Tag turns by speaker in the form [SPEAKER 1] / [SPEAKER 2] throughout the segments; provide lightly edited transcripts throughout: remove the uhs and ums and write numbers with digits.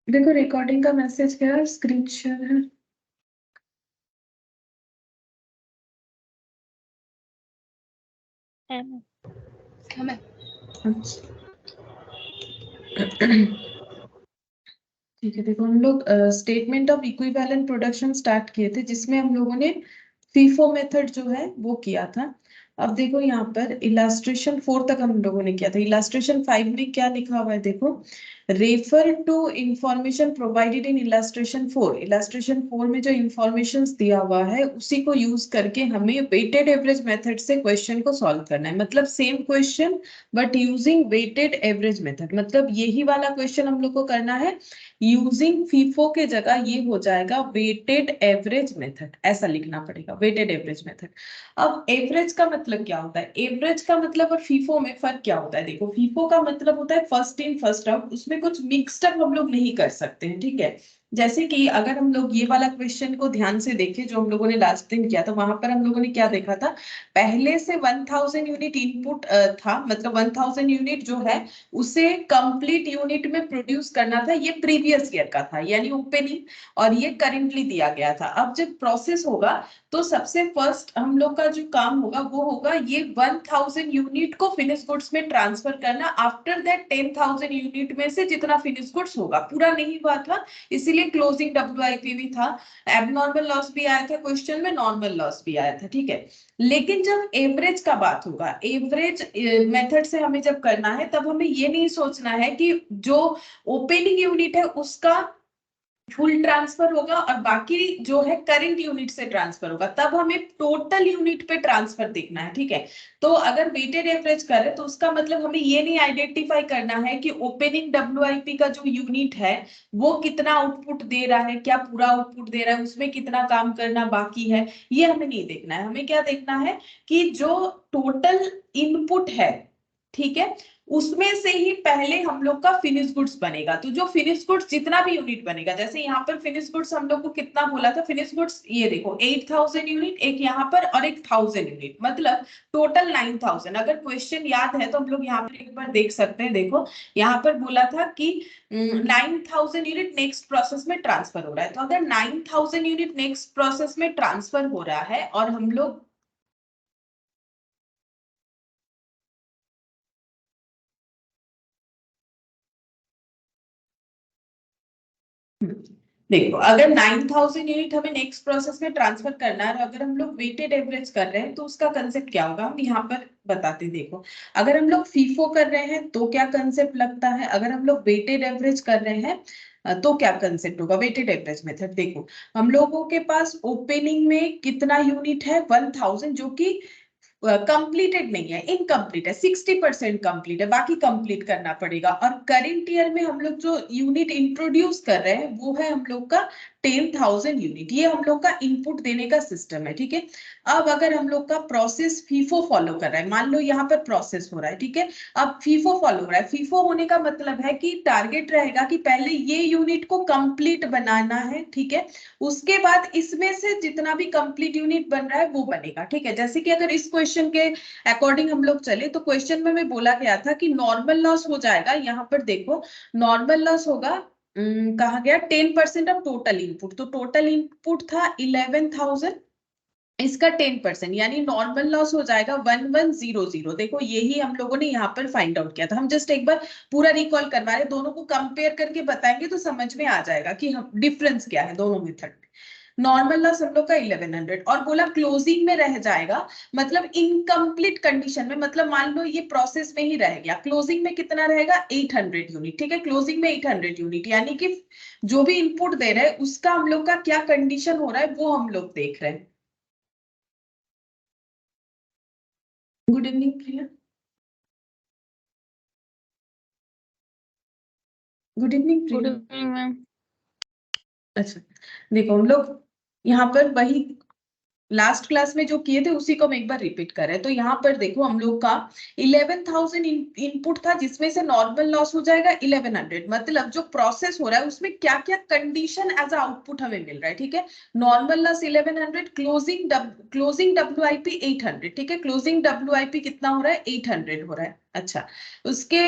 [SPEAKER 1] देखो रिकॉर्डिंग का मैसेज क्या है, स्क्रीन शेयर है।
[SPEAKER 2] हमें
[SPEAKER 1] अच्छा ठीक है, देखो हम लोग statement of equivalent production start किए थे, जिसमें हम लोगों ने फीफो मेथड जो है वो किया था। अब देखो यहाँ पर इलास्ट्रेशन 4 तक हम लोगों ने किया था। इलास्ट्रेशन 5 में क्या लिखा हुआ है देखो, refer to information provided in illustration 4। Illustration 4 में जो इंफॉर्मेशन दिया हुआ है उसी को यूज करके हमें वेटेड एवरेज मेथड से क्वेश्चन को सॉल्व करना है। मतलब same question but using weighted average method. मतलब यही वाला क्वेश्चन हम लोग को करना है यूजिंग फीफो के जगह, ये हो जाएगा वेटेड एवरेज मेथड। ऐसा लिखना पड़ेगा, वेटेड एवरेज मेथड। अब एवरेज का मतलब क्या होता है, एवरेज का मतलब और फीफो में फर्क क्या होता है। देखो फीफो का मतलब होता है फर्स्ट इन फर्स्ट आउट, उसमें कुछ मिक्सड अप हम लोग नहीं कर सकते हैं, ठीक है। जैसे कि अगर हम लोग ये वाला क्वेश्चन को ध्यान से देखें जो हम लोगों ने लास्ट दिन किया था, वहां पर हम लोगों ने क्या देखा था, पहले से 1000 यूनिट इनपुट था, मतलब 1000 यूनिट जो है उसे कंप्लीट यूनिट में प्रोड्यूस करना था। ये प्रीवियस ईयर का था यानी ओपनिंग, और ये करेंटली दिया गया था। अब जब प्रोसेस होगा तो सबसे फर्स्ट हम लोग का जो काम होगा वो होगा ये 1000 यूनिट को फिनिश गुड्स में ट्रांसफर करना। आफ्टर दैट 10,000 यूनिट में से जितना फिनिश गुड्स होगा, पूरा नहीं हुआ था इसीलिए क्लोजिंग डब्ल्यूआईपी भी था, एबनॉर्मल लॉस भी आया था क्वेश्चन में, नॉर्मल लॉस भी आया था, ठीक है। लेकिन जब एवरेज का बात होगा, एवरेज मेथड से हमें जब करना है तब हमें ये नहीं सोचना है कि जो ओपनिंग यूनिट है उसका फुल ट्रांसफर होगा और बाकी जो है करंट यूनिट से ट्रांसफर होगा, तब हमें टोटल यूनिट पे ट्रांसफर देखना है, ठीक है। तो अगर वेटेड एवरेज करें तो उसका मतलब हमें ये नहीं आइडेंटिफाई करना है कि ओपनिंग डब्ल्यूआईपी का जो यूनिट है वो कितना आउटपुट दे रहा है, क्या पूरा आउटपुट दे रहा है, उसमें कितना काम करना बाकी है, ये हमें नहीं देखना है। हमें क्या देखना है कि जो टोटल इनपुट है, ठीक है, उसमें से ही पहले हम लोग का फिनिश गुड्स बनेगा। तो जो फिनिश गुड्स जितना भी यूनिट बनेगा, जैसे यहाँ पर फिनिश गुड्स हम लोग को कितना बोला था, फिनिश गुड्स ये देखो 8000 यूनिट, एक यहाँ पर और एक 1000 यूनिट, मतलब टोटल 9000। अगर क्वेश्चन याद है तो हम लोग यहाँ पर एक बार देख सकते हैं। देखो यहाँ पर बोला था कि 9000 यूनिट नेक्स्ट प्रोसेस में ट्रांसफर हो रहा है। तो अगर 9000 यूनिट नेक्स्ट प्रोसेस में ट्रांसफर हो रहा है और हम लोग देखो अगर 9000 यूनिट हमें नेक्स्ट प्रोसेस में ट्रांसफर करना है और अगर हम लोग वेटेड एवरेज कर रहे हैं तो उसका कंसेप्ट क्या होगा, हम यहाँ पर बताते। देखो अगर हम लोग फीफो कर रहे हैं तो क्या कंसेप्ट लगता है, अगर हम लोग वेटेड एवरेज कर रहे हैं तो क्या कंसेप्ट होगा। वेटेड एवरेज मेथड देखो, हम लोगों के पास ओपनिंग में कितना यूनिट है 1000, जो कि कंप्लीटेड नहीं है, इनकम्प्लीट है, 60% कंप्लीट है, बाकी कंप्लीट करना पड़ेगा। और करेंट ईयर में हम लोग जो यूनिट इंट्रोड्यूस कर रहे हैं वो है हम लोग का 10,000 यूनिट। ये हम लोग का इनपुट देने का सिस्टम है, ठीक है। अब अगर हम लोग का प्रोसेस फीफो फॉलो कर रहा है, मान लो यहाँ पर प्रोसेस हो रहा है, ठीक है, अब फीफो फॉलो हो रहा है। फीफो होने का मतलब है कि टारगेट रहेगा कि पहले ये यूनिट को कंप्लीट बनाना है, ठीक है, उसके बाद इसमें से जितना भी कंप्लीट यूनिट बन रहा है वो बनेगा, ठीक है। जैसे कि अगर इस क्वेश्चन के अकॉर्डिंग हम लोग चले तो क्वेश्चन में मैं बोला गया था कि नॉर्मल लॉस हो जाएगा, यहाँ पर देखो नॉर्मल लॉस होगा कहा गया 10% ऑफ टोटल इनपुट। तो टोटल इनपुट था 11,000, इसका 10% यानी नॉर्मल लॉस हो जाएगा 1100। देखो यही हम लोगों ने यहाँ पर फाइंड आउट किया था। हम जस्ट एक बार पूरा रिकॉल करवा रहे, दोनों को कंपेयर करके बताएंगे तो समझ में आ जाएगा कि हम डिफरेंस क्या है दोनों मेथड में। नॉर्मल लॉस हम लोग का 1100 और बोला क्लोजिंग में रह जाएगा, मतलब इनकम्प्लीट कंडीशन में, मतलब मान लो ये प्रोसेस में ही रह गया, क्लोजिंग में कितना रहेगा 800 यूनिट, ठीक है, क्लोजिंग में 800 यूनिट, यानी कि जो भी इनपुट दे रहे हैं उसका हम लोग का क्या कंडीशन हो रहा है वो हम लोग देख रहे हैं। Good evening Priya. Good evening
[SPEAKER 2] good
[SPEAKER 1] Priya.
[SPEAKER 2] Evening ma'am.
[SPEAKER 1] अच्छा देखो हम लोग यहाँ पर वही लास्ट क्लास में जो किए थे उसी को हम एक बार रिपीट कर रहे हैं। तो यहाँ पर देखो हम लोग का 11,000 इनपुट था जिसमें से नॉर्मल लॉस हो जाएगा 1100, मतलब जो प्रोसेस हो रहा है उसमें क्या क्या कंडीशन एज आउटपुट हमें मिल रहा है, ठीक है। नॉर्मल लॉस 1100, क्लोजिंग डब्ल्यूआईपी 800, ठीक है, क्लोजिंग डब्ल्यूआईपी कितना हो रहा है 800 हो रहा है। अच्छा, उसके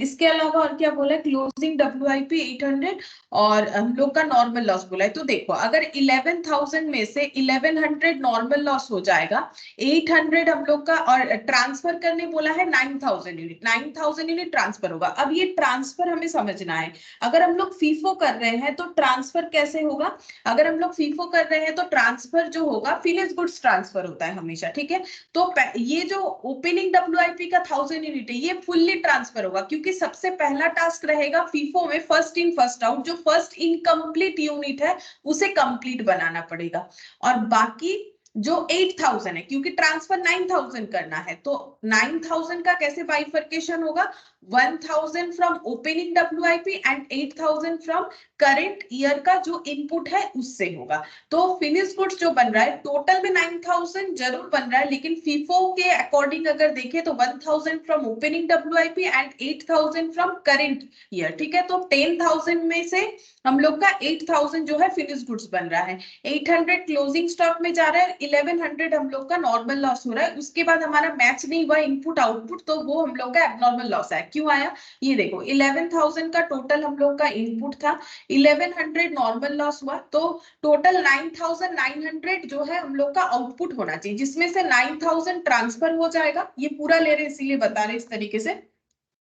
[SPEAKER 1] इसके अलावा और क्या बोला है, क्लोजिंग WIP 800 और हम लोग का नॉर्मल लॉस बोला है। तो देखो अगर 11,000 में से 1100 नॉर्मल लॉस हो जाएगा, 800 हम लोग का, और ट्रांसफर करने बोला है 9,000 यूनिट, 9,000 यूनिट ट्रांसफर होगा। अब ये ट्रांसफर हमें समझना है, अगर हम लोग फीफो कर रहे हैं तो ट्रांसफर कैसे होगा। अगर हम लोग फीफो कर रहे हैं तो ट्रांसफर जो होगा फिनिश गुड्स ट्रांसफर होता है हमेशा, ठीक है। तो ये जो ओपनिंग WIP का 1000 यूनिट है, ये फुल्ली ट्रांसफर होगा, क्योंकि सबसे पहला टास्क रहेगा फीफो में फर्स्ट इन फर्स्ट आउट, जो फर्स्ट इनकम्प्लीट यूनिट है उसे कंप्लीट बनाना पड़ेगा। और बाकी जो 8,000 है, क्योंकि ट्रांसफर 9,000 करना है, तो 9,000 का कैसे बाइफर्केशन होगा, 1,000 from opening WIP and 8,000 from current year का जो इनपुट है उससे होगा। तो फिनिश गुड्स जो बन रहा है टोटल में 9,000 जरूर बन रहा है, लेकिन फीफो के अकॉर्डिंग अगर देखें तो 1,000 from opening WIP and 8,000 from current year, ठीक है। तो 10,000 में से हम लोग का 8,000 जो है फिनिश गुड्स बन रहा है, 800 क्लोजिंग स्टॉक में जा रहा है, 1100 हम लोग का नॉर्मल लॉस हो रहा है। उसके बाद हमारा मैच नहीं हुआ इनपुट आउटपुट, तो वो हम लोग का एबनॉर्मल लॉस है। क्यों आया, ये देखो 11,000 का टोटल हम लोग का इनपुट था, 1100 नॉर्मल लॉस हुआ, तो टोटल 9,900 जो है हम लोग का आउटपुट होना चाहिए, जिसमें से 9,000 ट्रांसफर हो जाएगा। ये पूरा ले रहे इसीलिए बता रहे इस तरीके से।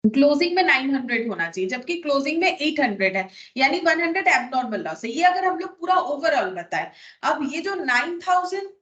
[SPEAKER 1] क्लोजिंग में 900 होना चाहिए, जबकि क्लोजिंग में 800 है, यानी 100 एबनॉर्मल लॉस है। ये अगर हम लोग पूरा ओवरऑल बताएं। अब ये जो 9,000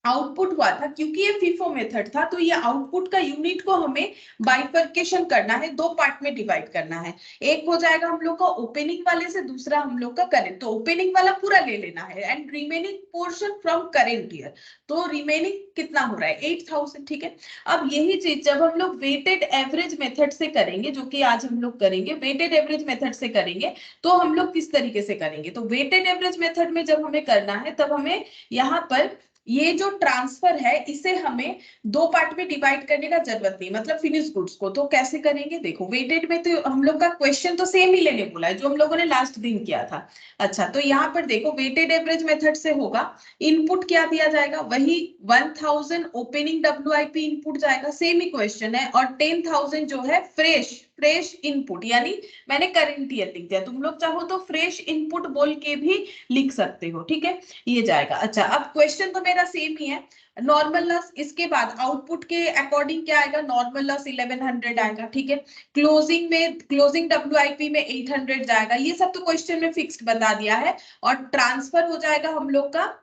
[SPEAKER 1] आउटपुट हुआ था, क्योंकि ये फीफो मेथड था, तो ये आउटपुट का यूनिट को हमें बाइफर्केशन करना है, दो पार्ट में डिवाइड करना है। एक हो जाएगा हम लोग का ओपनिंग वाले से, दूसरा हम लोग का करंट। तो ओपनिंग वाला पूरा ले लेना है and remaining portion from current year. तो रिमेनिंग कितना हो रहा है, 8,000, ठीक है। अब यही चीज जब हम लोग वेटेड एवरेज मेथड से करेंगे, जो कि आज हम लोग करेंगे, वेटेड एवरेज मेथड से करेंगे, तो हम लोग किस तरीके से करेंगे। तो वेटेड एवरेज मेथड में जब हमें करना है, तब हमें यहाँ पर ये जो ट्रांसफर है इसे हमें दो पार्ट में डिवाइड करने का जरूरत नहीं, मतलब फिनिश गुड्स को। तो कैसे करेंगे, देखो वेटेड में तो हम लोग का क्वेश्चन तो सेम ही लेने बोला है जो हम लोगों ने लास्ट दिन किया था। अच्छा, तो यहाँ पर देखो वेटेड एवरेज मेथड से होगा, इनपुट क्या दिया जाएगा, वही 1,000 ओपनिंग WIP इनपुट जाएगा, सेम ही क्वेश्चन है, और 10,000 जो है फ्रेश इनपुट, यानी मैंने करंट ईयर लिख दिया, तुम लोग चाहो तो फ्रेश इनपुट बोल के भी लिख सकते हो, ठीक है। ये जाएगा। अच्छा, अब क्वेश्चन तो मेरा सेम ही है, नॉर्मल लॉस, इसके बाद आउटपुट के अकॉर्डिंग क्या आएगा, नॉर्मल लॉस 1100 आएगा, ठीक है। क्लोजिंग WIP में 800 जाएगा, ये सब तो क्वेश्चन में फिक्स्ड बता दिया है। और ट्रांसफर हो जाएगा हम लोग का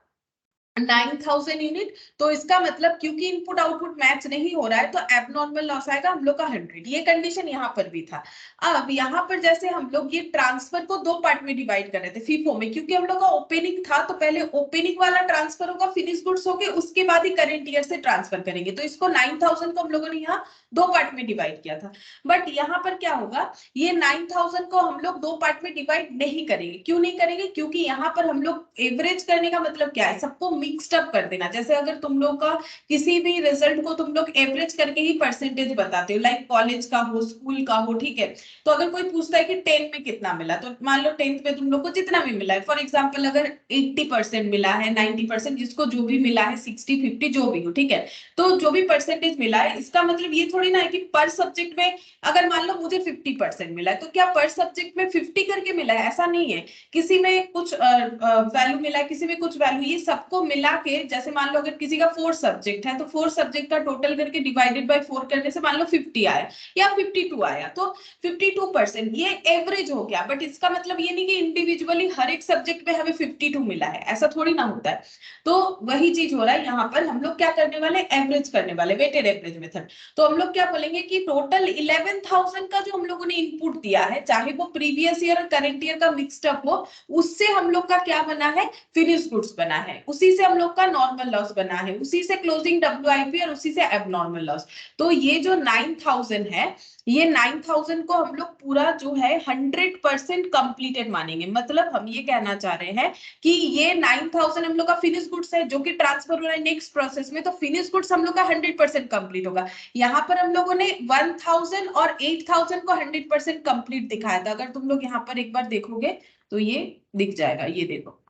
[SPEAKER 1] 9,000 यूनिट। तो इसका मतलब क्योंकि इनपुट आउटपुट मैच नहीं हो रहा है, तो एबनॉर्मल लॉस आएगा हम लोग का 100। ये कंडीशन यहाँ पर भी था। अब यहाँ पर जैसे हम लोग ये ट्रांसफर को दो पार्ट में डिवाइड कर रहे थे फीफो में, क्योंकि हम लोग का ओपनिंग था, तो पहले ओपनिंग वाला ट्रांसफर होगा, फिनिश गुड्स होके, उसके बाद ही करंट ईयर से ट्रांसफर करेंगे। तो इसको 9,000 को हम लोगों ने यहाँ दो पार्ट में डिवाइड किया था। बट यहाँ पर क्या होगा, ये 9,000 को हम लोग दो पार्ट में डिवाइड नहीं करेंगे। क्यों नहीं करेंगे, क्योंकि यहाँ पर हम लोग एवरेज करने का मतलब क्या है, सबको मिक्स्ड अप कर देना। जैसे अगर तुम लोग का किसी भी रिजल्ट को तुम लोग एवरेज करके ही परसेंटेज बताते हो, लाइक कॉलेज का हो, स्कूल का हो, ठीक है। तो अगर कोई पूछता है कि 10 में कितना मिला, तो मान लो 10th में तुम लोग को जितना भी मिला है, फॉर एग्जाम्पल अगर 80% मिला है, 90%, जिसको जो भी मिला है, 60-50 जो भी हो, ठीक है। तो जो भी परसेंटेज मिला है, इसका मतलब ये थोड़ी ना है कि पर सब्जेक्ट में, अगर मान लो मुझे 50% मिला है, तो क्या पर सब्जेक्ट में 50 करके मिला है, ऐसा नहीं है। किसी में कुछ वैल्यू मिला है, किसी में कुछ वैल्यू, ये सबको मिला के, जैसे मान लो अगर किसी का 4 सब्जेक्ट है, तो 4 सब्जेक्ट का टोटल करके डिवाइडेड बाय 4 करने से मान लो 50 आया या 52 आया, तो 52%, ये एवरेज हो गया। बट इसका मतलब ये नहीं कि इंडिविजुअली हर एक सब्जेक्ट में हमें 52 मिला है, ऐसा थोड़ी ना होता है। तो वही चीज हो रहा है यहाँ पर, हम लोग क्या करने वाले, एवरेज करने वाले, वेटेड एवरेज मेथड। तो हम लोग क्या बोलेंगे कि टोटल 11,000 का जो हम लोगों ने इनपुट दिया है, चाहे वो प्रीवियस ईयर और करंट ईयर का मिक्स्ड अप हो, उससे हम लोग का क्या बना है, फिनिश गुड्स बना है, उसी से हम लोग का नॉर्मल लॉस बना है, उसी से क्लोजिंग WIP और उसी से एबनॉर्मल लॉस। तो ये जो 9,000 है, ये 9,000 को हम लोग पूरा जो है 100% कंप्लीटेड मानेंगे। मतलब हम ये कहना चाह रहे हैं कि ये 9,000 हम लोग का फिनिश गुड्स है, जो कि ट्रांसफर हो रहा है नेक्स्ट प्रोसेस में, तो फिनिश गुड्स हम लोग का 100% कंप्लीट होगा। यहाँ पर हम लोगों ने 1,000 और 8,000 को 100% कंप्लीट दिखाया था। अगर तुम लोग यहाँ पर एक बार देखोगे तो ये दिख जाएगा, ये देखो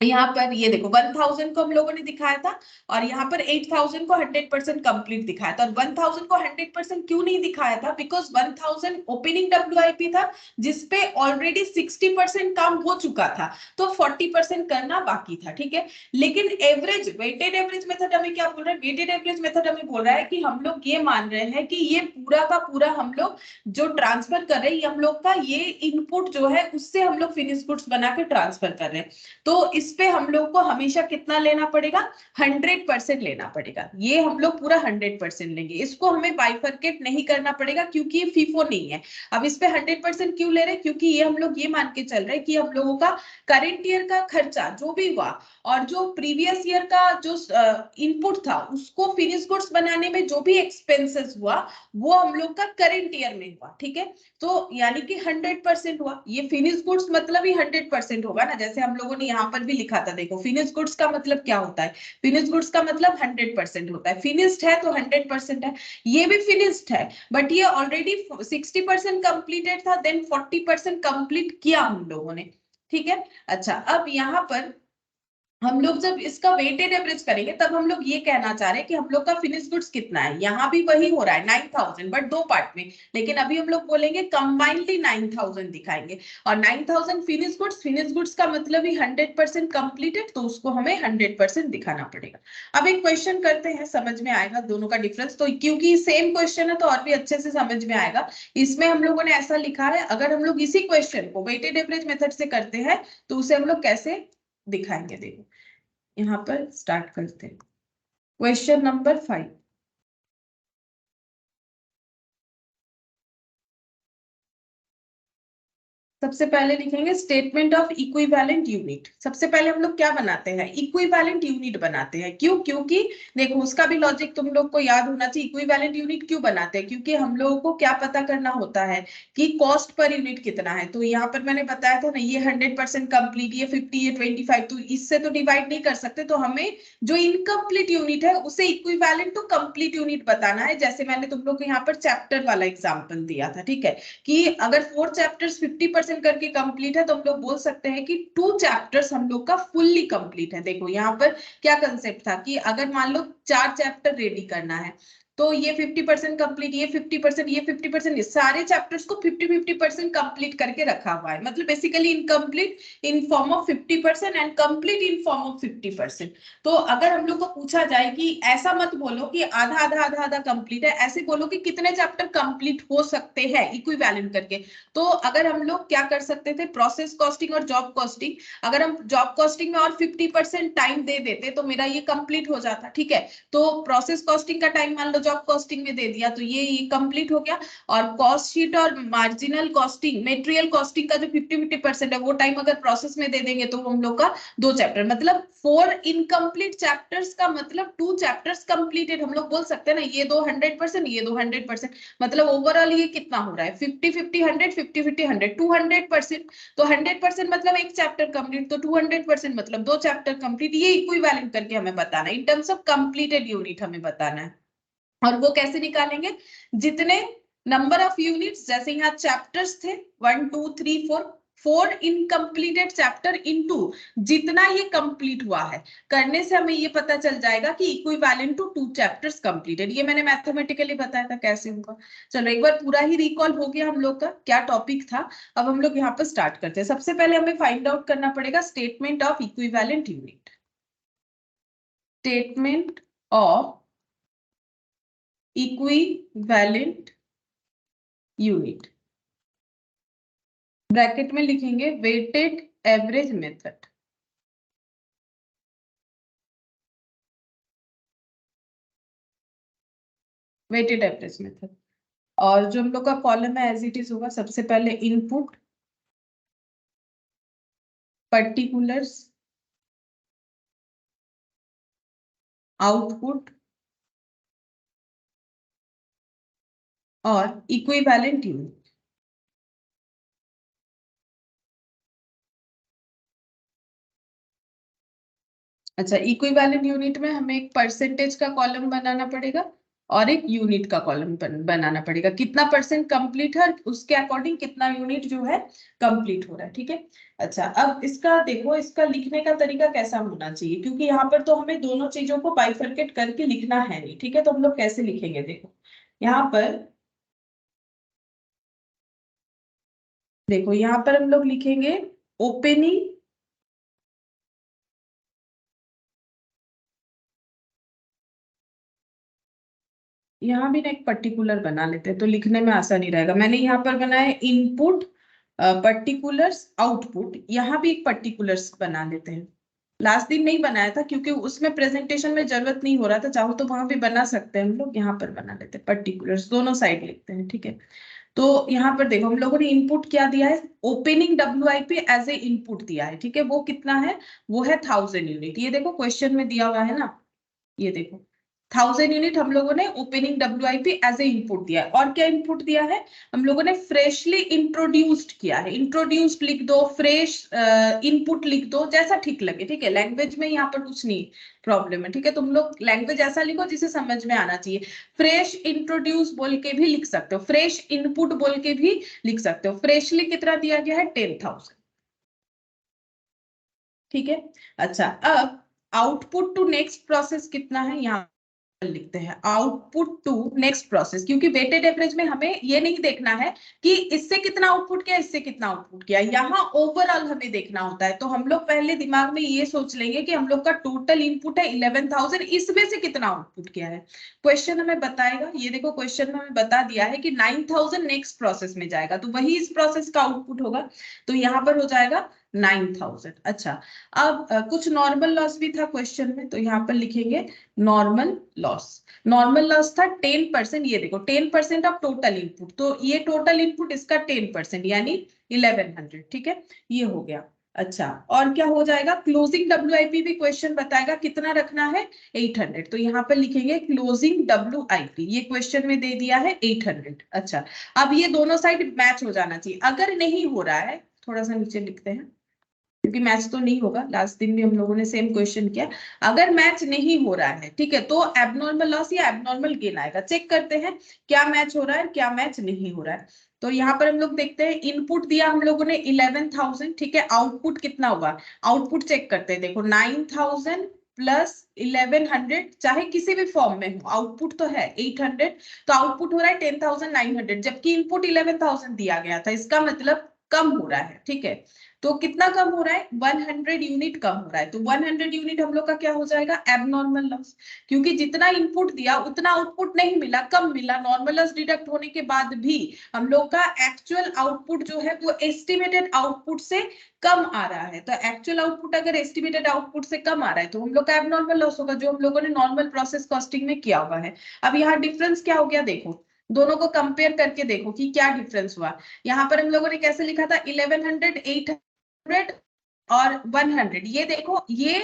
[SPEAKER 1] यहाँ पर ये देखो 1000 को हम लोगों ने दिखाया था और यहाँ पर 8000 को 100% कंप्लीट दिखाया था। और 1000 को 100% क्यों नहीं दिखाया था? बिकॉज 1000 ओपनिंग डब्ल्यूआईपी था जिसपे ऑलरेडी 60% काम हो चुका था, तो 40% करना बाकी था। ठीक है, लेकिन एवरेज वेटेड एवरेज मेथड हमें क्या बोल रहा है? वेटेड एवरेज मेथड हमें बोल रहा है कि हम लोग ये मान रहे हैं कि ये पूरा का पूरा हम लोग जो ट्रांसफर कर रहे हैं, हम लोग का ये इनपुट जो है उससे हम लोग फिनिश गुड्स बना के ट्रांसफर कर रहे हैं। तो इस पे हम लोग को हमेशा कितना लेना पड़ेगा? 100% लेना पड़ेगा। ये हम लोग पूरा 100% लेंगे, इसको हमें बाइफरकेट नहीं करना पड़ेगा क्योंकि ये फीफो नहीं है। अब इस पे 100% क्यों ले रहे हैं? क्योंकि ये हम लोग ये मान के चल रहे हैं कि हम लोगों का करंट ईयर का खर्चा जो भी हुआ और जो प्रीवियस ईयर का जो इनपुट था उसको फिनिश गुड्स बनाने में जो भी एक्सपेंसेस हुआ वो हम लोग का करंट ईयर में हुआ। ठीक है, तो यानी कि 100% हुआ। ये फिनिश गुड्स मतलब ही 100% होगा ना, जैसे हम लोगों ने यहाँ पर भी लिखा था। देखो फिनिश गुड्स का मतलब क्या होता है? फिनिश गुड्स का मतलब 100% होता है। फिनिश्ड है तो 100% है। ये भी फिनिश्ड है बट ये ऑलरेडी 60% कंप्लीटेड था, देन 40% कंप्लीट किया हम लोगों ने। ठीक है, अच्छा अब यहाँ पर हम लोग जब इसका वेटेड एवरेज करेंगे तब हम लोग ये कहना चाह रहे हैं कि हम लोग का फिनिश गुड्स कितना है। यहाँ भी वही हो रहा है 9000 बट दो पार्ट में, लेकिन अभी हम लोग बोलेंगे कंबाइनली 9000 दिखाएंगे। और 9000 फिनिश गुड्स का मतलब ही 100% कंप्लीटेड, तो उसको हमें 100% दिखाना पड़ेगा। अब एक क्वेश्चन करते हैं, समझ में आएगा दोनों का डिफरेंस। तो क्योंकि सेम क्वेश्चन है तो और भी अच्छे से समझ में आएगा। इसमें हम लोगों ने ऐसा लिखा है, अगर हम लोग इसी क्वेश्चन को वेटेड एवरेज मेथड से करते हैं तो उसे हम लोग कैसे दिखाएंगे। देखो यहाँ पर स्टार्ट करते हैं। Question number 5। सबसे पहले लिखेंगे स्टेटमेंट ऑफ इक्विवेलेंट यूनिट। सबसे पहले हम लोग क्या बनाते हैं? इक्विवेलेंट यूनिट बनाते हैं। क्यों? क्योंकि देखो उसका भी लॉजिक तुम लोग को याद होना चाहिए। इक्विवेलेंट यूनिट क्यों बनाते हैं? क्योंकि हम लोगों को क्या पता करना होता है कि कॉस्ट पर यूनिट कितना है। तो यहाँ पर मैंने बताया था ना, ये 100% कंप्लीट, ये 50, ये 25, तो इससे तो डिवाइड नहीं कर सकते। तो हमें जो इनकम्प्लीट यूनिट है उसे इक्विवेलेंट टू कंप्लीट यूनिट बताना है। जैसे मैंने तुम लोग को यहाँ पर चैप्टर वाला एग्जाम्पल दिया था। ठीक है, कि अगर 4 चैप्टर्स 50% करके कंप्लीट है तो हम लोग बोल सकते हैं कि 2 चैप्टर्स हम लोग का फुल्ली कंप्लीट है। देखो यहाँ पर क्या कंसेप्ट था कि अगर मान लो 4 चैप्टर रेडी करना है तो ये 50% कंप्लीट, ये 50%, ये 50%, सारे चैप्टर्स को 50-50% कंप्लीट करके रखा हुआ है। मतलब basically incomplete in form of 50% and complete in form of 50%। तो अगर हम लोग को पूछा जाए कि ऐसा मत बोलो कि आधा आधा आधा आधा कंप्लीट है, ऐसे बोलो कि कितने चैप्टर कंप्लीट हो सकते हैं इक्विवेलेंट करके। तो अगर हम लोग क्या कर सकते थे, प्रोसेस कॉस्टिंग और जॉब कॉस्टिंग, अगर हम जॉब कॉस्टिंग में और 50% टाइम दे देते तो मेरा ये कंप्लीट हो जाता। ठीक है, तो प्रोसेस कॉस्टिंग का टाइम मान लो जॉब कॉस्टिंग में दे दिया तो ये कंप्लीट हो गया। और कॉस्ट शीट और मार्जिनल कॉस्टिंग, मेटेरियल कॉस्टिंग का जो 50-50% है वो टाइम अगर प्रोसेस में दे देंगे तो हम लोग का 2 चैप्टर, मतलब 4 इनकम्प्लीट चैप्टर्स का मतलब 2 चैप्टर्स कंप्लीटेड। हम लोग बोल सकते हैं ना, ये दो 100%, ये दो 100%, मतलब ओवरऑल ये कितना हो रहा है? 50-50-100, 50-50-100, 200%। तो 100% मतलब एक चैप्टर कंप्लीट, तो 200% मतलब 2 चैप्टर कंप्लीट। ये इक्विवेलेंट करके हमें बताना है, in terms of completed unit हमें बताना है। और वो कैसे निकालेंगे? जितने नंबर ऑफ यूनिट्स, जैसे यहाँ चैप्टर्स थे 1 2 3 4, 4 इनकम्प्लीटेड चैप्टर इनटू जितना ये कंप्लीट हुआ है, करने से हमें ये पता चल जाएगा कि इक्विवेलेंट टू 2 चैप्टर्स कंप्लीटेड। ये मैंने मैथमेटिकली बताया था कैसे होगा। चलो एक बार पूरा ही रिकॉल हो गया हम लोग का क्या टॉपिक था। अब हम लोग यहाँ पर स्टार्ट करते हैं। सबसे पहले हमें फाइंड आउट करना पड़ेगा statement of equivalent unit. Statement of equivalent unit, bracket में लिखेंगे weighted average method. Weighted average method. और जो हम लोग का कॉलम है एज इट इज होगा, सबसे पहले इनपुट, पर्टिकुलर्स, आउटपुट और इक्विवेलेंट यूनिट। अच्छा, इक्विवेलेंट यूनिट में हमें एक परसेंटेज का कॉलम बनाना पड़ेगा और एक यूनिट का कॉलम बनाना पड़ेगा, कितना परसेंट कंप्लीट है उसके अकॉर्डिंग कितना यूनिट जो है कंप्लीट हो रहा है, ठीक है। अच्छा, अब इसका देखो, इसका लिखने का तरीका कैसा होना चाहिए, क्योंकि यहाँ पर तो हमें दोनों चीजों को बाइफरकेट करके लिखना है नहीं, ठीक है। तो हम लोग कैसे लिखेंगे, देखो यहाँ पर, देखो यहाँ पर हम लोग लिखेंगे ओपनिंग यहाँ भी ना एक पर्टिकुलर बना लेते हैं तो लिखने में आसानी रहेगा। मैंने यहाँ पर बनाया इनपुट पर्टिकुलर्स आउटपुट, यहाँ भी एक पर्टिकुलर्स बना लेते हैं। लास्ट दिन नहीं बनाया था क्योंकि उसमें प्रेजेंटेशन में जरूरत नहीं हो रहा था, चाहो तो वहां भी बना सकते हैं हम लोग, यहाँ पर बना लेते हैं पर्टिकुलर्स, दोनों साइड लिखते हैं, ठीक है। तो यहाँ पर देखो हम लोगों ने इनपुट क्या दिया है, opening WIP as a input दिया है, ठीक है। वो कितना है, वो है 1000 यूनिट, ये देखो क्वेश्चन में दिया हुआ है ना, ये देखो 1000 यूनिट हम लोगों ने opening WIP as a input दिया है। और क्या इनपुट दिया है, हम लोगों ने फ्रेशली इंट्रोड्यूस्ड किया है, इंट्रोड्यूस्ड लिख दो, फ्रेश इनपुट लिख दो, जैसा ठीक लगे, ठीक है। लैंग्वेज में यहाँ पर कुछ नहीं प्रॉब्लम है, ठीक है। तुम लोग लैंग्वेज ऐसा लिखो जिसे समझ में आना चाहिए। फ्रेश इंट्रोड्यूस बोल के भी लिख सकते हो, फ्रेश इनपुट बोल के भी लिख सकते हो। फ्रेशली कितना दिया गया है, 10,000, ठीक है। अच्छा, अब आउटपुट टू नेक्स्ट प्रोसेस कितना है, यहाँ लिखते हैं आउटपुट टू नेक्स्ट प्रोसेस, क्योंकि वेटेड एवरेज में हमें ये नहीं देखना है कि इससे कितना आउटपुट किया, इससे कितना आउटपुट किया, यहाँ ओवरऑल हमें देखना होता है। तो हम लोग पहले दिमाग में ये सोच लेंगे कि हम लोग का टोटल इनपुट है 11,000, इसमें से कितना आउटपुट किया है। क्वेश्चन हमें बताएगा, ये देखो क्वेश्चन में हमें बता दिया है कि 9,000 नेक्स्ट प्रोसेस में जाएगा, तो वही इस प्रोसेस का आउटपुट होगा, तो यहाँ पर हो जाएगा 9,000। अच्छा, अब कुछ नॉर्मल लॉस भी था क्वेश्चन में, तो यहाँ पर लिखेंगे नॉर्मल लॉस। नॉर्मल लॉस था 10%, ये देखो 10% ऑफ टोटल इनपुट, तो ये टोटल इनपुट इसका 10% यानी 1100, ठीक है, ये हो गया। अच्छा, और क्या हो जाएगा, क्लोजिंग WIP भी क्वेश्चन बताएगा कितना रखना है, 800, तो यहाँ पर लिखेंगे क्लोजिंग WIP, ये क्वेश्चन में दे दिया है 800। अच्छा, अब ये दोनों साइड मैच हो जाना चाहिए, अगर नहीं हो रहा है, थोड़ा सा नीचे लिखते हैं क्योंकि मैच तो नहीं होगा, लास्ट दिन भी हम लोगों ने सेम क्वेश्चन किया। अगर मैच नहीं हो रहा है, ठीक है, तो एबनॉर्मल लॉस या एबनॉर्मल गेन आएगा। चेक करते हैं क्या मैच हो रहा है, क्या मैच नहीं हो रहा है। तो यहाँ पर हम लोग देखते हैं, इनपुट दिया हम लोगों ने 11,000, ठीक है, आउटपुट कितना हुआ, आउटपुट चेक करते हैं, देखो 9,000 प्लस 1100, चाहे किसी भी फॉर्म में हो, आउटपुट तो है 800, तो आउटपुट हो रहा है 10,900, जबकि इनपुट 11,000 दिया गया था, इसका मतलब कम हो रहा है, ठीक है। तो कितना कम हो रहा है, 100 यूनिट कम हो रहा है, तो 100 यूनिट हम लोग का क्या हो जाएगा, एबनॉर्मल लॉस, क्योंकि जितना इनपुट दिया उतना आउटपुट नहीं मिला, कम मिला। नॉर्मल लॉस डिडक्ट होने के बाद भी हम लोग का एक्चुअल आउटपुट जो है वो एस्टिमेटेड आउटपुट से कम आ रहा है, तो एक्चुअल आउटपुट अगर एस्टिमेटेड आउटपुट से कम आ रहा है तो हम लोग का एबनॉर्मल लॉस होगा, जो हम लोगों ने नॉर्मल प्रोसेस कॉस्टिंग में किया हुआ है। अब यहाँ डिफरेंस क्या हो गया, देखो दोनों को कंपेयर करके देखो कि क्या डिफरेंस हुआ। यहाँ पर हम लोगों ने कैसे लिखा था, 1100 800 और 100, ये देखो ये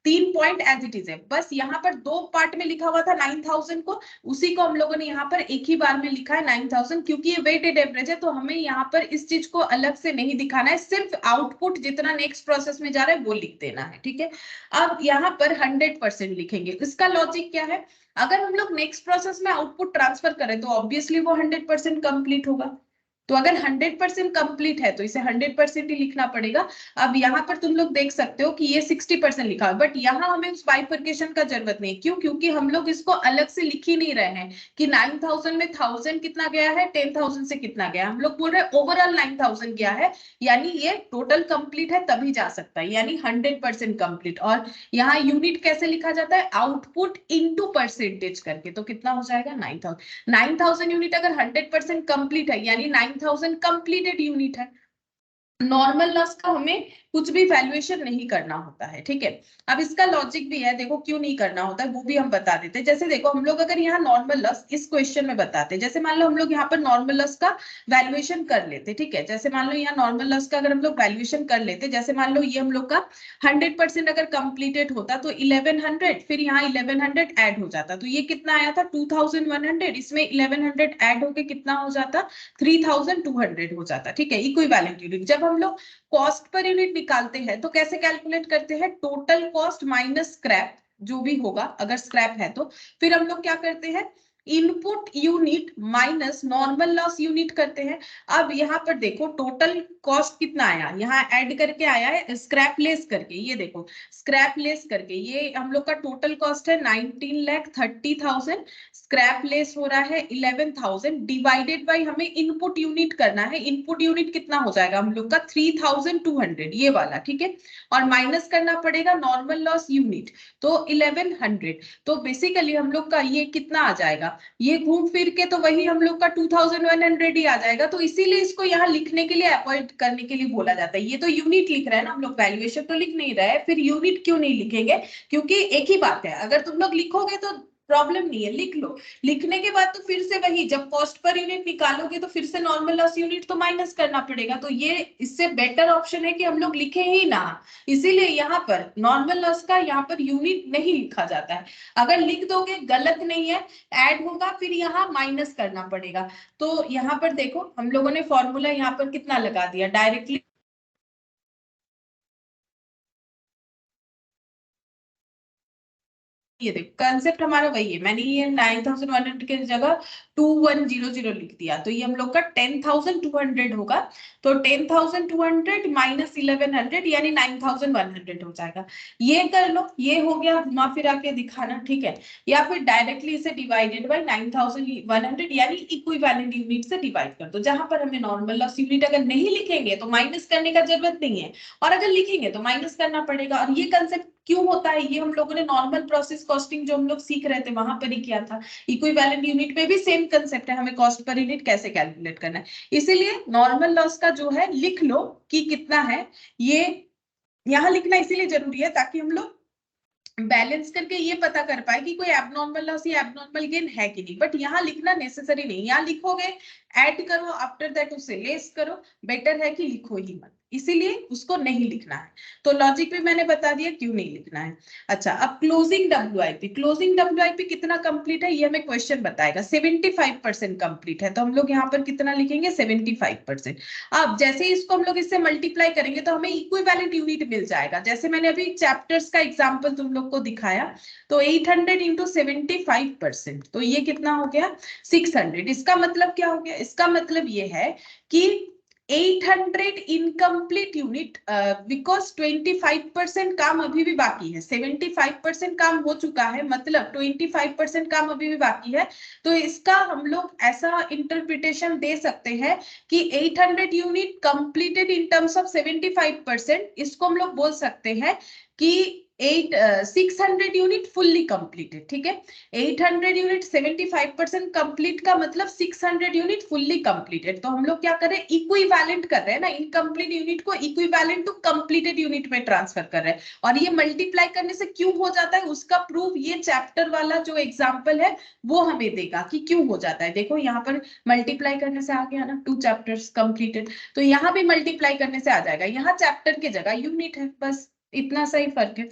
[SPEAKER 1] 3 पॉइंट एज इट इज है, बस यहाँ पर 2 पार्ट में लिखा हुआ था 9,000 को, उसी को हम लोगों ने यहाँ पर एक ही बार में लिखा है 9,000, क्योंकि ये वेटेड एवरेज है, तो हमें यहाँ पर इस चीज को अलग से नहीं दिखाना है, सिर्फ आउटपुट जितना नेक्स्ट प्रोसेस में जा रहा है वो लिख देना है, ठीक है। अब यहाँ पर 100% लिखेंगे, इसका लॉजिक क्या है, अगर हम लोग नेक्स्ट प्रोसेस में आउटपुट ट्रांसफर करें तो ऑब्वियसली वो 100% कंप्लीट होगा, तो अगर 100% कंप्लीट है तो इसे 100% ही लिखना पड़ेगा। अब यहाँ पर तुम लोग देख सकते हो कि ये 60% लिखा है, बट यहाँ हमें उस बाइफर्केशन का जरूरत नहीं, क्यों, क्योंकि हम लोग इसको अलग से लिख ही नहीं रहे हैं कि 9,000 में 1000 कितना गया है, 10,000 से कितना गया, हम लोग बोल रहे हैं ओवरऑल 9,000 गया है, यानी ये टोटल कंप्लीट है तभी जा सकता है, यानी 100% कंप्लीट। और यहाँ यूनिट कैसे लिखा जाता है, आउटपुट इंटू परसेंटेज करके, तो कितना हो जाएगा 9,000। 9,000 यूनिट अगर 100% कंप्लीट है यानी 9,000 कंप्लीटेड यूनिट है। नॉर्मल लॉस का हमें कुछ भी वैल्यूएशन नहीं करना होता है, ठीक है। अब इसका लॉजिक भी है, देखो क्यों नहीं करना होता है वो भी हम बता देते हैं। जैसे देखो हम लोग अगर यहाँ नॉर्मल लॉस इस क्वेश्चन में बताते हैं, जैसे मान लो हम लोग यहाँ पर नॉर्मल लॉस का वैल्यूएशन कर लेते, ठीक है, जैसे मान लो यहाँ नॉर्मल लॉस का अगर हम लोग वैल्यूएशन कर लेते, जैसे मान लो ये हम लोग का 100% अगर कंप्लीटेड होता तो 1100, फिर यहाँ 1100 ऐड हो जाता, तो ये कितना आया था 2100, इसमें 1100 ऐड होके कितना हो जाता 3200 हो जाता, ठीक है, इक्विवेलेंट यूनिट। जब हम लोग कॉस्ट पर यूनिट निकालते हैं तो कैसे कैलकुलेट करते हैं, टोटल कॉस्ट माइनस स्क्रैप जो भी होगा, अगर स्क्रैप है तो फिर हम लोग क्या करते हैं, input unit minus normal loss unit करते हैं। अब यहाँ पर देखो टोटल कॉस्ट कितना आया, यहाँ ऐड करके आया है स्क्रैप लेस करके, ये देखो स्क्रैप लेस करके ये हम लोग का टोटल कॉस्ट है 19,30,000, स्क्रैप लेस हो रहा है 11,000 डिवाइडेड बाई हमें इनपुट यूनिट करना है। इनपुट यूनिट कितना हो जाएगा हम लोग का 3,200 ये वाला, ठीक है, और माइनस करना पड़ेगा नॉर्मल लॉस यूनिट तो 1100। तो बेसिकली हम लोग का ये कितना आ जाएगा, ये घूम फिर के तो वही हम लोग का 2100 ही आ जाएगा। तो इसीलिए इसको यहाँ लिखने के लिए अवॉइड करने के लिए बोला जाता है। ये तो यूनिट लिख रहा है ना हम लोग, वैल्यूएशन तो लिख नहीं रहा है, फिर यूनिट क्यों नहीं लिखेंगे, क्योंकि एक ही बात है, अगर तुम लोग लिखोगे तो प्रॉब्लम नहीं है, लिख लो। लिखने के बाद तो फिर से वही, जब कॉस्ट पर यूनिट निकालोगे तो फिर से नॉर्मल लॉस यूनिट तो माइनस करना पड़ेगा। तो ये इससे बेटर ऑप्शन है कि हम लोग लिखे ही ना, इसीलिए यहाँ पर नॉर्मल लॉस का यहाँ पर यूनिट नहीं लिखा जाता है। अगर लिख दोगे गलत नहीं है, ऐड होगा फिर यहाँ माइनस करना पड़ेगा। तो यहाँ पर देखो हम लोगों ने फॉर्मूला यहाँ पर कितना लगा दिया डायरेक्टली, ये देखो कंसेप्ट हमारा वही है, मैंने ये 9,100 की जगह 2100 लिख दिया, तो ये हम लोग का 10,200 होगा। तो 10,200 माइनस 1100 यानी 9,100 हो जाएगा। ये कर लो, ये हो गया घुमा फिरा के दिखाना, ठीक है। या फिर डायरेक्टली इसे डिवाइडेड बाय 9,100 यानी इक्विवेलेंट यूनिट से डिवाइड कर दो। जहां पर हमें नॉर्मल लॉस यूनिट अगर नहीं लिखेंगे तो माइनस करने का जरूरत नहीं है, और अगर लिखेंगे तो माइनस करना पड़ेगा। और ये कंसेप्ट क्यों होता है, ये हम लोगों ने नॉर्मल प्रोसेस कॉस्टिंग जो हम लोग सीख रहे थे वहां पर ही किया था। इक्विवेलेंट यूनिट में भी सेम कंसेप्ट है, हमें कॉस्ट पर यूनिट कैसे कैलकुलेट करना है। इसीलिए नॉर्मल लॉस का जो है लिख लो कि कितना है, ये यहाँ लिखना इसीलिए जरूरी है ताकि हम लोग बैलेंस करके ये पता कर पाए कि कोई एबनॉर्मल लॉस या एबनॉर्मल गेन है कि नहीं। बट यहाँ लिखना नेसेसरी नहीं, यहाँ लिखोगे ऐड करो आफ्टर दैट उसे लेस करो, बेटर है कि लिखो ही मत, इसीलिए उसको नहीं लिखना है। तो लॉजिक भी मैंने बता दिया क्यों नहीं लिखना है। अच्छा, अब क्लोजिंग डब्ल्यूआईपी, क्लोजिंग डब्ल्यूआईपी कितना कंप्लीट है ये हमें क्वेश्चन बताएगा। 75% कंप्लीट है, तो हम लोग यहाँ पर कितना लिखेंगे 75%। अब जैसे ही इसको हम लोग इससे मल्टीप्लाई करेंगे तो हमें इक्विवेलेंट यूनिट मिल जाएगा। जैसे मैंने अभी चैप्टर्स का एग्जांपल तुम लोग को दिखाया, तो 800 इंटू 75%, तो ये कितना हो गया 600। इसका मतलब क्या हो गया, इसका मतलब ये है कि 800 इनकम्प्लीट यूनिट, बिकॉज 25% काम अभी भी बाकी है, 75% काम हो चुका है, मतलब 25% काम अभी भी बाकी है। तो इसका हम लोग ऐसा इंटरप्रिटेशन दे सकते हैं कि 800 unit completed in terms of 75%, इसको हम लोग बोल सकते हैं कि 600 यूनिट फुल्ली कंप्लीटेड, ठीक है। 800 यूनिट 75% कंप्लीट का मतलब 600 यूनिट फुल्ली कंप्लीटेड। तो हम लोग क्या कर रहे हैं, इक्विवेलेंट कर रहे हैं ना, इनकम्प्लीट यूनिट को इक्विवेलेंट टू कंप्लीटेड यूनिट में ट्रांसफर कर रहे हैं। और ये मल्टीप्लाई करने से क्यों हो जाता है उसका प्रूफ ये चैप्टर वाला जो एग्जाम्पल है वो हमें देगा कि क्यों हो जाता है। देखो यहाँ पर मल्टीप्लाई करने से आ गया ना, 2 चैप्टर्स कंप्लीटेड, तो यहाँ भी मल्टीप्लाई करने से आ जाएगा, यहाँ चैप्टर की जगह यूनिट है, बस इतना सा ही फर्क है।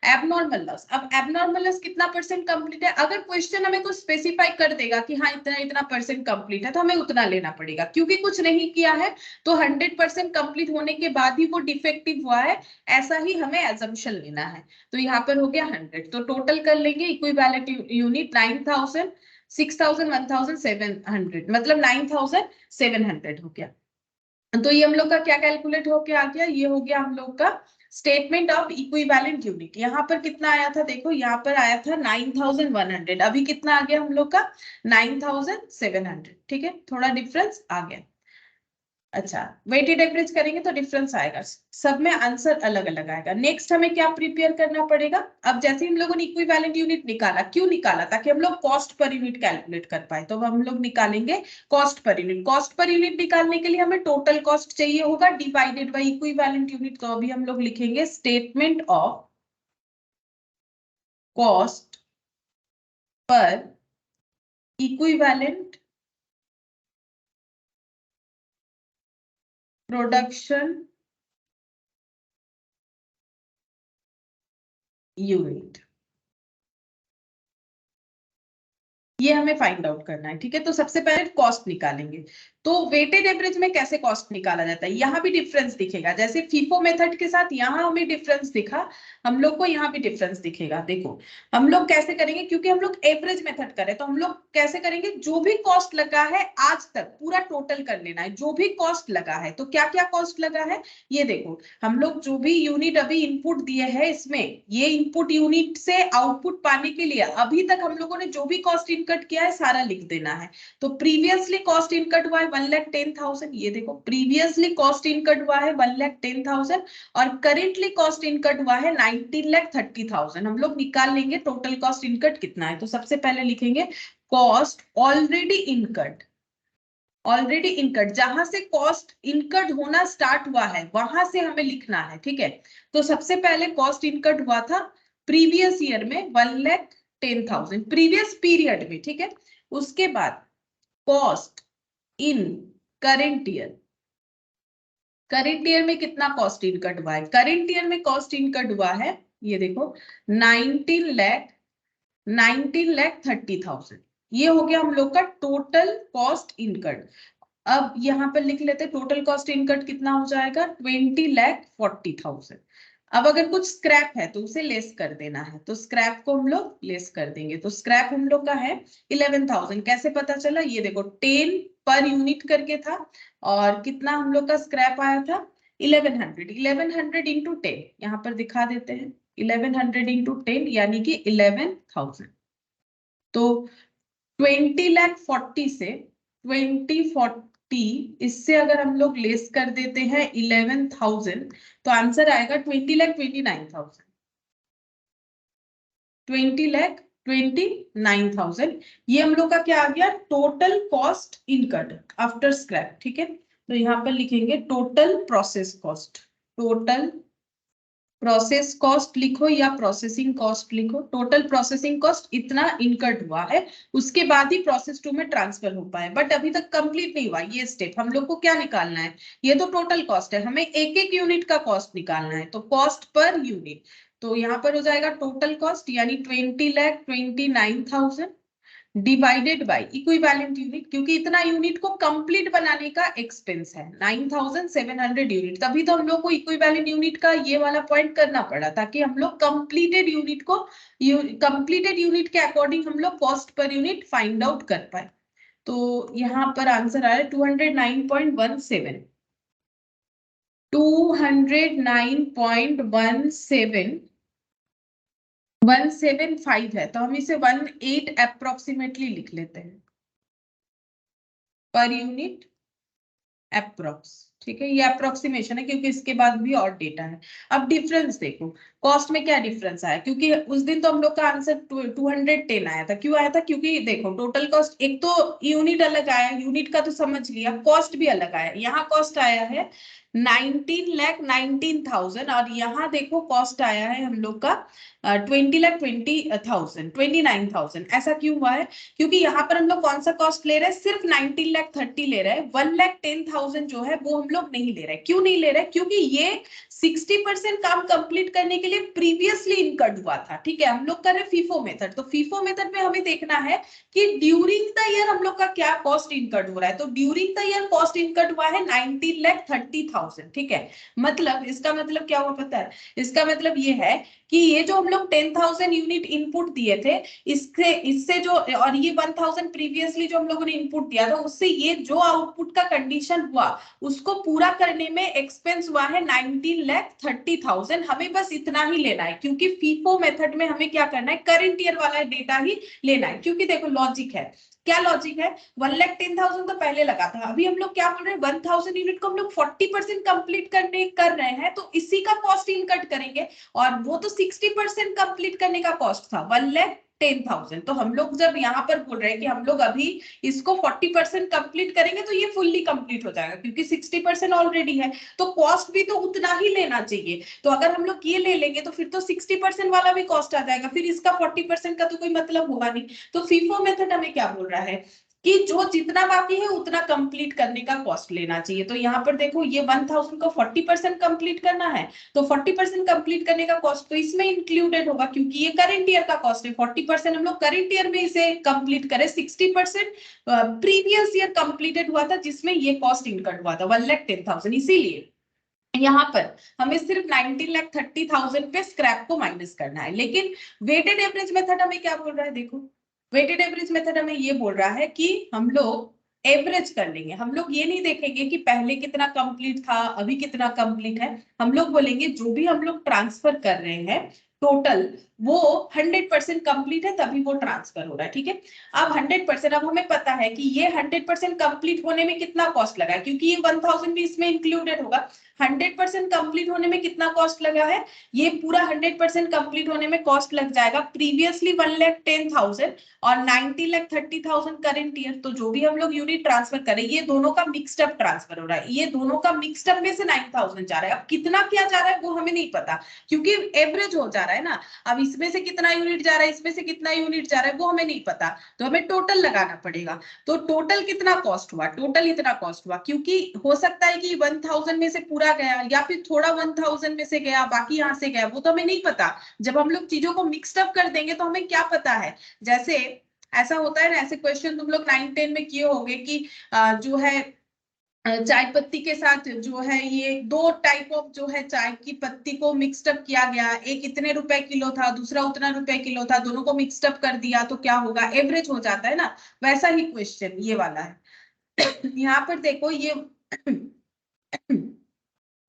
[SPEAKER 1] एबनॉर्मल लॉस, अब एबनॉर्मल लॉस कितना परसेंट कंप्लीट है, अगर क्वेश्चन हमें कुछ स्पेसिफाई कर देगा कि हाँ इतना इतना परसेंट कंप्लीट है तो हमें उतना लेना पड़ेगा, क्योंकि कुछ नहीं किया है तो 100% कंप्लीट होने के बाद ही वो डिफेक्टिव हुआ है, ऐसा ही हमें एजम्पशन लेना है। तो यहाँ पर हो गया 100, तो टोटल कर लेंगे इक्विवेलेंट यूनिट 9,000, 6,000, 1,700, मतलब 9,700 हो गया। तो ये हम लोग का क्या कैलकुलेट होके आ गया, ये हो गया हम लोग का स्टेटमेंट ऑफ इक्विवेलेंट यूनिट। यहाँ पर कितना आया था, देखो यहाँ पर आया था 9,100, अभी कितना आ गया हम लोग का 9,700, ठीक है, थोड़ा डिफरेंस आ गया। अच्छा, वेटेड एवरेज करेंगे तो डिफरेंस आएगा, सब में आंसर अलग अलग आएगा। नेक्स्ट हमें क्या प्रिपेयर करना पड़ेगा, अब जैसे हम लोगों ने इक्विवेलेंट यूनिट निकाला, क्यों निकाला, ताकि हम लोग कॉस्ट पर यूनिट कैलकुलेट कर पाए, तो हम लोग निकालेंगे cost per unit. Cost per unit निकालने के लिए हमें टोटल कॉस्ट चाहिए होगा डिवाइडेड बाई इक्विवेलेंट यूनिट, तो अभी हम लोग लिखेंगे statement of cost per equivalent production unit, ये हमें फाइंड आउट करना है, ठीक है। तो सबसे पहले कॉस्ट निकालेंगे, तो वेटेड एवरेज में कैसे कॉस्ट निकाला जाता है, यहाँ भी डिफरेंस दिखेगा। जैसे फीफो मेथड के साथ यहाँ हमें डिफरेंस दिखा, हम लोग को यहाँ भी डिफरेंस दिखेगा। देखो हम लोग कैसे करेंगे, क्योंकि हम लोग एवरेज मेथड करें तो हम लोग कैसे करेंगे, जो भी कॉस्ट लगा है आज तक पूरा टोटल कर लेना है। जो भी कॉस्ट लगा है, तो क्या क्या कॉस्ट लगा है ये देखो, हम लोग जो भी यूनिट अभी इनपुट दिए हैं इसमें, ये इनपुट यूनिट से आउटपुट पाने के लिए अभी तक हम लोगों ने जो भी कॉस्ट इनकट किया है सारा लिख देना है। तो प्रीवियसली कॉस्ट इनकट हुआ है 1,10,000, ये देखो प्रीवियसली कॉस्ट इनकट हुआ है 1,10,000 और करेंटली कॉस्ट इनकट हुआ है 19,30,000। हम लोग निकाल लेंगे टोटल कॉस्ट इनकट कितना है। तो सबसे पहले लिखेंगे कॉस्ट ऑलरेडी इनकट, ऑलरेडी इनकट, जहां से कॉस्ट इनकट होना स्टार्ट हुआ है वहां से हमें लिखना है, ठीक है। तो सबसे पहले कॉस्ट इनकट हुआ था प्रीवियस ईयर में 1,10,000 प्रीवियस पीरियड में, ठीक है। उसके बाद cost in current year, current year में कितना कॉस्ट इनकट हुआ है, करेंट ईयर में कॉस्ट इनकट हुआ है ये देखो 19,30,000। ये हो गया हम लोग का टोटल कॉस्ट इनकट। अब यहाँ पर लिख लेते टोटल कॉस्ट इनकट कितना हो जाएगा 20,40,000। अब अगर कुछ स्क्रैप है तो उसे लेस कर देना है, तो स्क्रैप को हम लोग लेस कर देंगे। तो स्क्रैप हम लोग का है 11,000। कैसे पता चला, ये देखो 10 पर यूनिट करके था और कितना हम लोग का स्क्रैप आया था 1100। 1100 इंटू 10 यहाँ पर दिखा देते हैं, 1100 इंटू 10 यानी कि 11,000। तो 20,40,000 से 20,40,000 इससे अगर हम लोग लेस कर देते हैं 11,000 तो आंसर आएगा 20,29,000। 20,29,000 ये हम लोग का क्या आ गया, टोटल कॉस्ट इनकट आफ्टर स्क्रैप, ठीक है। तो यहाँ पर लिखेंगे total process cost, total process cost लिखो या प्रोसेसिंग कॉस्ट लिखो। टोटल प्रोसेसिंग कॉस्ट इतना इनकट हुआ है, उसके बाद ही प्रोसेस 2 में ट्रांसफर हो पाए, बट अभी तक कंप्लीट नहीं हुआ ये स्टेप। हम लोग को क्या निकालना है, ये तो टोटल कॉस्ट है, हमें एक एक यूनिट का कॉस्ट निकालना है, तो कॉस्ट पर यूनिट। तो यहाँ पर हो जाएगा टोटल कॉस्ट यानी 20,29,000 डिवाइडेड बाय इक्विवेलेंट यूनिट, क्योंकि इतना यूनिट को कंप्लीट बनाने का एक्सपेंस है 9,700 यूनिट, तभी तो हम लोग को इक्विवेलेंट यूनिट का ये वाला पॉइंट करना पड़ा, ताकि हम लोग कंप्लीटेड यूनिट को कंप्लीटेड यूनिट के अकॉर्डिंग हम लोग cost per unit find out कर पाए। तो यहाँ पर आंसर आया 209.17, 209.17 175 है, तो हम इसे 18 अप्रोक्सीमेटली लिख लेते हैं पर यूनिट अप्रोक्स, ठीक है। ये अप्रोक्सीमेशन है क्योंकि इसके बाद भी और डेटा है। अब डिफरेंस देखो, कॉस्ट में क्या डिफरेंस आया, क्योंकि उस दिन तो हम लोग का आंसर 210 आया था। क्यों आया था, क्योंकि देखो टोटल कॉस्ट, एक तो यूनिट अलग आया, यूनिट का तो समझ लिया, कॉस्ट भी अलग आया। यहाँ कॉस्ट आया है 19,19,000 और यहाँ देखो कॉस्ट आया है हम लोग का 20,20,000 29,000। ऐसा क्यों हुआ है, क्योंकि यहाँ पर हम लोग कौन सा कॉस्ट ले रहे हैं, सिर्फ 19,30,000 ले रहे हैं, 1,10,000 जो है वो हम लोग नहीं ले रहे। क्यों नहीं ले रहे, क्योंकि ये 60% काम कंप्लीट करने के लिए प्रीवियसली इनकट हुआ था, ठीक है। हम लोग कर रहे फीफो मेथड, तो फीफो मेथड में हमें देखना है कि ड्यूरिंग द ईयर हम लोग का क्या कॉस्ट इनकट हो रहा है। तो during the year cost incurred हुआ है 19,30,000, ठीक है। मतलब इसका मतलब क्या हुआ पता है, इसका मतलब ये है कि ये जो हम लोग 10,000 यूनिट इनपुट दिए थे, इससे जो, और ये 1,000 प्रीवियसली जो हम लोगों ने इनपुट दिया था, उससे ये जो आउटपुट का कंडीशन हुआ उसको पूरा करने में एक्सपेंस हुआ है 19,30,000। हमें बस इतना ही लेना है, क्योंकि फीफो मेथड में हमें क्या करना है, करंट ईयर वाला डेटा ही लेना है। क्योंकि देखो लॉजिक है, क्या लॉजिक है, 1,10,000 तो पहले लगा था, अभी हम लोग क्या बोल रहे हैं 1,000 यूनिट को हम लोग 40% कंप्लीट कर रहे हैं, तो इसी का कॉस्ट इनकट करेंगे। और वो तो 60% कंप्लीट करने का कॉस्ट था 1,10,000। तो हम लोग जब यहाँ पर बोल रहे हैं कि हम लोग अभी इसको 40% कंप्लीट करेंगे, तो ये फुल्ली कंप्लीट हो जाएगा, क्योंकि 60% ऑलरेडी है, तो कॉस्ट भी तो उतना ही लेना चाहिए। तो अगर हम लोग ये ले लेंगे तो फिर तो 60% वाला भी कॉस्ट आ जाएगा, फिर इसका 40% का तो कोई मतलब होगा नहीं। तो फीफो मेथड हमें क्या बोल रहा है कि जो जितना बाकी है उतना कंप्लीट करने का कॉस्ट लेना चाहिए। तो यहाँ पर देखो ये 1000 को 40% कंप्लीट करना है, तो 40% कंप्लीट करने का कॉस्ट तो इसमें इंक्लूडेड होगा, क्योंकि ये करंट ईयर का कॉस्ट है। 40% हम लोग करंट ईयर में इसे कंप्लीट करें, 60% प्रीवियस ईयर कंप्लीटेड हुआ था जिसमें ये कॉस्ट इनकट हुआ था 1,10,000। इसीलिए यहाँ पर हमें सिर्फ 19,30,000 पे स्क्रैप को माइनस करना है। लेकिन वेटेड एवरेज मेथड हमें क्या बोल रहा है, देखो वेटेड एवरेज मेथड हमें ये बोल रहा है कि हम लोग एवरेज कर लेंगे। हम लोग ये नहीं देखेंगे कि पहले कितना कंप्लीट था अभी कितना कंप्लीट है, हम लोग बोलेंगे जो भी हम लोग ट्रांसफर कर रहे हैं टोटल वो 100% कंप्लीट है तभी वो ट्रांसफर हो रहा है। ठीक है, अब 100%, अब हमें पता है कि ये 100% कंप्लीट होने में कितना कॉस्ट लगा है, क्योंकि ये 1000 भी इसमें इंक्लूडेड होगा। 100% कंप्लीट होने में कितना कॉस्ट लगा है, ये पूरा 100% कंप्लीट होने में कॉस्ट लग जाएगा प्रीवियसली 1,10,000 और 90,30,000 करंट ईयर। तो जो भी हम लोग यूनिट ट्रांसफर करें ये दोनों का मिक्स्ड अप ट्रांसफर हो रहा है, ये दोनों का मिक्स्ड अप में से 9,000 जा रहा है। अब कितना क्या जा रहा है वो हमें नहीं पता, क्योंकि एवरेज हो जा रहा है ना। अब इसमें से कितना यूनिट जा रहा है इसमें से कितना यूनिट जा रहा है वो हमें नहीं पता, तो हमें टोटल लगाना पड़ेगा। तो टोटल कितना कॉस्ट हुआ, टोटल इतना कॉस्ट हुआ, क्योंकि हो सकता है कि 1000 में से पूरा गया या फिर थोड़ा 1000 में से गया बाकी यहाँ से गया, वो तो हमें नहीं पता। जब हम लोग चीजों को मिक्स्ड अप कर देंगे तो हमें क्या पता है, जैसे ऐसा होता है ना, ऐसे क्वेश्चन तुम लोग 9-10 में किए होंगे कि जो है चाय पत्ती के साथ जो है ये दो टाइप ऑफ जो है चाय की पत्ती को मिक्स्ड अप किया गया, एक इतने रुपए किलो था दूसरा उतना रुपए किलो था, दोनों को मिक्स्ड अप कर दिया तो क्या होगा, एवरेज हो जाता है ना। वैसा ही क्वेश्चन ये वाला है। यहाँ पर देखो ये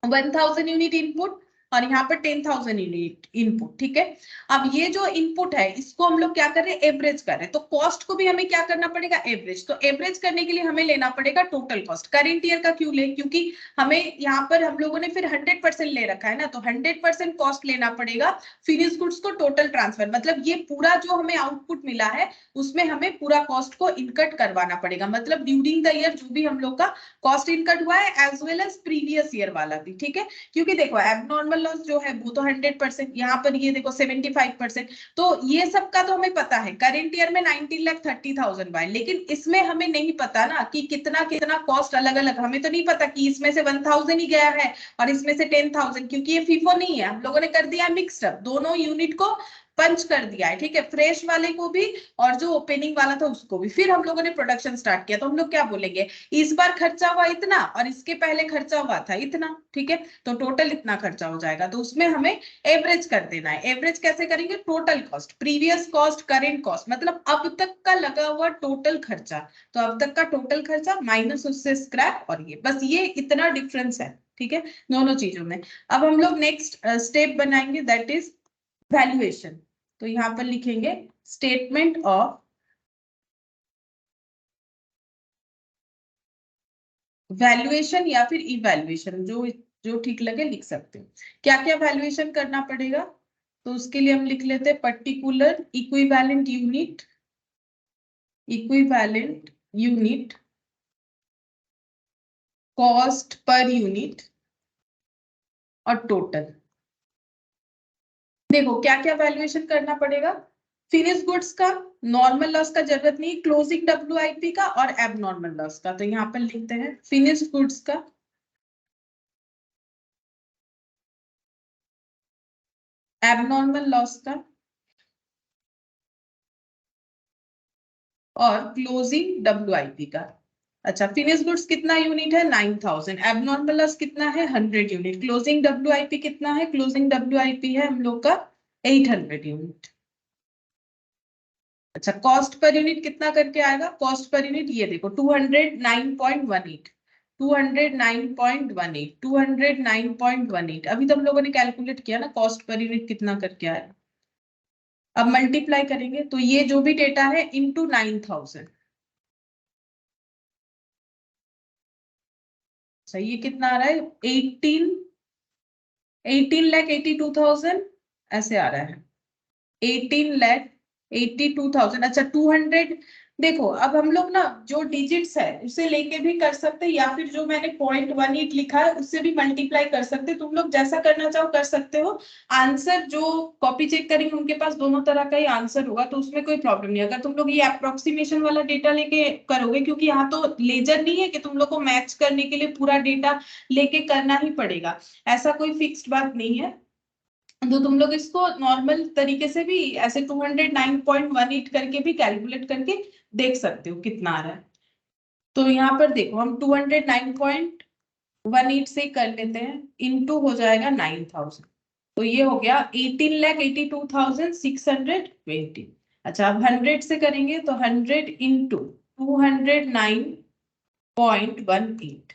[SPEAKER 1] 1000 यूनिट इनपुट और यहाँ पर 10,000 यूनिट इनपुट। ठीक है, अब ये जो इनपुट है इसको हम लोग क्या कर रहे हैं, एवरेज कर रहे हैं। तो कॉस्ट को भी हमें क्या करना पड़ेगा, एवरेज। तो एवरेज करने के लिए हमें लेना पड़ेगा टोटल कॉस्ट। करंट ईयर का क्यों ले, क्योंकि हमें यहाँ पर हम लोगों ने फिर 100% ले रखा है ना, तो 100% कॉस्ट लेना पड़ेगा फिनिश गुड्स को टोटल ट्रांसफर, मतलब ये पूरा जो हमें आउटपुट मिला है उसमें हमें पूरा कॉस्ट को इनकट करवाना पड़ेगा। मतलब ड्यूरिंग द ईयर जो भी हम लोग का कॉस्ट इनकट हुआ है as well as previous year वाला भी। ठीक है, क्योंकि देखो एबनॉर्मल लॉस जो है वो तो 100%, यहाँ पर ये देखो 75%, तो ये सब का तो हमें पता है। करेंट ईयर में 19,30,000 बाय, लेकिन इसमें हमें नहीं पता ना कि कितना कितना कॉस्ट अलग अलग, हमें तो नहीं पता कि इसमें से 1000 ही गया है और इसमें से 10,000, क्योंकि ये फीफो नहीं है, हम लोगों ने कर दिया मिक्स्ड अप, दोनों यूनिट को पंच कर दिया है। ठीक है, फ्रेश वाले को भी और जो ओपनिंग वाला था उसको भी, फिर हम लोगों ने प्रोडक्शन स्टार्ट किया। तो हम लोग क्या बोलेंगे, इस बार खर्चा हुआ इतना और इसके पहले खर्चा हुआ था इतना। ठीक है, तो टोटल इतना खर्चा हो जाएगा, तो उसमें हमें एवरेज कर देना है। एवरेज कैसे करेंगे, total cost previous cost current cost, मतलब अब तक का लगा हुआ टोटल खर्चा, तो अब तक का टोटल खर्चा माइनस उससे स्क्रैप, और ये बस ये इतना डिफरेंस है। ठीक है, दोनों चीजों में। अब हम लोग नेक्स्ट स्टेप बनाएंगे दैट इज वैल्यूएशन। तो यहाँ पर लिखेंगे स्टेटमेंट ऑफ वैल्यूएशन या फिर इवैल्यूएशन, जो जो ठीक लगे लिख सकते हो। क्या क्या वैल्यूएशन करना पड़ेगा, तो उसके लिए हम लिख लेते हैं particular equivalent unit, equivalent unit, cost per unit और टोटल। देखो क्या क्या वैल्यूएशन करना पड़ेगा, फिनिश गुड्स का, नॉर्मल लॉस का जरूरत नहीं, क्लोजिंग डब्ल्यूआईपी का और एबनॉर्मल लॉस का। तो यहाँ पर लिखते हैं फिनिश गुड्स का, एबनॉर्मल लॉस का और क्लोजिंग डब्ल्यूआईपी का। अच्छा, फिनिश गुड्स कितना यूनिट है 9000, एबनॉर्मल लॉस कितना है 100 यूनिट, क्लोजिंग डब्ल्यूआईपी कितना है, क्लोजिंग डब्ल्यूआईपी है हम लोग का 800 यूनिट। अच्छा, कॉस्ट पर यूनिट कितना करके आएगा, कॉस्ट पर यूनिट ये देखो 209.18, 209.18, 209.18। अभी तो हम लोगों ने कैलकुलेट किया ना कॉस्ट पर यूनिट कितना करके आया। अब मल्टीप्लाई करेंगे तो ये जो भी डेटा है इंटू 9000। अच्छा, ये कितना आ रहा है 18,82,000 ऐसे आ रहा है, 18,82,000। अच्छा, देखो अब हम लोग ना जो डिजिट्स है उसे लेके भी कर सकते हैं, या फिर जो मैंने 0.18 लिखा है उससे भी मल्टीप्लाई कर सकते हैं। तुम लोग जैसा करना चाहो कर सकते हो। आंसर जो कॉपी चेक करेंगे उनके पास दोनों तरह का ही आंसर होगा, तो उसमें कोई प्रॉब्लम नहीं। अगर तुम लोग ये अप्रोक्सीमेशन वाला डेटा लेके करोगे, क्योंकि यहाँ तो लेजर नहीं है कि तुम लोग को मैच करने के लिए पूरा डेटा लेके करना ही पड़ेगा, ऐसा कोई फिक्स्ड बात नहीं है। तो तुम लोग इसको नॉर्मल तरीके से भी ऐसे 209.18 करके भी कैलकुलेट करके देख सकते हो कितना आ रहा है। तो यहाँ पर देखो हम 209.18 से कर लेते हैं, इनटू हो जाएगा 9000, तो ये हो गया 18,82,620। अच्छा अब 100 से करेंगे तो 100 इंटू 209.18,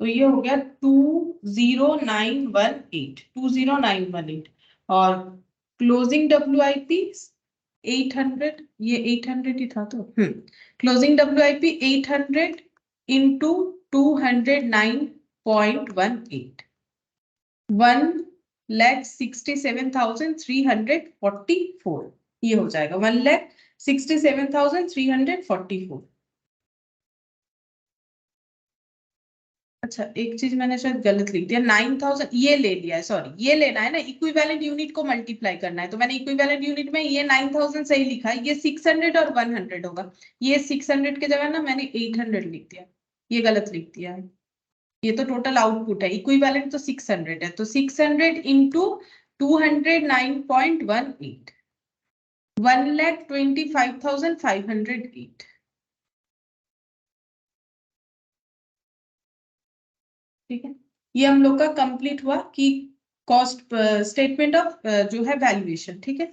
[SPEAKER 1] तो ये हो गया 20918। और क्लोजिंग WIP 800, ये 800 ही था तो क्लोजिंग WIP 800 इंटू 209.18, 1,67,344, ये हो जाएगा 1,67,344। अच्छा एक चीज मैंने शायद गलत लिख दिया, 9000 ये ले लिया है, सॉरी ये लेना है ना, इक्विवेलेंट यूनिट को मल्टीप्लाई करना है, तो मैंने इक्विवेलेंट यूनिट में ये 9000 सही लिखा है, ये 600 और 100 होगा। ये 600 के जगह ना मैंने 800 लिख दिया, ये गलत लिख दिया है। ये तो टोटल आउटपुट है, इक्विवेलेंट तो 600 है, तो 600 इंटू 209.18, 1,25,508। ठीक है, ये हम लोग का कंप्लीट हुआ कि कॉस्ट स्टेटमेंट ऑफ जो है वैल्यूएशन। ठीक है,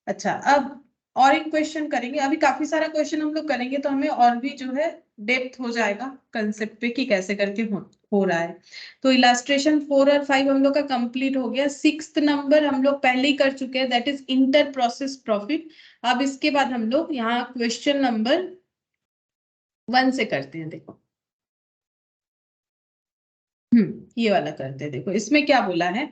[SPEAKER 1] अच्छा अब और एक क्वेश्चन करेंगे, अभी काफी सारा क्वेश्चन हम लोग करेंगे तो हमें और भी जो है डेप्थ हो जाएगा कंसेप्ट पे कि कैसे करके हो रहा है। तो इलास्ट्रेशन 4 और 5 हम लोग का कंप्लीट हो गया। 6th नंबर हम लोग पहले ही कर चुके हैं, that is inter process profit. अब इसके बाद हम लोग यहाँ क्वेश्चन नंबर 1 से करते हैं। देखो ये वाला करते हैं। देखो इसमें क्या बोला है,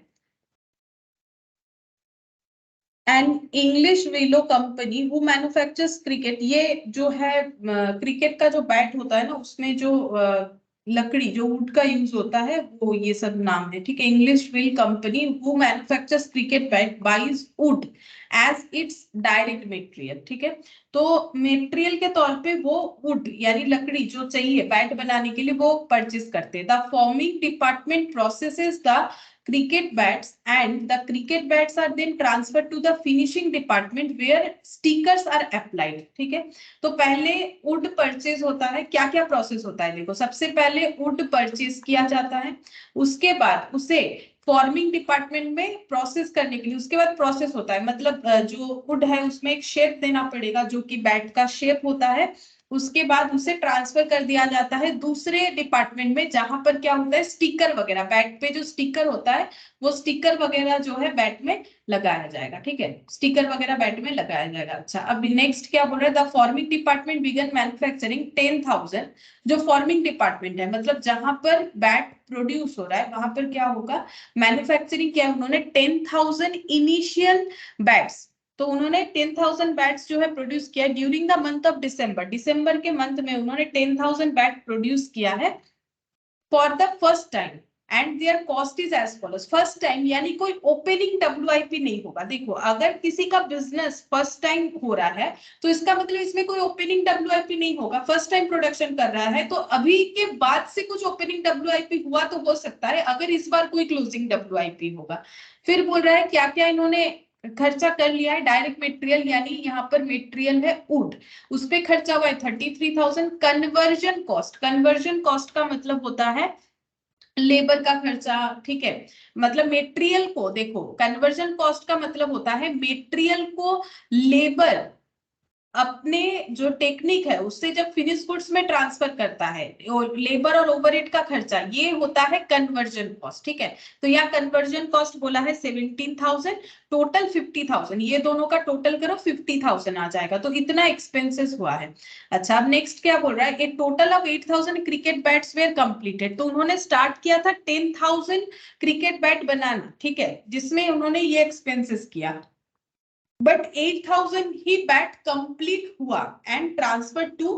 [SPEAKER 1] एंड इंग्लिश वेलो कंपनी हु मैन्युफैक्चर्स क्रिकेट, ये जो है क्रिकेट का जो बैट होता है ना, उसमें जो लकड़ी जो वुड का यूज होता है वो ये सब नाम है। ठीक है, English wheel company who manufactures cricket bat buys wood as its direct material. ठीक है, तो मेटेरियल के तौर पे वो वुड यानी लकड़ी जो चाहिए बैट बनाने के लिए वो परचेज करते हैं। The forming department processes the cricket bats and the cricket bats are then transferred to the finishing department where stickers are applied। ठीक है, तो पहले वुड परचेज होता है। क्या क्या प्रोसेस होता है, देखो सबसे पहले वुड परचेज किया जाता है, उसके बाद उसे फॉर्मिंग डिपार्टमेंट में प्रोसेस करने के लिए उसके बाद प्रोसेस होता है, मतलब जो वुड है उसमें एक शेप देना पड़ेगा जो कि बैट का शेप होता है। उसके बाद उसे ट्रांसफर कर दिया जाता है दूसरे डिपार्टमेंट में जहां पर क्या होता है स्टिकर वगैरह, बैट पे जो स्टिकर होता है वो स्टिकर वगैरह जो है बैट में लगाया जाएगा। ठीक है, स्टिकर वगैरह बैट में लगाया जाएगा। अच्छा अब नेक्स्ट क्या बोल रहा है, the forming department began manufacturing 10,000। जो फॉर्मिंग डिपार्टमेंट है मतलब जहां पर बैट प्रोड्यूस हो रहा है वहां पर क्या होगा, मैन्युफैक्चरिंग किया उन्होंने 10,000 इनिशियल बैट्स। तो उन्होंने 10,000 बैट्स जो है प्रोड्यूस किया during the month of December, दिसंबर के मंथ में उन्होंने 10,000 बैट प्रोड्यूस किया है for the first time and their cost is as follows. First time यानी कोई ओपनिंग WIP नहीं होगा। देखो अगर किसी का बिजनेस फर्स्ट टाइम हो रहा है तो इसका मतलब इसमें कोई ओपनिंग WIP नहीं होगा, फर्स्ट टाइम प्रोडक्शन कर रहा है, तो अभी के बाद से कुछ ओपनिंग WIP हुआ तो हो सकता है, अगर इस बार कोई क्लोजिंग WIP होगा। फिर बोल रहा है क्या क्या इन्होंने खर्चा कर लिया है, डायरेक्ट मटेरियल यानी यहाँ पर मटेरियल है वुड, उस पे खर्चा हुआ है 33,000। कन्वर्जन कॉस्ट, कन्वर्जन कॉस्ट का मतलब होता है लेबर का खर्चा। ठीक है, मतलब मटेरियल को देखो, कन्वर्जन कॉस्ट का मतलब होता है मटेरियल को लेबर अपने जो टेक्निक है उससे जब फिनिश गुड्स में ट्रांसफर करता है, लेबर और ओवरहेड का खर्चा, ये होता है कन्वर्जन कॉस्ट। ठीक है, तो यहाँ कन्वर्जन कॉस्ट बोला है 17,000, टोटल 50,000, ये दोनों का टोटल करो 50,000 आ जाएगा, तो इतना एक्सपेंसेस हुआ है। अच्छा अब नेक्स्ट क्या बोल रहा है, a total of 8,000 cricket bats were completed. तो उन्होंने स्टार्ट किया था 10,000 क्रिकेट बैट बनाना। ठीक है, जिसमें उन्होंने ये एक्सपेंसेस किया। बट 8,000 ही बैट कंप्लीट हुआ and transfer to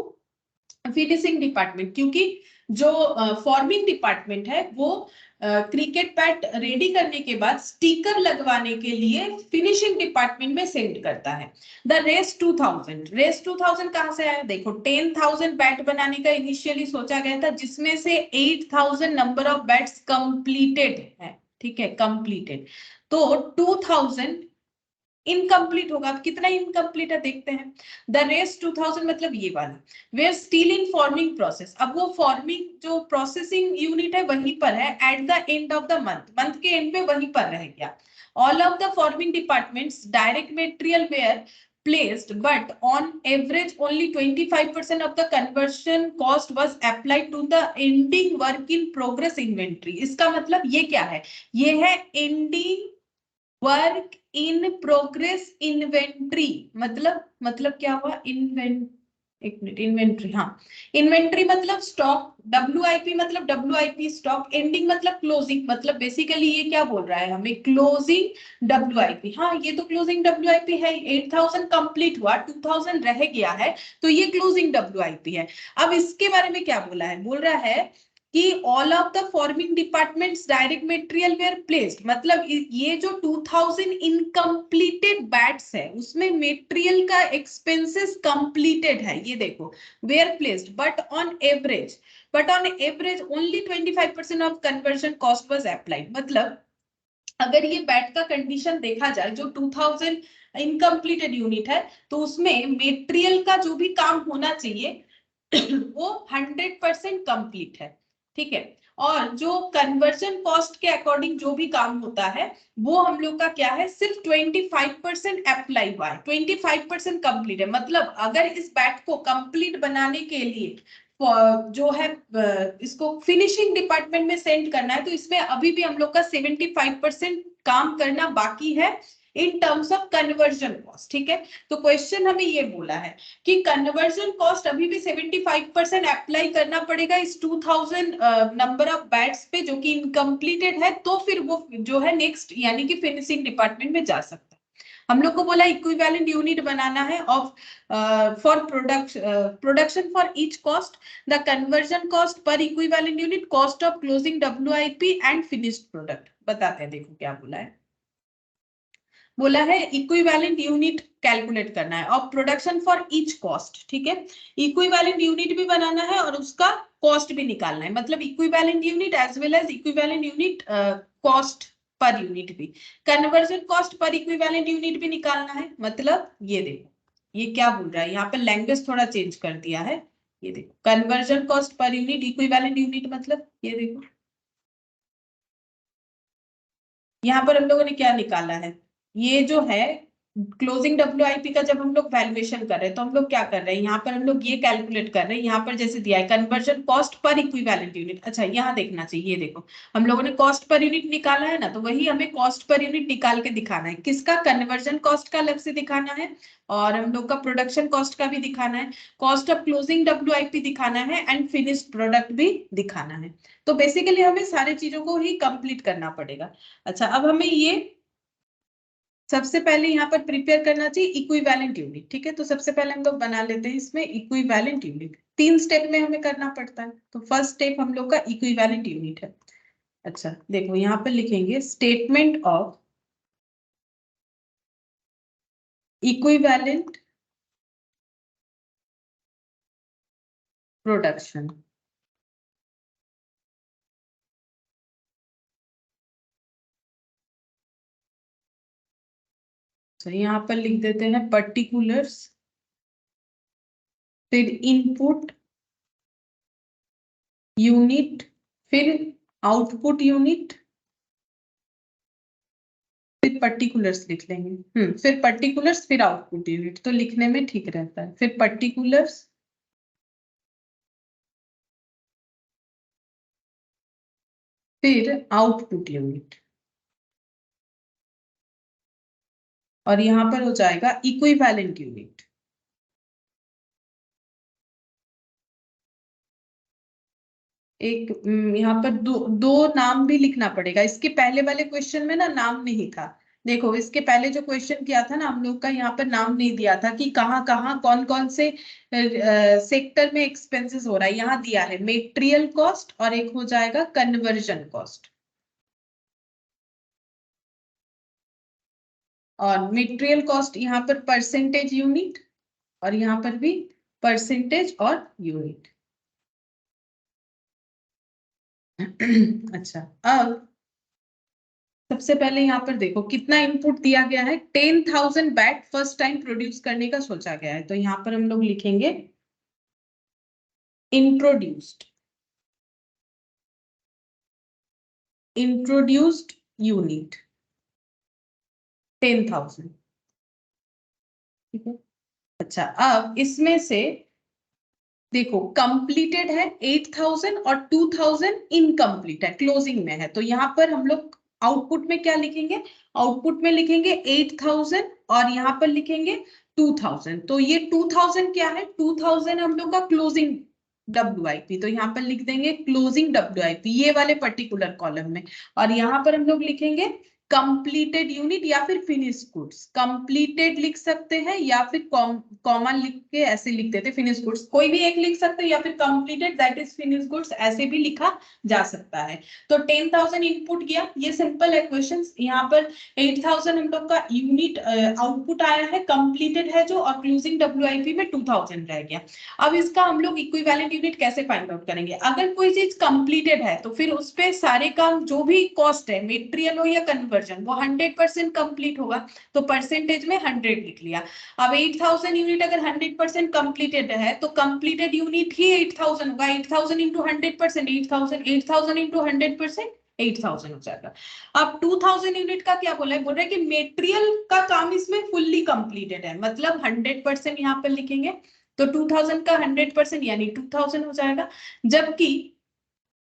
[SPEAKER 1] finishing department, क्योंकि जो फॉर्मिंग डिपार्टमेंट है वो क्रिकेट बैट रेडी करने के बाद स्टिकर लगवाने के लिए फिनिशिंग डिपार्टमेंट में सेंड करता है। द रेस 2000 कहां से आया? देखो 10,000 बैट बनाने का इनिशियली सोचा गया था, जिसमें से 8,000 नंबर ऑफ बैट्स कंप्लीटेड है, ठीक है, कंप्लीटेड। तो 2000 इनकम्प्लीट होगा। अब कितना इनकम्प्लीट है देखते हैं। द रेस 2000 मतलब ये वाला, were still in forming process. अब वो फॉर्मिंग जो प्रोसेसिंग यूनिट है वहीं पर है, at the end of the month के एंड में वहीं पर रह गया। All of the forming departments direct material were placed, but on average only 25% of the conversion cost was applied to the ending work in progress inventory। इसका मतलब ये क्या है? ये है ending work in progress inventory. मतलब क्या हुआ? एक मिनट, इन्वेंट्री, हाँ, इन्वेंट्री मतलब स्टॉक, डब्ल्यूआईपी मतलब डब्ल्यूआईपी स्टॉक, एंडिंग मतलब क्लोजिंग, मतलब बेसिकली ये क्या बोल रहा है हमें? Closing WIP. हाँ, ये तो क्लोजिंग डब्ल्यूआईपी है। 8,000 कंप्लीट हुआ, 2,000 रह गया है, तो ये क्लोजिंग डब्ल्यूआईपी है। अब इसके बारे में क्या बोला है? बोल रहा है कि all of the forming departments direct material were placed, मतलब ये जो 2000 इनकम्प्लीटेड बैट्स है उसमें मटेरियल का एक्सपेंसेस कंप्लीटेड है, ये देखो, were placed, but on average only 25% of conversion cost was applied. मतलब अगर ये बैट का कंडीशन देखा जाए, जो 2000 इनकम्प्लीटेड यूनिट है, तो उसमें मटेरियल का जो भी काम होना चाहिए वो 100% कंप्लीट है, ठीक है। और जो कन्वर्जन कॉस्ट के अकॉर्डिंग जो भी काम होता है वो हम लोग का क्या है? सिर्फ 25% अप्लाई हुआ है, 25% कंप्लीट है। मतलब अगर इस बैट को कंप्लीट बनाने के लिए जो है इसको फिनिशिंग डिपार्टमेंट में सेंड करना है, तो इसमें अभी भी हम लोग का 75% काम करना बाकी है in terms of conversion cost, ठीक है। तो क्वेश्चन हमें ये बोला है कि कन्वर्जन कॉस्ट अभी भी 75% अप्लाई करना पड़ेगा इस 2000 नंबर ऑफ बैट्स पे जो कि इनकम्प्लीटेड है, तो फिर वो जो है नेक्स्ट यानी कि फिनिशिंग डिपार्टमेंट में जा सकता है। हम लोग को बोला इक्विवेलेंट यूनिट बनाना है of for production for each cost, the conversion cost per equivalent unit, cost of closing WIP and finished product. बताते हैं, देखो क्या बोला है। बोला है इक्विवेलेंट यूनिट कैलकुलेट करना है और प्रोडक्शन फॉर ईच कॉस्ट, ठीक है। इक्विवेलेंट यूनिट भी बनाना है और उसका कॉस्ट भी निकालना है, मतलब equivalent unit as well as equivalent unit cost per unit भी, conversion cost per equivalent unit भी निकालना है। मतलब ये देखो ये क्या बोल रहा है, यहाँ पे लैंग्वेज थोड़ा चेंज कर दिया है। ये देखो conversion cost per unit equivalent unit, मतलब ये देखो यहाँ पर हम लोगों ने क्या निकाला है? ये जो है क्लोजिंग डब्ल्यूआईपी का जब हम लोग वैल्यूएशन कर रहे हैं तो हम लोग क्या कर रहे हैं, यहाँ पर हम लोग ये कैलकुलेट कर रहे हैं। यहाँ पर जैसे दिया है conversion cost per equivalent unit, अच्छा यहाँ देखना चाहिए, देखो हम लोगों ने कॉस्ट पर यूनिट निकाला है ना, तो वही हमें कॉस्ट पर यूनिट निकाल के दिखाना है। किसका? कन्वर्जन कॉस्ट का अलग से दिखाना है और हम लोग का प्रोडक्शन कॉस्ट का भी दिखाना है, कॉस्ट ऑफ क्लोजिंग डब्ल्यूआईपी दिखाना है एंड फिनिश्ड प्रोडक्ट भी दिखाना है। तो बेसिकली हमें सारी चीजों को ही कंप्लीट करना पड़ेगा। अच्छा, अब हमें ये सबसे पहले यहाँ पर प्रिपेयर करना चाहिए इक्विवेलेंट यूनिट, ठीक है। तो सबसे पहले हम लोग बना लेते हैं इसमें इक्विवेलेंट यूनिट। 3 स्टेप में हमें करना पड़ता है, तो फर्स्ट स्टेप हम लोग का इक्विवेलेंट यूनिट है। अच्छा देखो यहाँ पर लिखेंगे स्टेटमेंट ऑफ इक्विवेलेंट प्रोडक्शन। तो यहाँ पर लिख देते हैं पर्टिकुलर्स, फिर इनपुट यूनिट, फिर आउटपुट यूनिट, फिर पर्टिकुलर्स लिख लेंगे। फिर पर्टिकुलर्स फिर आउटपुट यूनिट, तो लिखने में ठीक रहता है। फिर पर्टिकुलर्स फिर आउटपुट यूनिट और यहां पर हो जाएगा इक्विवेलेंट यूनिट। यहाँ पर दो दो नाम भी लिखना पड़ेगा, इसके पहले वाले क्वेश्चन में ना नाम नहीं था, देखो इसके पहले जो क्वेश्चन किया था ना हम लोग का, यहाँ पर नाम नहीं दिया था कि कहाँ कहाँ कौन कौन से सेक्टर में एक्सपेंसेस हो रहा है। यहाँ दिया है मेटेरियल कॉस्ट और एक हो जाएगा कन्वर्जन कॉस्ट। और मेटेरियल कॉस्ट यहाँ पर परसेंटेज यूनिट और यहाँ पर भी परसेंटेज और यूनिट। अच्छा, अब सबसे पहले यहाँ पर देखो कितना इनपुट दिया गया है। 10,000 बैट फर्स्ट टाइम प्रोड्यूस करने का सोचा गया है, तो यहाँ पर हम लोग लिखेंगे इंट्रोड्यूस्ड यूनिट 10,000। ठीक है। अच्छा, अब इसमें से देखो कंप्लीटेड है 8,000 और 2,000 इनकम्प्लीट है, क्लोजिंग में है। तो यहाँ पर हम लोग आउटपुट में क्या लिखेंगे? आउटपुट में लिखेंगे 8,000 और यहाँ पर लिखेंगे 2,000। तो ये 2,000 क्या है? 2,000 हम लोग का क्लोजिंग WIP, तो यहाँ पर लिख देंगे क्लोजिंग WIP ये वाले पर्टिकुलर कॉलम में। और यहाँ पर हम लोग लिखेंगे कंप्लीटेड यूनिट या फिर फिनिश गुड्स। कंप्लीटेड लिख सकते हैं या फिर कॉमा लिख के ऐसे लिख देते फिनिश गुड्स, कोई भी एक लिख सकते हैं, या फिर completed that is finish goods ऐसे भी लिखा जा सकता है। तो 10,000 इनपुट किया, ये सिंपल है क्वेश्चन। यहाँ पर 8,000 हम लोग का यूनिट आउटपुट आया है, कंप्लीटेड है जो, और क्लोजिंग WIP में 2,000 रह गया। अब इसका हम लोग इक्विवेलेंट यूनिट कैसे फाइंड आउट करेंगे? अगर कोई चीज कंप्लीटेड है तो फिर उस पे सारे काम जो भी कॉस्ट है, मेटेरियल हो या कन्वर्जन, वो 100% कंप्लीट होगा, तो परसेंटेज में 100 लिख लिया। अब 8,000 यूनिट अगर 100% कंप्लीटेड है तो कंप्लीटेड यूनिट ही 8,000 होगा। 8,000 इंटू 100%, 8,000 इंटू 100%, 8,000 हो जाएगा। अब 2,000 यूनिट का क्या बोला है? बोल रहा है कि मेटेरियल का काम इसमें फुल्ली कंप्लीटेड है, मतलब 100% यहाँ पर लिखेंगे। तो 2,000 का 100% यानी 2,000 हो जाएगा। जबकि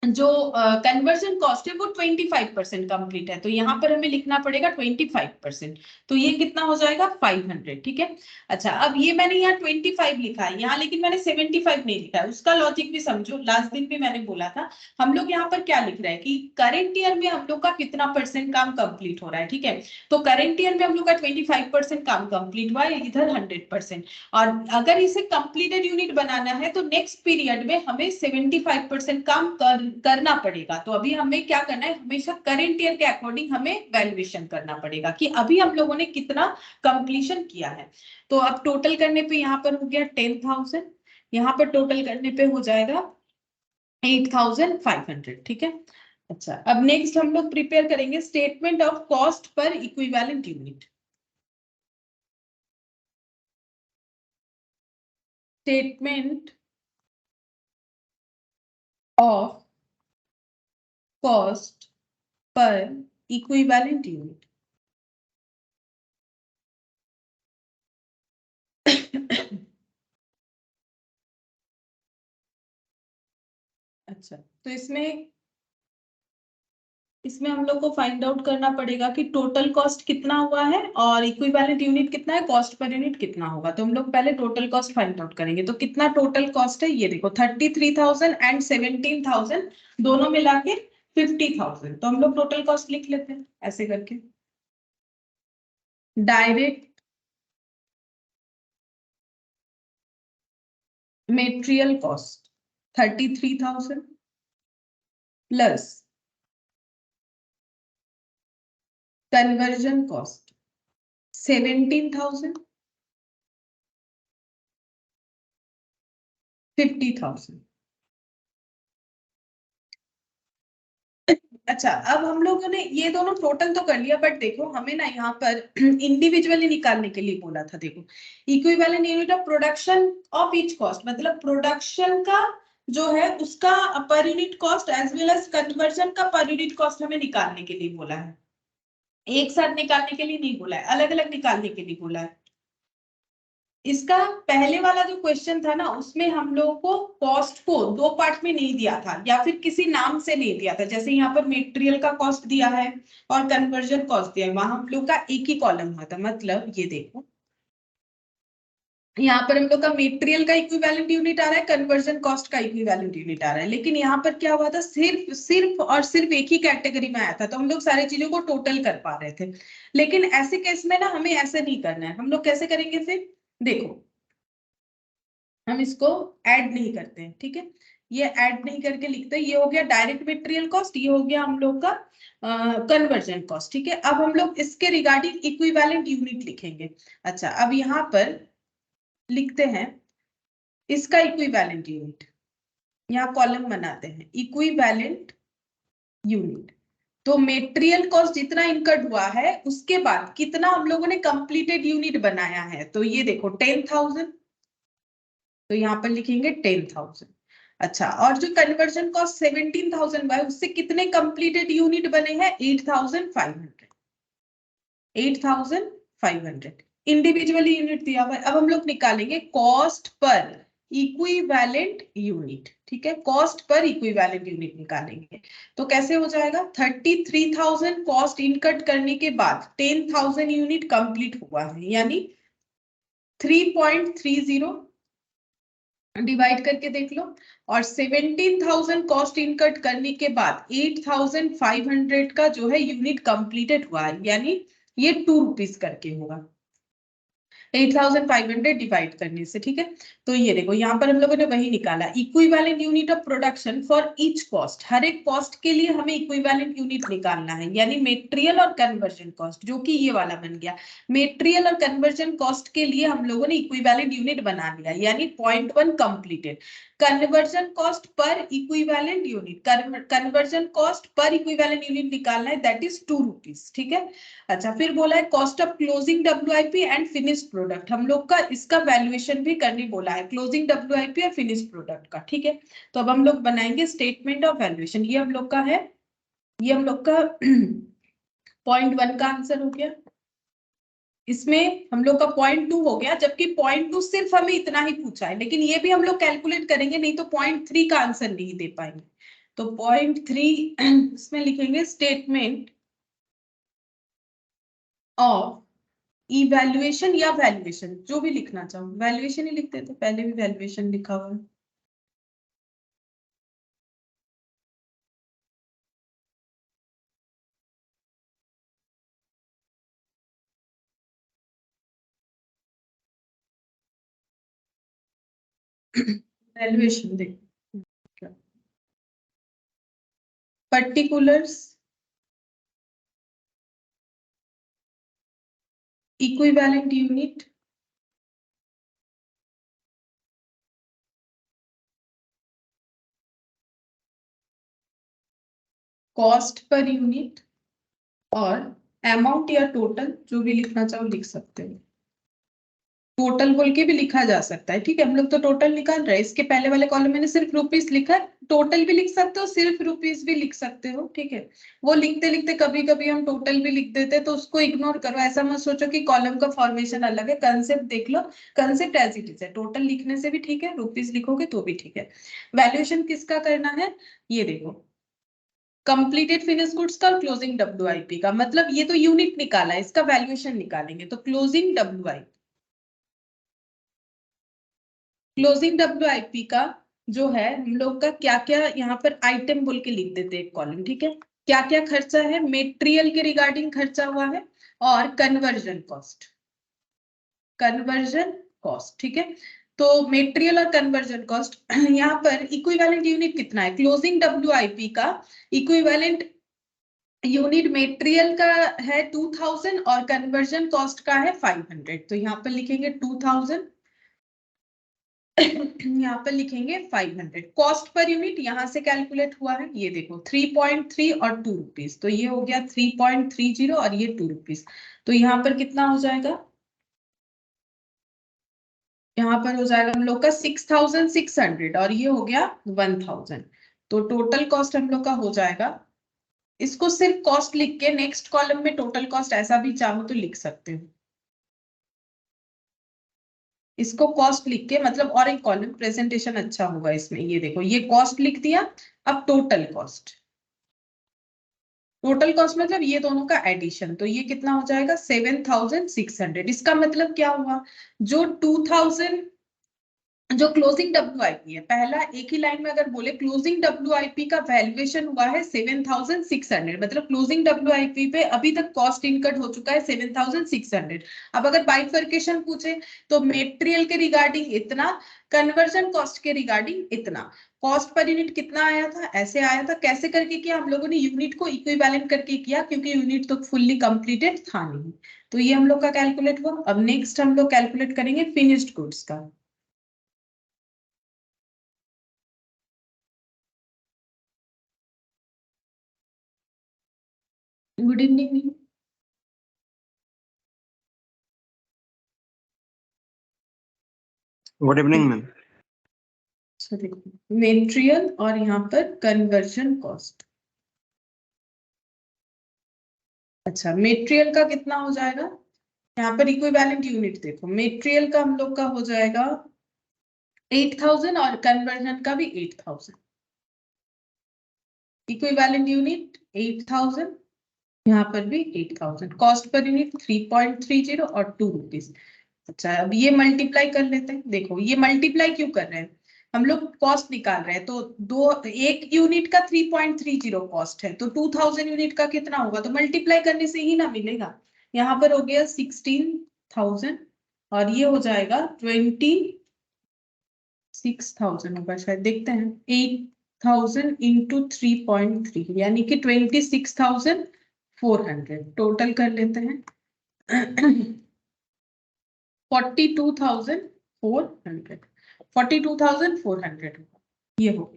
[SPEAKER 1] जो कन्वर्जन कॉस्ट है वो 25% कंप्लीट है, तो यहाँ पर हमें लिखना पड़ेगा 25%। तो ये कितना हो जाएगा? 500। ठीक है। अच्छा, अब ये मैंने यहाँ 25 लिखा है यहाँ, लेकिन मैंने 75 नहीं लिखा है। उसका लॉजिक भी समझो, लास्ट दिन भी मैंने बोला था। हम लोग यहाँ पर क्या लिख रहे हैं कि करेंट ईयर में हम लोग का कितना परसेंट काम कंप्लीट हो रहा है। ठीक है, तो करेंट ईयर में हम लोग का 25% काम कंप्लीट हुआ है, इधर 100%। और अगर इसे कंप्लीटेड यूनिट बनाना है तो नेक्स्ट पीरियड में हमें 75% काम करना पड़ेगा। तो अभी हमें क्या करना है? हमेशा करेंट ईयर के अकॉर्डिंग हमें वैल्यूएशन करना पड़ेगा कि अभी हम लोगों ने कितना कंप्लीशन किया है। तो अब टोटल करने पे यहाँ पर हो गया 10,000, यहाँ पर टोटल करने पे हो जाएगा 8,500। ठीक है। अच्छा, अब नेक्स्ट हम लोग प्रिपेयर करेंगे statement of cost per equivalent unit. Statement of cost per equivalent unit. अच्छा, तो इसमें हम लोग को फाइंड आउट करना पड़ेगा कि टोटल कॉस्ट कितना हुआ है और इक्विवेलेंट यूनिट कितना है, कॉस्ट पर यूनिट कितना होगा। तो हम लोग पहले टोटल कॉस्ट फाइंड आउट करेंगे। तो कितना टोटल कॉस्ट है? ये देखो 33,000 एंड 17,000 दोनों मिला के 50,000। तो हम लोग टोटल कॉस्ट लिख लेते हैं ऐसे करके। Direct material cost 33,000 plus conversion cost 17,000, 50,000। अच्छा, अब हम लोगों ने ये दोनों टोटल तो कर लिया, बट देखो हमें ना यहाँ पर इंडिविजुअली निकालने के लिए बोला था। देखो equivalent unit of production of each cost, मतलब प्रोडक्शन का जो है उसका per unit cost as well as conversion का पर यूनिट कॉस्ट हमें निकालने के लिए बोला है। एक साथ निकालने के लिए नहीं बोला है, अलग अलग निकालने के लिए बोला है। इसका पहले वाला जो क्वेश्चन था ना, उसमें हम लोगों को कॉस्ट को दो पार्ट में नहीं दिया था या फिर किसी नाम से नहीं दिया था। जैसे यहाँ पर मटेरियल का कॉस्ट दिया है और कन्वर्जन कॉस्ट दिया है, वहां हम लोग का एक ही कॉलम हुआ था। मतलब ये देखो यहाँ पर हम लोग का मेटेरियल का इक्विवेलेंट यूनिट आ रहा है, कन्वर्जन कॉस्ट का इक्विवेलेंट यूनिट आ रहा है, लेकिन यहाँ पर क्या हुआ था, सिर्फ सिर्फ और सिर्फ एक ही कैटेगरी में आया था, तो हम लोग सारी चीजों को टोटल कर पा रहे थे। लेकिन ऐसे केस में ना हमें ऐसा नहीं करना है। हम लोग कैसे करेंगे फिर, देखो हम इसको ऐड नहीं करते हैं, ठीक है, ये ऐड नहीं करके लिखते हैं। ये हो गया डायरेक्ट मटेरियल कॉस्ट, ये हो गया हम लोग का कन्वर्जन कॉस्ट, ठीक है। अब हम लोग इसके रिगार्डिंग इक्विवेलेंट यूनिट लिखेंगे। अच्छा, अब यहाँ पर लिखते हैं इसका इक्विवेलेंट यूनिट, यहाँ कॉलम बनाते हैं इक्विवेलेंट यूनिट। तो मेटेरियल कॉस्ट जितना इनकट हुआ है उसके बाद कितना हम लोगों ने कंप्लीटेड यूनिट बनाया है, तो ये देखो 10,000, तो यहाँ पर लिखेंगे 10,000। अच्छा, और जो कन्वर्जन कॉस्ट 17,000 है उससे कितने कंप्लीटेड यूनिट बने हैं, 8,500, 8,500 इंडिविजुअली यूनिट दिया हुआ है। अब हम लोग निकालेंगे कॉस्ट पर इक्विवेलेंट यूनिट, ठीक है, कॉस्ट पर इक्विवेलेंट यूनिट निकालेंगे। तो कैसे हो जाएगा, 33,000 कॉस्ट इनकट करने के बाद 10,000 यूनिट कंप्लीट हुआ है, यानी 3.30 डिवाइड करके देख लो, और 17,000 कॉस्ट इनकट करने के बाद 8,500 का जो है यूनिट कंप्लीटेड हुआ है, यानी ये 2 रुपीज करके होगा 8,500 डिवाइड करने से, ठीक है। तो ये देखो यहाँ पर हम लोगों ने वही निकाला, equivalent unit of production for each cost, हर एक कॉस्ट के लिए हमें इक्विवेलेंट यूनिट निकालना है, यानी मेटेरियल और कन्वर्जन कॉस्ट, जो कि ये वाला बन गया। मेटेरियल और कन्वर्जन कॉस्ट के लिए हम लोगों ने इक्विवेलेंट यूनिट बना लिया, यानी 0.1 completed. Conversion cost per equivalent unit, conversion cost per equivalent unit निकालना है, दैट इज 2 रुपीज, ठीक है। अच्छा, फिर बोला है cost of closing WIP and finished product, हम लोग का इसका वैल्यूएशन भी करने बोला है, क्लोजिंग डब्ल्यूआईपी और फिनिश्ड प्रोडक्ट का, ठीक है। तो अब हम लोग बनाएंगे स्टेटमेंट ऑफ वैल्यूएशन, ये हम लोग का है, ये हम लोग का 0.1 का आंसर हो गया, इसमें हम लोग का 0.2 हो गया, जबकि 0.2 सिर्फ हमें इतना ही पूछा है, लेकिन ये भी हम लोग कैलकुलेट करेंगे, नहीं तो 0.3 का आंसर नहीं दे पाएंगे। तो 0.3 इसमें लिखेंगे स्टेटमेंट ऑफ इवैल्यूएशन या वैल्यूएशन, जो भी लिखना चाहो, वैल्यूएशन ही लिखते थे, पहले भी वैल्यूएशन लिखा हुआ है। वैल्यूएशन देखो, particulars, equivalent unit, cost per unit, और अमाउंट या टोटल, जो भी लिखना चाहो लिख सकते हो, टोटल बोल के भी लिखा जा सकता है, ठीक है। हम लोग तो टोटल निकाल रहे हैं, इसके पहले वाले कॉलम में सिर्फ रुपीस लिखा है, टोटल भी लिख सकते हो, सिर्फ रुपीस भी लिख सकते हो, ठीक है। वो लिखते लिखते कभी कभी हम टोटल भी लिख देते, तो उसको इग्नोर करो, ऐसा मत सोचो कि कॉलम का फॉर्मेशन अलग है, कंसेप्ट देख लो, कंसेप्ट एज इट इज है, टोटल लिखने से भी ठीक है, रुपीस लिखोगे तो भी ठीक है। वैल्यूएशन किसका करना है, ये देखो, कंप्लीटेड फिनिश गुड्स का और क्लोजिंग डब्ल्यूआईपी का, मतलब ये तो यूनिट निकाला है, इसका वैल्यूएशन निकालेंगे, तो क्लोजिंग डब्ल्यूआईपी, क्लोजिंग डब्ल्यूआईपी का जो है हम लोग का क्या क्या यहाँ पर आइटम बोल के लिख देते एक कॉलम, ठीक है। क्या क्या खर्चा है, मेटेरियल के रिगार्डिंग खर्चा हुआ है, और कन्वर्जन कॉस्ट, कन्वर्जन कॉस्ट, ठीक है। तो मेटेरियल और कन्वर्जन कॉस्ट यहाँ पर इक्विवेलेंट यूनिट कितना है, क्लोजिंग डब्ल्यूआईपी का इक्विवेलेंट यूनिट मेटेरियल का है 2,000 और कन्वर्जन कॉस्ट का है 500, तो यहाँ पर लिखेंगे 2,000, यहाँ पर लिखेंगे 500, कॉस्ट पर यूनिट यहाँ से कैलकुलेट हुआ है, ये देखो 3.3 और 2 रुपीज, तो ये हो गया 3.30 और ये 2 रुपीज, तो यहाँ पर कितना हो जाएगा, यहाँ पर हो जाएगा हम लोग का 6,600 और ये हो गया 1,000, तो टोटल कॉस्ट हम लोग का हो जाएगा। इसको सिर्फ कॉस्ट लिख के नेक्स्ट कॉलम में टोटल कॉस्ट ऐसा भी चाहो तो लिख सकते हो, इसको कॉस्ट लिख के, मतलब और एक कॉलम प्रेजेंटेशन अच्छा होगा इसमें, ये देखो ये कॉस्ट लिख दिया, अब टोटल कॉस्ट, टोटल कॉस्ट मतलब ये दोनों का एडिशन, तो ये कितना हो जाएगा 7,600। इसका मतलब क्या हुआ, जो 2000 जो क्लोजिंग WIP है, पहला एक ही लाइन में अगर बोले क्लोजिंग WIP का वैल्यूएशन हुआ है 7,600, मतलब क्लोजिंग WIP पे अभी तक कॉस्ट इनकट हो चुका है 7,600। अब अगर बाइफर्केशन पूछे तो मेटेरियल के रिगार्डिंग इतना, कन्वर्जन कॉस्ट के रिगार्डिंग इतना, कॉस्ट पर यूनिट कितना आया था, ऐसे आया था। कैसे करके किया हम लोगों ने, यूनिट को इक्विवेलेंट करके किया, क्योंकि यूनिट तो फुल्ली कंप्लीटेड था नहीं। तो ये हम लोग का कैलकुलेट हुआ। अब नेक्स्ट हम लोग कैलकुलेट करेंगे फिनिश्ड गुड्स का। Good evening.
[SPEAKER 3] Good evening ma'am.
[SPEAKER 1] अच्छा देखो, मेटेरियल और यहाँ पर कन्वर्जन कॉस्ट। अच्छा मेटेरियल का कितना हो जाएगा, यहाँ पर इक्विवेलेंट यूनिट देखो, मेटेरियल का हम लोग का हो जाएगा 8,000 और कन्वर्जन का भी 8,000। इक्विवेलेंट यूनिट 8,000, यहाँ पर भी 8,000, कॉस्ट पर यूनिट 3.30 और 2 रुपीज। अच्छा अब ये मल्टीप्लाई कर लेते हैं। देखो ये मल्टीप्लाई क्यों कर रहे हैं, हम लोग कॉस्ट निकाल रहे हैं, तो दो एक यूनिट का 3.30 कॉस्ट है, तो 2,000 यूनिट का कितना होगा, तो मल्टीप्लाई करने से ही ना मिलेगा। यहाँ पर हो गया 16,000 और ये हो जाएगा 26,000 होगा शायद, देखते हैं। 8,000 इंटू 3.3 यानी कि 26,400 टोटल कर लेते हैं। 42,400, 42,400 ये हो गया।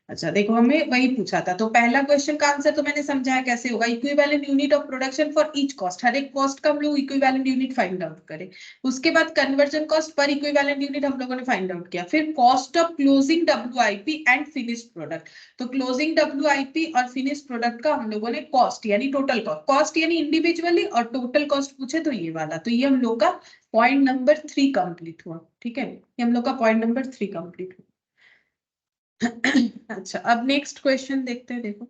[SPEAKER 1] अच्छा देखो हमें वही पूछा था, तो पहला क्वेश्चन का आंसर तो मैंने समझाया कैसे होगा, equivalent unit of production for each cost, हर एक कॉस्ट का हम लोग इक्विवेलेंट यूनिट फाइंड आउट करें। उसके बाद conversion cost per equivalent unit हम लोगों ने फाइंड आउट किया। फिर cost of closing WIP and finished product, तो क्लोजिंग WIP और फिनिश्ड प्रोडक्ट का हम लोगों ने कॉस्ट यानी टोटल कॉस्ट, कॉस्ट यानी इंडिविजुअली, और टोटल कॉस्ट पूछे तो ये वाला, तो ये हम लोग का पॉइंट नंबर 3 कंप्लीट हुआ। ठीक है, ये हम लोग का पॉइंट नंबर 3 कंप्लीट हुआ। अच्छा अब नेक्स्ट क्वेश्चन देखते हैं। देखो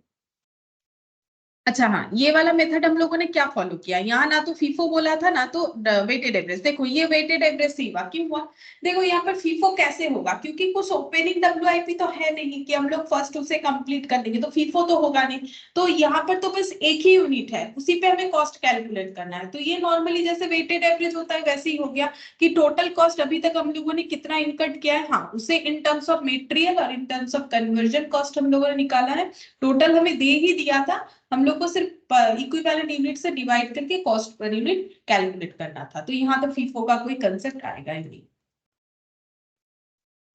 [SPEAKER 1] अच्छा हाँ, ये वाला मेथड हम लोगों ने क्या फॉलो किया, यहाँ ना तो फीफो बोला था ना तो वेटेड एवरेज। देखो ये वेटेड एवरेज ही हुआ, क्यों हुआ, देखो यहाँ पर फीफो कैसे होगा, क्योंकि कुछ ओपनिंग WIP तो है नहीं कि हम लोग फर्स्ट उसे कंप्लीट कर लेंगे, तो फीफो तो होगा नहीं। तो यहाँ पर तो बस एक ही यूनिट है, उसी पे हमें कॉस्ट कैलकुलेट करना है। तो ये नॉर्मली जैसे वेटेड एवरेज होता है वैसे ही हो गया कि टोटल कॉस्ट अभी तक हम लोगों ने कितना इनकट किया है, हाँ उसे इन टर्म्स ऑफ मेटेरियल और in terms of conversion cost हम लोगों ने निकाला है। टोटल हमें दे ही दिया था, हम लोग को सिर्फ इक्विवेलेंट यूनिट से डिवाइड करके कॉस्ट पर यूनिट कैलकुलेट करना था। तो यहाँ तो फीफो का कोई कंसेप्ट आएगा ही नहीं।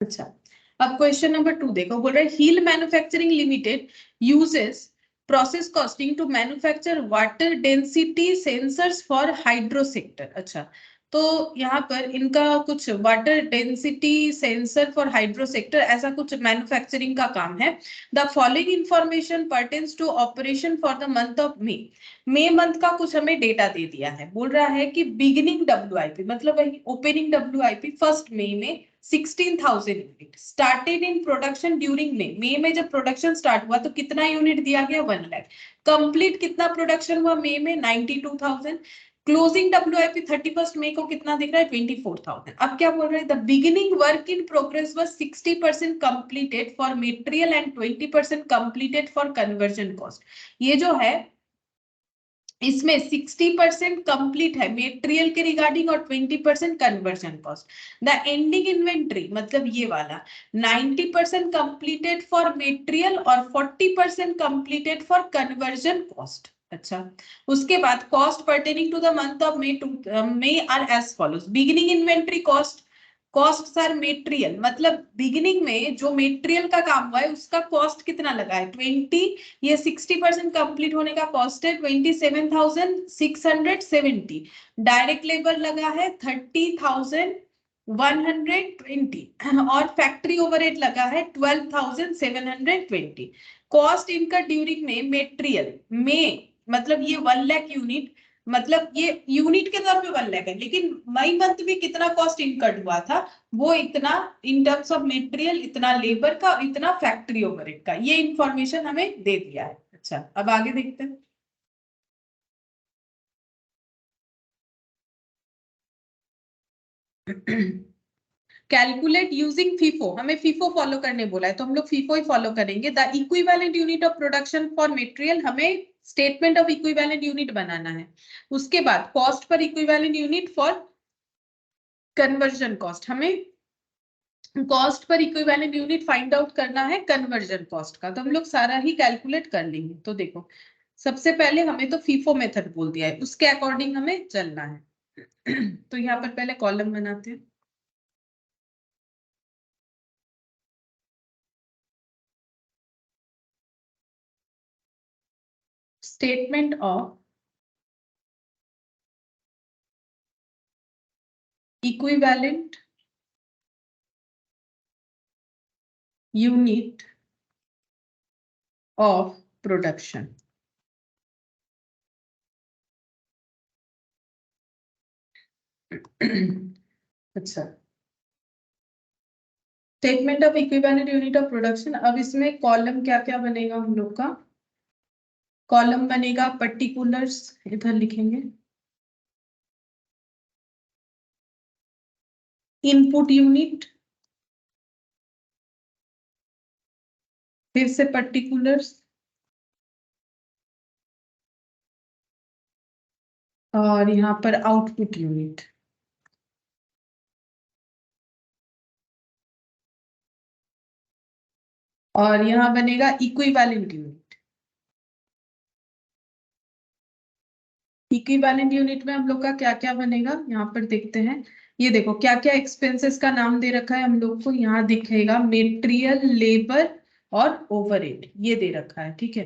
[SPEAKER 1] अच्छा अब क्वेश्चन नंबर 2 देखो, बोल रहे heel manufacturing limited uses process costing to manufacture water density sensors for hydro sector. अच्छा तो यहाँ पर इनका कुछ water density sensor for hydro sector ऐसा कुछ मैन्युफैक्चरिंग का काम है। The following information pertains to operation for the month of May month का कुछ हमें डेटा दे दिया है। बोल रहा है कि बिगिनिंग WIP मतलब वही ओपनिंग WIP फर्स्ट मई में 16,000 unit, started in production during May में जब प्रोडक्शन स्टार्ट हुआ तो कितना यूनिट दिया गया 1 लाख। कंप्लीट कितना प्रोडक्शन हुआ मई में 92,000। क्लोजिंग WIP 31st मई को कितना दिख रहा है 24,000। अब क्या बोल रहे हैं, the beginning work in progress was 60% completed for material and 20% completed for conversion cost. ये जो है इसमें 60% कंप्लीट है मेटेरियल के रिगार्डिंग और 20% conversion cost. The ending inventory मतलब ये वाला 90% कंप्लीटेड फॉर मेटेरियल और 40% कंप्लीटेड फॉर कन्वर्जन कॉस्ट। अच्छा उसके बाद cost pertaining to the month of May are as follows. Beginning inventory cost, cost sir material मतलब बिगिनिंग में जो मेटेरियल का काम हुआ है उसका कॉस्ट कितना लगा है 20, ये 60% कंप्लीट होने का कॉस्ट है 27,670। डायरेक्ट लेबर लगा है 30,120 और फैक्ट्री ओवरहेड लगा है 12,720। कॉस्ट इनका ड्यूरिंग में मेटेरियल में मतलब ये 1 लाख यूनिट, मतलब ये यूनिट के तौर पे 1 लाख है, लेकिन मई मंथ में कितना कॉस्ट इनकट हुआ था वो इतना इन टर्म्स ऑफ मेटेरियल, इतना लेबर का, इतना फैक्ट्री ओवरहेड का, ये इंफॉर्मेशन हमें दे दिया है। अच्छा, अब आगे देखते हैं। कैलकुलेट यूजिंग फीफो, हमें फीफो फॉलो करने बोला है तो हम लोग फीफो ही फॉलो करेंगे। The equivalent unit of production for material, हमें स्टेटमेंट ऑफ इक्विवेलेंट यूनिट बनाना है। उसके बाद cost per equivalent unit for conversion cost, हमें cost per equivalent unit find out करना है कन्वर्जन कॉस्ट का, तो हम लोग सारा ही कैलकुलेट कर लेंगे। तो देखो सबसे पहले हमें तो फीफो मेथड बोल दिया है, उसके अकॉर्डिंग हमें चलना है। तो यहाँ पर पहले कॉलम बनाते हैं। Statement of equivalent unit of production. अच्छा, statement of equivalent unit of production. अब इसमें कॉलम क्या क्या बनेगा हम लोग का? कॉलम बनेगा पर्टिकुलर्स, इधर लिखेंगे इनपुट यूनिट, फिर से पर्टिकुलर्स, और यहाँ पर आउटपुट यूनिट। और यहाँ बनेगा इक्विवेलेंट यूनिट। इक्विवेलेंट यूनिट में हम लोग का क्या क्या बनेगा यहाँ पर देखते हैं। ये देखो क्या क्या एक्सपेंसेस का नाम दे रखा है हम लोग को, यहाँ दिखेगा मेटेरियल, लेबर और ओवरहेड, ये दे रखा है। ठीक है,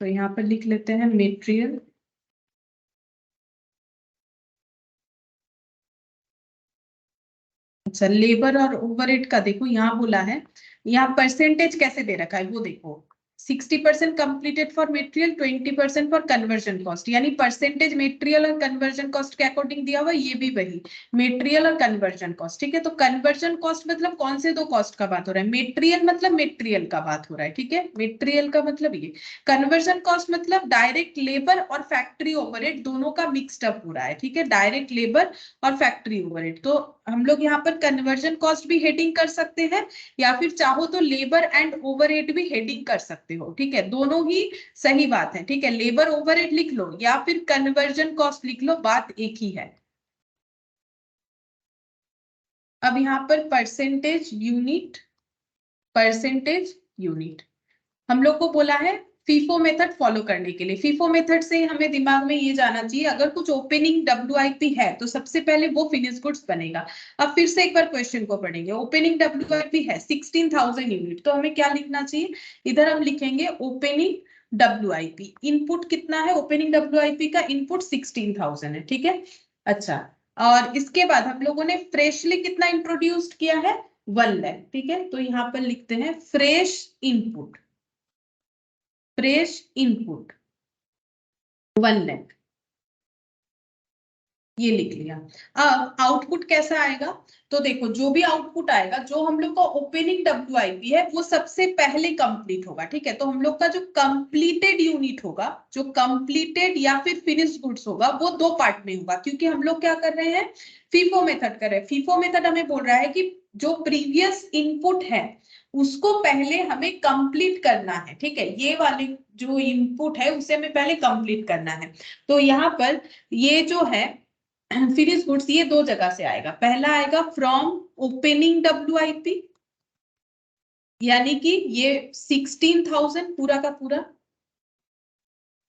[SPEAKER 1] तो यहाँ पर लिख लेते हैं मेटेरियल, अच्छा लेबर और ओवरहेड का देखो यहाँ बोला है, यहाँ परसेंटेज कैसे दे रखा है वो देखो, 60% completed for material, 20% for conversion cost, यानी परसेंटेज मटेरियल और कन्वर्जन कॉस्ट के अकॉर्डिंग दिया हुआ, ये भी वही मटेरियल और कन्वर्जन कॉस्ट। ठीक है, तो कन्वर्जन कॉस्ट मतलब कौन से दो कॉस्ट का बात हो रहा है? मटेरियल मतलब मटेरियल का बात हो रहा है। ठीक है, मटेरियल का मतलब ये, कन्वर्जन कॉस्ट मतलब डायरेक्ट लेबर और फैक्ट्री ओवरहेड दोनों का मिक्सड अप हो रहा है। ठीक है, डायरेक्ट लेबर और फैक्ट्री ओवरहेड, तो हम लोग यहाँ पर कन्वर्जन कॉस्ट भी हेडिंग कर सकते हैं, या फिर चाहो तो लेबर एंड ओवरहेड भी हेडिंग कर सकते हो। ठीक है, दोनों ही सही बात है। ठीक है, लेबर ओवरहेड लिख लो या फिर कन्वर्जन कॉस्ट लिख लो, बात एक ही है। अब यहाँ पर परसेंटेज यूनिट, परसेंटेज यूनिट हम लोग को बोला है फीफो मेथड फॉलो करने के लिए। फीफो मेथड से हमें दिमाग में ये जाना चाहिए, अगर कुछ ओपनिंग WIP है तो सबसे पहले वो फिनिश गुड्स बनेगा। अब फिर से एक बार क्वेश्चन को पढ़ेंगे, ओपनिंग WIP है 16,000 यूनिट, तो हमें क्या लिखना चाहिए? इधर हम लिखेंगे ओपनिंग WIP, इनपुट कितना है ओपनिंग WIP का? इनपुट 16,000 है। ठीक है, अच्छा, और इसके बाद हम लोगों ने फ्रेशली कितना इंट्रोड्यूस किया है? 1 लाख। ठीक है, तो यहाँ पर लिखते हैं fresh input, fresh input 1 lakh, ये लिख लिया। अब आउटपुट कैसा आएगा? तो देखो जो भी आउटपुट आएगा, जो हम लोग का ओपनिंग WIP है वो सबसे पहले कंप्लीट होगा। ठीक है, तो हम लोग का जो कंप्लीटेड यूनिट होगा, जो कंप्लीटेड या फिर फिनिश्ड गुड्स होगा, वो दो पार्ट में होगा, क्योंकि हम लोग क्या कर रहे हैं? फीफो मेथड कर रहे हैं। फीफो मेथड हमें बोल रहा है कि जो प्रीवियस इनपुट है उसको पहले हमें कंप्लीट करना है। ठीक है, ये वाले जो इनपुट है उसे हमें पहले कंप्लीट करना है। तो यहाँ पर ये जो है फिनिश गुड्स, ये दो जगह से आएगा। पहला आएगा फ्रॉम ओपनिंग WIP, यानी कि ये 16,000 पूरा का पूरा,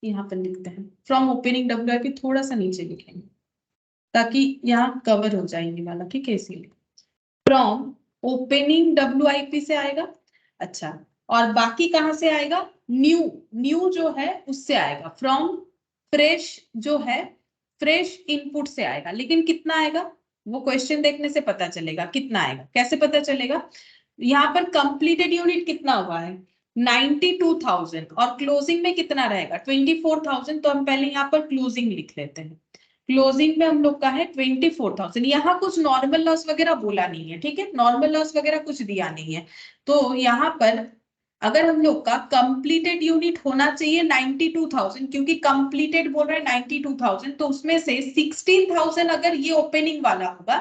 [SPEAKER 1] यहाँ पर लिखते हैं फ्रॉम ओपनिंग WIP, थोड़ा सा नीचे लिखेंगे ताकि यहाँ कवर हो जाए ये वाला। ठीक है, इसीलिए फ्रॉम ओपनिंग WIP से आएगा। अच्छा, और बाकी कहां से आएगा? न्यू, न्यू जो है उससे आएगा, फ्रॉम फ्रेश जो है, फ्रेश इनपुट से आएगा। लेकिन कितना आएगा वो क्वेश्चन देखने से पता चलेगा कितना आएगा। कैसे पता चलेगा? यहाँ पर कंप्लीटेड यूनिट कितना हुआ है? 92,000, और क्लोजिंग में कितना रहेगा? 24,000, तो हम पहले यहाँ पर क्लोजिंग लिख लेते हैं। क्लोजिंग में हम लोग का है 24,000। यहाँ कुछ नॉर्मल लॉस वगैरह बोला नहीं है, ठीक है, नॉर्मल लॉस वगैरह कुछ दिया नहीं है। तो यहाँ पर अगर हम लोग का कंप्लीटेड यूनिट होना चाहिए 92,000, क्योंकि कंप्लीटेड बोल रहे हैं 92,000, तो उसमें से 16,000 अगर ये ओपनिंग वाला होगा,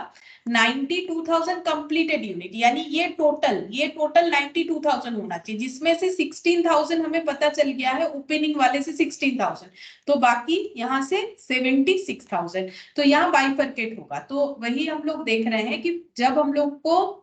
[SPEAKER 1] 92,000 कंप्लीटेड यूनिट, यानी ये टोटल 92,000 होना चाहिए, जिसमें से 16,000 हमें पता चल गया है ओपनिंग वाले से 16,000, तो बाकी यहाँ से 76,000। तो यहाँ बाइफरकेट होगा। तो वही हम लोग देख रहे हैं कि जब हम लोग को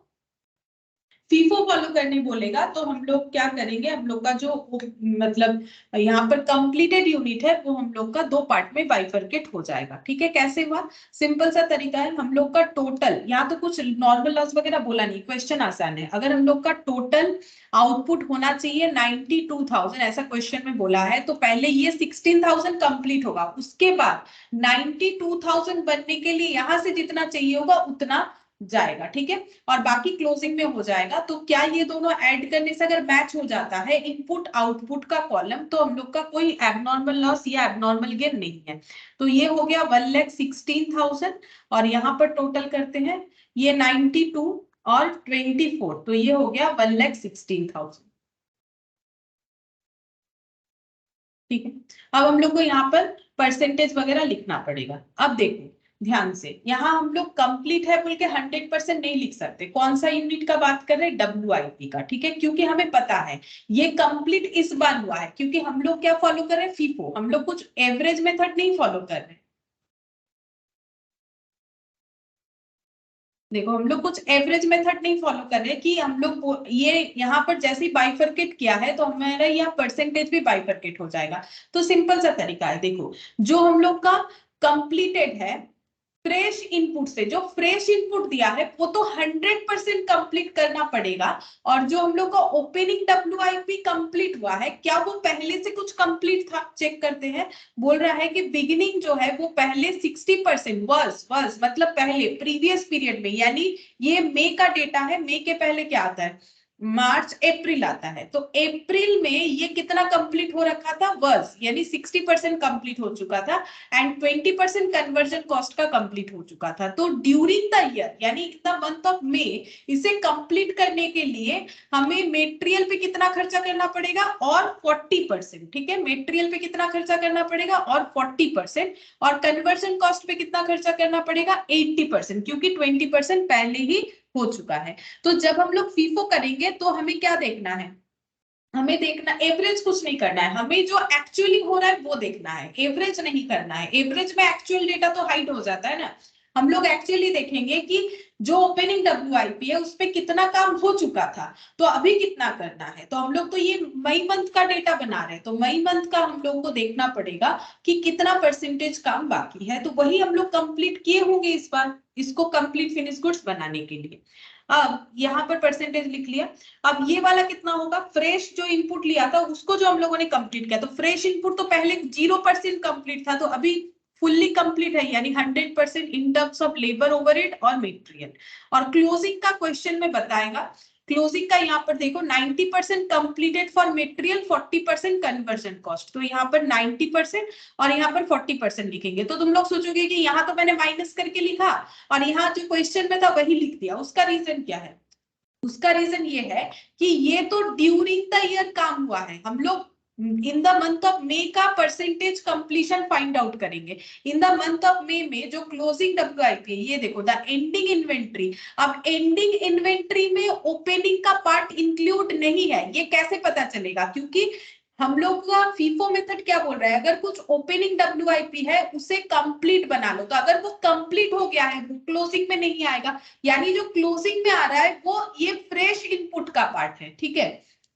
[SPEAKER 1] फीफो फॉलो करने बोलेगा तो हम लोग क्या करेंगे, हम लोग का जो मतलब यहाँ पर कंप्लीटेड यूनिट है वो हम लोग का दो पार्ट में बाइफरकेट हो जाएगा। ठीक है, कैसे हुआ, सिंपल सा तरीका है, हम लोग का टोटल, यहाँ तो कुछ नॉर्मल लॉस वगैरह बोला नहीं, क्वेश्चन आसान है। अगर हम लोग का टोटल आउटपुट होना चाहिए 92,000, ऐसा क्वेश्चन में बोला है, तो पहले ये 16,000 कंप्लीट होगा, उसके बाद 92,000 बनने के लिए यहाँ से जितना चाहिए होगा उतना जाएगा। ठीक है, और बाकी क्लोजिंग में हो जाएगा। तो क्या ये दोनों ऐड करने से अगर मैच हो जाता है इनपुट आउटपुट का कॉलम, तो हम लोग का कोई एबनॉर्मल लॉस या एबनॉर्मल गेन नहीं है। तो ये हो गया 1,16,000, और यहाँ पर टोटल करते हैं ये 92 और 24, तो ये हो गया 1,16,000। ठीक है, अब हम लोग को यहाँ पर परसेंटेज वगैरह लिखना पड़ेगा। अब देखो ध्यान से, यहाँ हम लोग कंप्लीट है बोल के 100% नहीं लिख सकते। कौन सा यूनिट का बात कर रहे हैं, WIP का। ठीक है, क्योंकि हमें पता है ये कंप्लीट इस बार हुआ है, क्योंकि हम लोग क्या फॉलो कर रहे हैं, फीफो, हम लोग कुछ एवरेज मेथड नहीं फॉलो कर रहे हैं। देखो हम लोग कुछ एवरेज मेथड नहीं फॉलो कर रहे कि हम लोग ये यहाँ पर जैसे ही बाइफरकेट किया है तो हमारा यहाँ परसेंटेज भी बाइफरकेट हो जाएगा। तो सिंपल सा तरीका है, देखो जो हम लोग का कंप्लीटेड है, फ्रेश इनपुट से जो फ्रेश इनपुट दिया है वो तो 100% कंप्लीट करना पड़ेगा। और जो हम लोग का ओपनिंग WIP कंप्लीट हुआ है, क्या वो पहले से कुछ कंप्लीट था, चेक करते हैं। बोल रहा है कि बिगिनिंग जो है वो पहले 60% वर्स मतलब पहले प्रीवियस पीरियड में, यानी ये मई का डेटा है, मई के पहले क्या आता है, मार्च अप्रैल आता है। तो अप्रैल में ये कितना कंप्लीट हो रखा था, वर्स, यानी 60% कंप्लीट हो चुका था, एंड 20% कन्वर्जन कॉस्ट का कंप्लीट हो चुका था। तो ड्यूरिंग द ईयर, यानी in the month of May, इसे कंप्लीट करने के लिए हमें मेटेरियल पे कितना खर्चा करना पड़ेगा, और 40%। ठीक है, मेटेरियल पे कितना खर्चा करना पड़ेगा और 40%, और कन्वर्जन कॉस्ट पे कितना खर्चा करना पड़ेगा, 80%, क्योंकि 20% पहले ही हो चुका है। तो जब हम लोग फीफो करेंगे तो हमें क्या देखना है, हमें देखना, एवरेज कुछ नहीं करना है, हमें जो एक्चुअली हो रहा है वो देखना है, एवरेज नहीं करना है। एवरेज में एक्चुअल डेटा तो हाइड हो जाता है ना। हम लोग एक्चुअली देखेंगे कि जो ओपनिंग WIP है उस पे कितना काम हो चुका था, तो अभी कितना करना है। तो हम लोग तो ये मई मंथ का डेटा बना रहे हैं, तो मई मंथ का हम लोग को देखना पड़ेगा कि कितना परसेंटेज काम बाकी है। तो वही हम लोग कंप्लीट किए होंगे इस बार, इसको कंप्लीट फिनिश गुड्स बनाने के लिए। अब यहाँ पर परसेंटेज लिख लिया। अब ये वाला कितना होगा, फ्रेश जो इनपुट लिया था उसको जो हम लोगों ने कंप्लीट किया, तो फ्रेश इनपुट तो पहले 0% कंप्लीट था, तो अभी फुल्ली कंप्लीट है, यानी 100% in terms of labour overhead और मटेरियल। और क्लोजिंग का क्वेश्चन में बताएगा, क्लोजिंग का यहाँ पर देखो 90% completed for material, 40% conversion cost. तो यहाँ पर 90% और यहाँ पर 40% लिखेंगे। तो तुम लोग सोचोगे कि यहाँ तो मैंने माइनस करके लिखा और यहाँ जो क्वेश्चन में था वही लिख दिया, उसका रीजन क्या है, उसका रीजन ये है कि ये तो ड्यूरिंग द ईयर काम हुआ है। हम लोग in the month of May का परसेंटेज कंप्लीशन फाइंड आउट करेंगे। In the month of May में जो क्लोजिंग WIP है, ये देखो द एंडिंग इन्वेंट्री। अब एंडिंग इन्वेंट्री में ओपनिंग का पार्ट इंक्लूड नहीं है, ये कैसे पता चलेगा, क्योंकि हम लोग का फीफो मेथड क्या बोल रहा है, अगर कुछ ओपनिंग WIP है उसे कंप्लीट बना लो। तो अगर वो कंप्लीट हो गया है वो क्लोजिंग में नहीं आएगा, यानी जो क्लोजिंग में आ रहा है वो ये फ्रेश इनपुट का पार्ट है। ठीक है,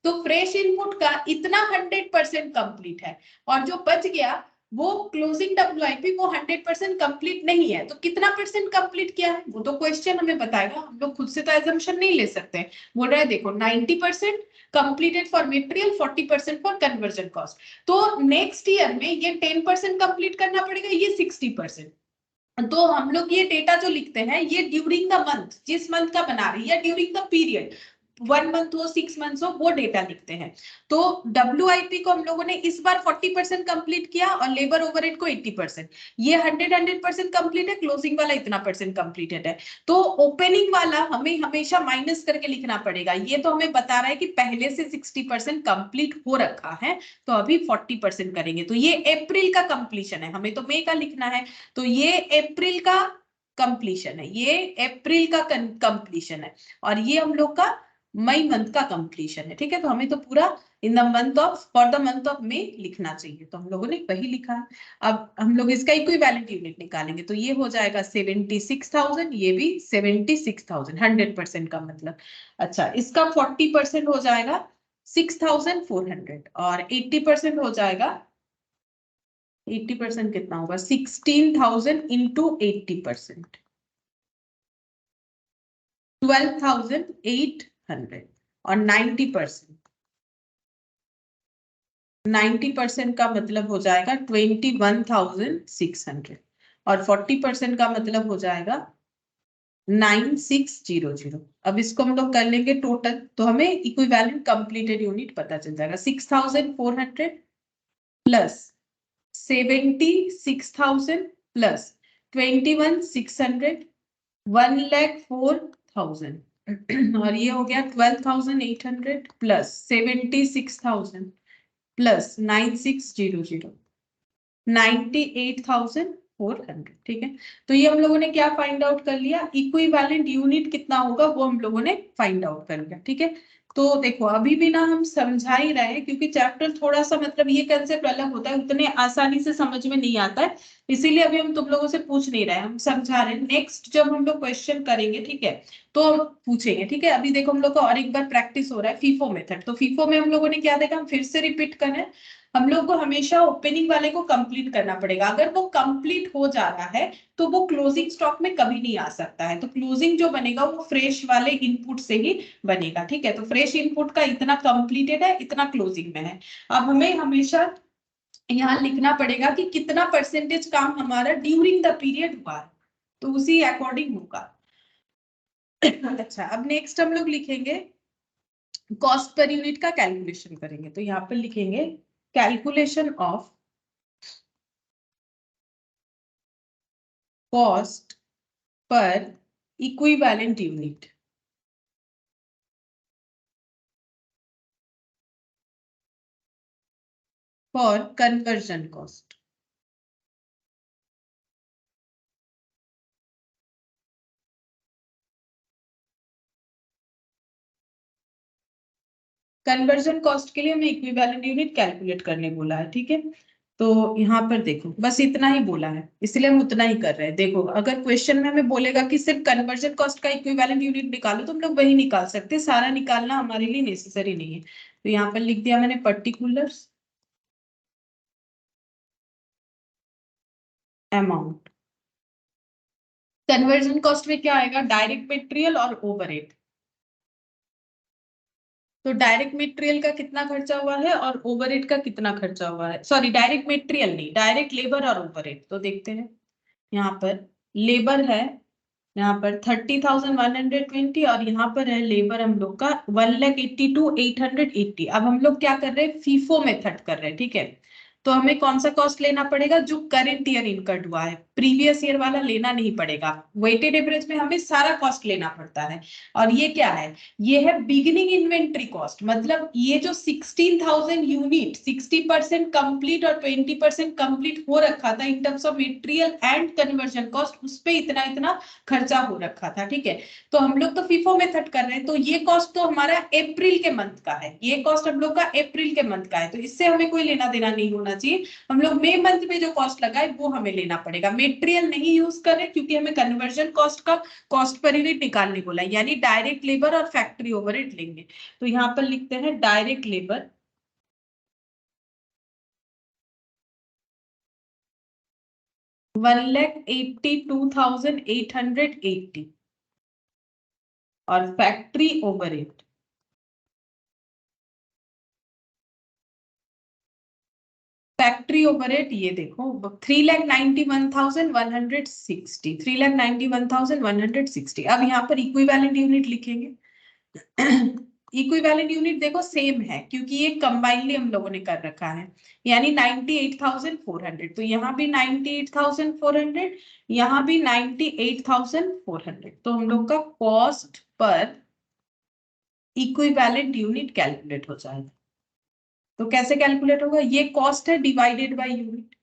[SPEAKER 1] तो फ्रेश इनपुट का इतना 100% कंप्लीट है, और जो बच गया वो क्लोजिंग WIP वो 100% कंप्लीट नहीं है। तो कितना परसेंट कंप्लीट किया है वो तो क्वेश्चन हमें बताएगा, हम लोग खुद से तो एजम्पशन नहीं ले सकते। बोल रहा है देखो 90% completed for material, 40% for conversion cost. तो नेक्स्ट ईयर में ये 10% कंप्लीट करना पड़ेगा, ये 60%। तो हम लोग ये डेटा जो लिखते हैं ये ड्यूरिंग द मंथ, जिस मंथ का बना रही है, ड्यूरिंग द पीरियड, 1 मंथ हो 6 मंथ्स हो वो डेटा लिखते हैं। तो WIP को हम लोगों ने इस बार 40% कंप्लीट किया और लेबर ओवरहेड को 80%। ये 100% कंप्लीट है, क्लोजिंग वाला इतना परसेंट कंप्लीटेड है। तो ओपनिंग वाला हमें हमेशा माइनस करके लिखना पड़ेगा। ये तो हमें बता रहा है कि पहले से 60% कंप्लीट हो रखा है, तो अभी 40% करेंगे। तो ये अप्रैल का कंप्लीशन है, हमें तो मई का लिखना है, तो ये अप्रैल का कंप्लीशन है, ये अप्रैल का कंप्लीशन है, और ये हम लोग का मई मंथ का कंप्लीशन है। ठीक है, तो हमें तो पूरा in the month of for the month of May लिखना चाहिए, तो हम लोगों ने वही लिखा है। अब हम लोग इसका इक्विवेलेंट यूनिट निकालेंगे, तो ये हो जाएगा 76,000, ये भी 76,000, 100% का मतलब। अच्छा, इसका 40% हो जाएगा 6,400 और 80% हो जाएगा, 80% कितना होगा, 16,000 इंटू 80%, 12,800 और 90% का मतलब हो जाएगा 21,600 और 40% का मतलब हो जाएगा 9,600। अब इसको हम लोग कर लेंगे टोटल, तो हमें इक्विवेलेंट कंप्लीटेड यूनिट पता चल जाएगा। 6,400 प्लस 76,000 प्लस 21,600, 1,04,000 और ये हो गया 12,800 प्लस 76,000 प्लस 9,600, 98,400। ठीक है, तो ये हम लोगों ने क्या फाइंड आउट कर लिया, इक्विवेलेंट यूनिट कितना होगा वो हम लोगों ने फाइंड आउट कर लिया। ठीक है, तो देखो अभी भी ना हम समझा ही रहे हैं, क्योंकि चैप्टर थोड़ा सा मतलब ये कंसेप्ट अलग होता है, उतने आसानी से समझ में नहीं आता है, इसीलिए अभी हम तुम लोगों से पूछ नहीं रहे हैं, हम समझा रहे हैं। नेक्स्ट जब हम लोग क्वेश्चन करेंगे, ठीक है, तो हम पूछेंगे। ठीक है, अभी देखो हम लोग का और एक बार प्रैक्टिस हो रहा है फीफो मेथड। तो फीफो में हम लोगों ने क्या देखा, हम फिर से रिपीट करें, हम लोग को हमेशा ओपनिंग वाले को कंप्लीट करना पड़ेगा। अगर वो कंप्लीट हो जा रहा है तो वो क्लोजिंग स्टॉक में कभी नहीं आ सकता है, तो क्लोजिंग जो बनेगा वो फ्रेश वाले इनपुट से ही बनेगा। ठीक है, तो फ्रेश इनपुट का इतना कंप्लीटेड है, इतना क्लोजिंग में है। अब हमें हमेशा यहाँ लिखना पड़ेगा कि कितना परसेंटेज काम हमारा ड्यूरिंग द पीरियड हुआ है, तो उसी अकॉर्डिंग होगा। अच्छा, अब नेक्स्ट हम लोग लिखेंगे कॉस्ट पर यूनिट का कैलकुलेशन करेंगे, तो यहाँ पर लिखेंगे calculation of cost per equivalent unit for conversion cost. Conversion cost के लिए हमें इक्विवेलेंट यूनिट कैलकुलेट करने बोला है। ठीक है, तो यहाँ पर देखो बस इतना ही बोला है, इसलिए हम उतना ही कर रहे हैं। देखो अगर क्वेश्चन में हमें बोलेगा कि सिर्फ कन्वर्जन कॉस्ट का इक्विवेलेंट यूनिट निकालो, तो हम लोग वही निकाल सकते हैं, सारा निकालना हमारे लिए नेसेसरी नहीं है। तो यहाँ पर लिख दिया मैंने पर्टिकुलर्स अमाउंट। कन्वर्जन कॉस्ट में क्या आएगा, डायरेक्ट मटेरियल और ओवरहेड। तो डायरेक्ट मटेरियल का कितना खर्चा हुआ है और ओवरहेड का कितना खर्चा हुआ है, सॉरी डायरेक्ट मटेरियल नहीं, डायरेक्ट लेबर और ओवरहेड। तो देखते हैं, यहाँ पर लेबर है, यहाँ पर 30,120 और यहाँ पर है लेबर हम लोग का 1,82,880। अब हम लोग क्या कर रहे हैं, फीफो मेथड कर रहे हैं। ठीक है, तो हमें कौन सा कॉस्ट लेना पड़ेगा, जो करंट ईयर इनकर्ड हुआ है, प्रीवियस ईयर वाला लेना नहीं पड़ेगा। वेटेड एवरेज में हमें सारा कॉस्ट लेना पड़ता है। और ये क्या है, ये है बिगिनिंग इन्वेंट्री कॉस्ट, मतलब ये जो 16,000 यूनिट 60% कंप्लीट और 20% कंप्लीट हो रखा था in terms of material and conversion cost, उस पे इतना इतना खर्चा हो रखा था। ठीक है, तो हम लोग तो फीफो मेथड कर रहे हैं, तो ये कॉस्ट तो हमारा अप्रैल के मंथ का है, ये कॉस्ट हम लोग का अप्रैल के मंथ का है, तो इससे हमें कोई लेना देना नहीं होना चाहिए। हम लोग मई मंथ में जो कॉस्ट लगाए वो हमें लेना पड़ेगा। मटेरियल नहीं यूज कर रहे क्योंकि हमें कन्वर्जन कॉस्ट का कॉस्ट पर यूनिट निकालने बोला, यानी डायरेक्ट लेबर और फैक्ट्री ओवरहेड लेंगे। तो यहाँ पर लिखते हैं डायरेक्ट लेबर 1,82,880 और फैक्ट्री ओवरहेड ये देखो 3,91,160, 3,91,160। अब यहाँ पर इक्विवेलेंट यूनिट लिखेंगे, इक्विवेलेंट यूनिट देखो सेम है क्योंकि ये कंबाइनली हम लोगों ने कर रखा है, यानी 98,400। तो यहाँ भी 98,400, यहाँ भी 98,400। तो हम लोग का cost per equivalent unit calculate हो जाएगा। तो कैसे कैलकुलेट होगा, ये कॉस्ट है डिवाइडेड बाय यूनिट,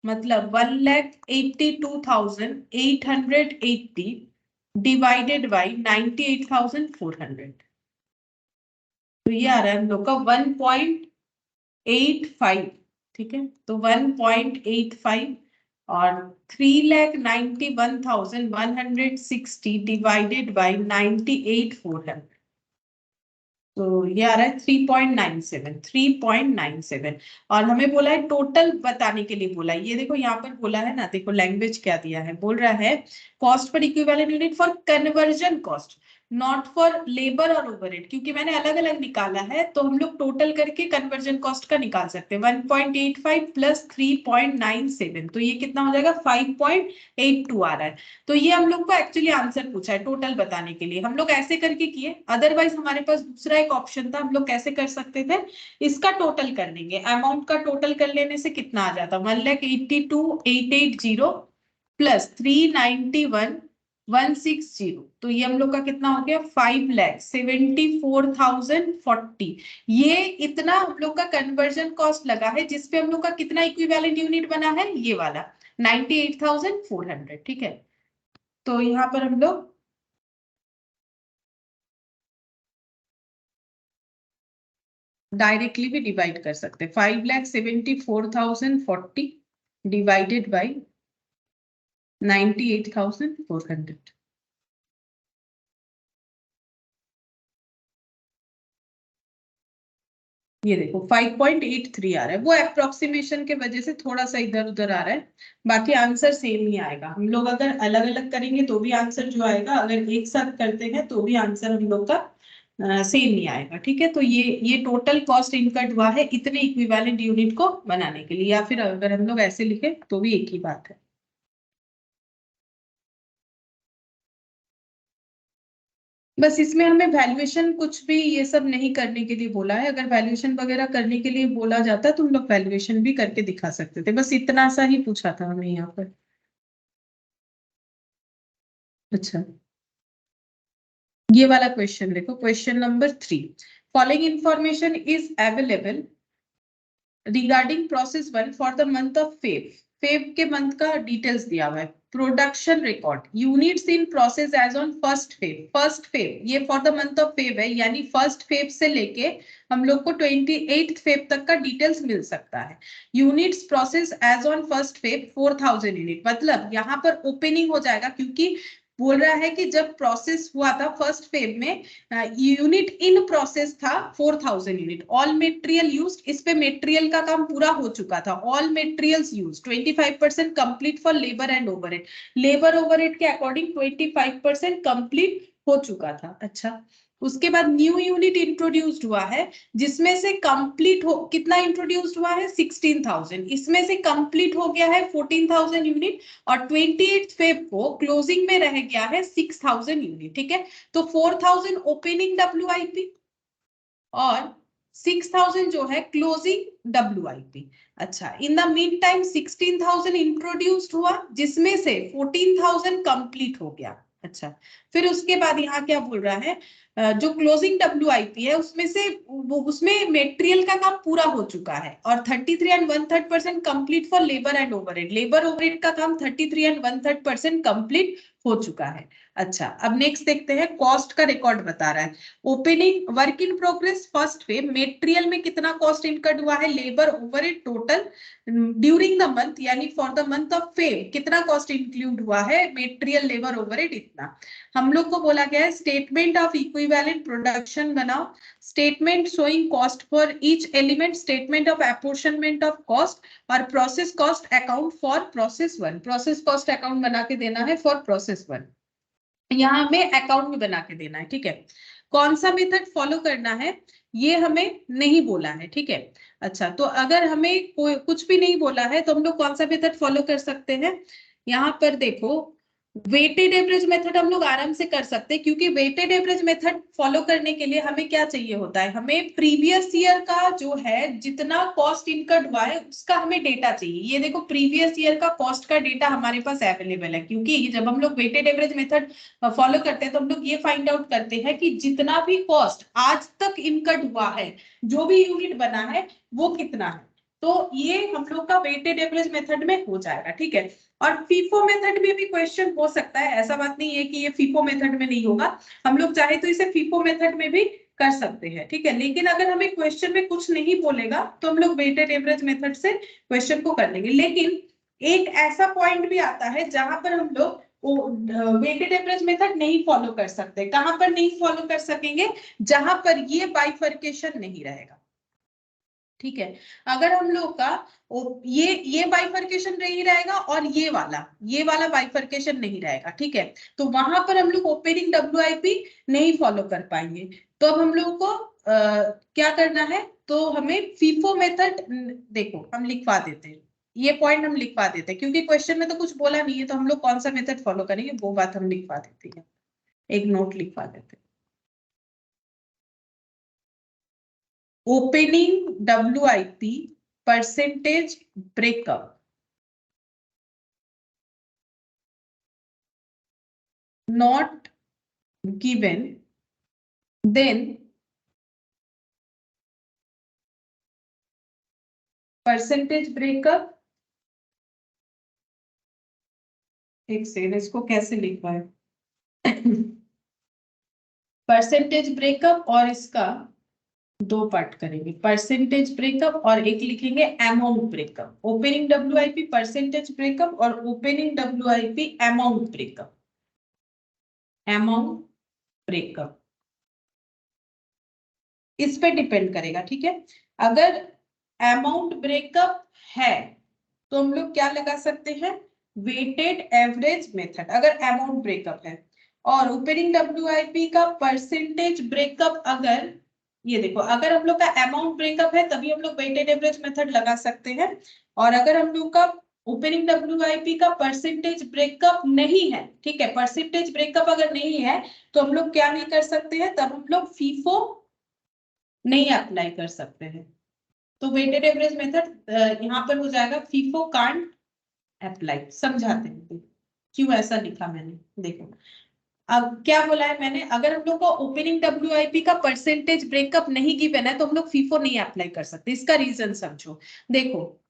[SPEAKER 1] मतलब 1,82,880 डिवाइडेड बाय 98,400। तो ये आ रहा है हम लोग का 1.85, ठीक है। तो 1.85 और 3,91,160 डिवाइडेड बाय 98,400, तो ये आ रहा है 3.97। और हमें बोला है टोटल बताने के लिए बोला है। ये देखो यहाँ पर बोला है ना, देखो लैंग्वेज क्या दिया है, बोल रहा है cost per equivalent unit for conversion cost, not for labour और ओवरहेड। क्योंकि मैंने अलग अलग निकाला है तो हम लोग टोटल करके कन्वर्जन कॉस्ट का निकाल सकते हैं। 1.85 प्लस 3.97, तो ये कितना हो जाएगा, 5.82 आ रहा है। तो ये हम लोग को एक्चुअली आंसर पूछा है टोटल बताने के लिए, हम लोग ऐसे करके किए। अदरवाइज हमारे पास दूसरा एक ऑप्शन था, हम लोग कैसे कर सकते थे, इसका टोटल कर लेंगे। अमाउंट का टोटल कर लेने से कितना आ जाता, 1,82,880 प्लस 391,160, तो ये हम लोग का कितना हो गया, 5,74,040। ये इतना हम लोग का कन्वर्जन कॉस्ट लगा है, जिसपे हम लोग का कितना इक्विवेलेंट यूनिट बना है, ये वाला 98,400, ठीक है। तो यहाँ पर हम लोग डायरेक्टली भी डिवाइड कर सकते हैं, 5,74,040 डिवाइडेड बाई 98,400। ये देखो 5.83 आ रहा है, वो अप्रोक्सीमेशन के वजह से थोड़ा सा इधर उधर आ रहा है, बाकी आंसर सेम ही आएगा। हम लोग अगर अलग अलग करेंगे तो भी आंसर जो आएगा, अगर एक साथ करते हैं तो भी आंसर हम लोग का सेम नहीं आएगा, ठीक है। तो ये टोटल कॉस्ट इनकर्ड हुआ है इतने इक्विवेलेंट यूनिट को बनाने के लिए, या फिर अगर हम लोग ऐसे लिखे तो भी एक ही बात है। बस इसमें हमें वैल्यूएशन कुछ भी ये सब नहीं करने के लिए बोला है। अगर वैल्यूएशन वगैरह करने के लिए बोला जाता तो हम लोग वैल्यूएशन भी करके दिखा सकते थे, बस इतना सा ही पूछा था हमें यहाँ पर। अच्छा, ये वाला क्वेश्चन देखो, question number 3, following information is available regarding process 1 for the month of Feb. Feb के मंथ का डिटेल्स दिया हुआ है। Production record units in process as on first Feb, first Feb ये for the month of Feb है, यानी first Feb से लेके हम लोग को 28th फेब तक का डिटेल्स मिल सकता है। Units process as on first Feb 4,000 unit, मतलब यहाँ पर ओपनिंग हो जाएगा, क्योंकि बोल रहा है कि जब प्रोसेस हुआ था फर्स्ट फेब में, यूनिट इन प्रोसेस था 4,000 यूनिट। ऑल मेटेरियल यूज्ड, इस पे मेटेरियल का काम पूरा हो चुका था। All materials used 25% complete for labour and overhead, labour overhead के अकॉर्डिंग 25% कंप्लीट हो चुका था। अच्छा, उसके बाद न्यू यूनिट इंट्रोड्यूस्ड हुआ है, जिसमें से कंप्लीट हो कितना इंट्रोड्यूस्ड हुआ है, 16,000, इसमें से कंप्लीट हो गया है 14,000 यूनिट, और 28th फेब को क्लोजिंग में रह गया है 6,000 यूनिट, ठीक है। तो 4,000 ओपनिंग WIP और 6,000 जो है क्लोजिंग WIP। अच्छा, in the mean time 16,000 introduced हुआ, जिसमें से 14,000 कंप्लीट हो गया। अच्छा, फिर उसके बाद यहाँ क्या बोल रहा है, जो क्लोजिंग WIP है उसमें से उसमें मेटेरियल का काम पूरा हो चुका है, और 33 and 1/3% complete for labour and overhead, labour overhead का काम 33 एंड 1/3% कंप्लीट हो चुका है। अच्छा, अब नेक्स्ट देखते हैं, कॉस्ट का रिकॉर्ड बता रहा है। Opening work in progress first Feb, material में कितना कॉस्ट इनकर्ड हुआ है, labour overhead total during the month, यानी for the month of Feb कितना कॉस्ट इंक्लूड हुआ है, मेटेरियल लेबर ओवरहेड इतना। हम लोग को बोला गया है स्टेटमेंट ऑफ इक्विवेलेंट प्रोडक्शन बनाओ, statement showing cost for each element, statement of apportionment of cost, और process cost account for process 1, process cost account बना के देना है फॉर प्रोसेस 1, यहाँ हमें अकाउंट में बना के देना है, ठीक है। कौन सा मेथड फॉलो करना है ये हमें नहीं बोला है, ठीक है। अच्छा, तो अगर हमें कोई कुछ भी नहीं बोला है तो हम लोग कौन सा मेथड फॉलो कर सकते हैं, यहाँ पर देखो, वेटेड एवरेज मेथड हम लोग आराम से कर सकते हैं, क्योंकि वेटेड एवरेज मेथड फॉलो करने के लिए हमें क्या चाहिए होता है, हमें प्रीवियस ईयर का जो है जितना कॉस्ट इनकर्ड हुआ है उसका हमें डेटा चाहिए। ये देखो प्रीवियस ईयर का कॉस्ट का डेटा हमारे पास अवेलेबल है, क्योंकि जब हम लोग वेटेड एवरेज मेथड फॉलो करते हैं तो हम लोग ये फाइंड आउट करते हैं कि जितना भी कॉस्ट आज तक इनकर्ड हुआ है, जो भी यूनिट बना है वो कितना है। तो ये हम लोग का वेटेड एवरेज मेथड में हो जाएगा, ठीक है। और फीफो मेथड में भी क्वेश्चन हो सकता है, ऐसा बात नहीं है कि ये फीफो मेथड में नहीं होगा, हम लोग चाहे तो इसे फीफो मेथड में भी कर सकते हैं, ठीक है। लेकिन अगर हमें क्वेश्चन में कुछ नहीं बोलेगा तो हम लोग वेटेड एवरेज मेथड से क्वेश्चन को कर लेंगे। लेकिन एक ऐसा पॉइंट भी आता है जहां पर हम लोग वेटेड एवरेज मेथड नहीं फॉलो कर सकते। कहां पर नहीं फॉलो कर सकेंगे, जहां पर ये बाइफर्केशन नहीं रहेगा, ठीक है। अगर हम लोग का ये बाइफर्केशन नहीं रहेगा और ये वाला बाइफर्केशन नहीं रहेगा, ठीक है, तो वहां पर हम लोग ओपनिंग डब्ल्यूआईपी नहीं फॉलो कर पाएंगे। तो अब हम लोग को क्या करना है, तो हमें फीफो मेथड, देखो हम लिखवा देते हैं, ये पॉइंट हम लिखवा देते हैं, क्योंकि क्वेश्चन में तो कुछ बोला नहीं है, तो हम लोग कौन सा मेथड फॉलो करेंगे वो बात हम लिखवा देते हैं, एक नोट लिखवा देते हैं। Opening WIP percentage breakup not given, then percentage breakup, एक सेकंड इसको कैसे लिखवाए, परसेंटेज ब्रेकअप और इसका दो पार्ट करेंगे, परसेंटेज ब्रेकअप और एक लिखेंगे amount breakup. Opening WIP percentage breakup और opening WIP amount breakup, amount breakup इस पे डिपेंड करेगा, ठीक है। अगर अमाउंट ब्रेकअप है तो हम लोग क्या लगा सकते हैं, वेटेड एवरेज मेथड, अगर अमाउंट ब्रेकअप है। और ओपनिंग डब्ल्यूआईपी का परसेंटेज ब्रेकअप, अगर ये देखो अगर हम लोग का अमाउंट ब्रेकअप है तभी हम लोग वेटेड एवरेज मेथड लगा सकते हैं। और अगर हम लोग का ओपनिंग डब्ल्यूआईपी का परसेंटेज ब्रेकअप नहीं है, ठीक है, परसेंटेज ब्रेकअप अगर नहीं है तो हम लोग क्या नहीं कर सकते हैं, तब हम लोग फीफो नहीं अप्लाई कर सकते हैं। तो वेटेड एवरेज मेथड यहाँ पर हो जाएगा फीफो कांट अप्लाई। समझाते हैं क्यों ऐसा लिखा मैंने, देखो अब क्या बोला है मैंने, अगर हम लोग को ओपनिंग डब्ल्यूआईपी का परसेंटेज ब्रेकअप नहीं गिवन है तो हम लोग फीफो नहीं अप्लाई कर सकते। इसका रीजन समझो, देखो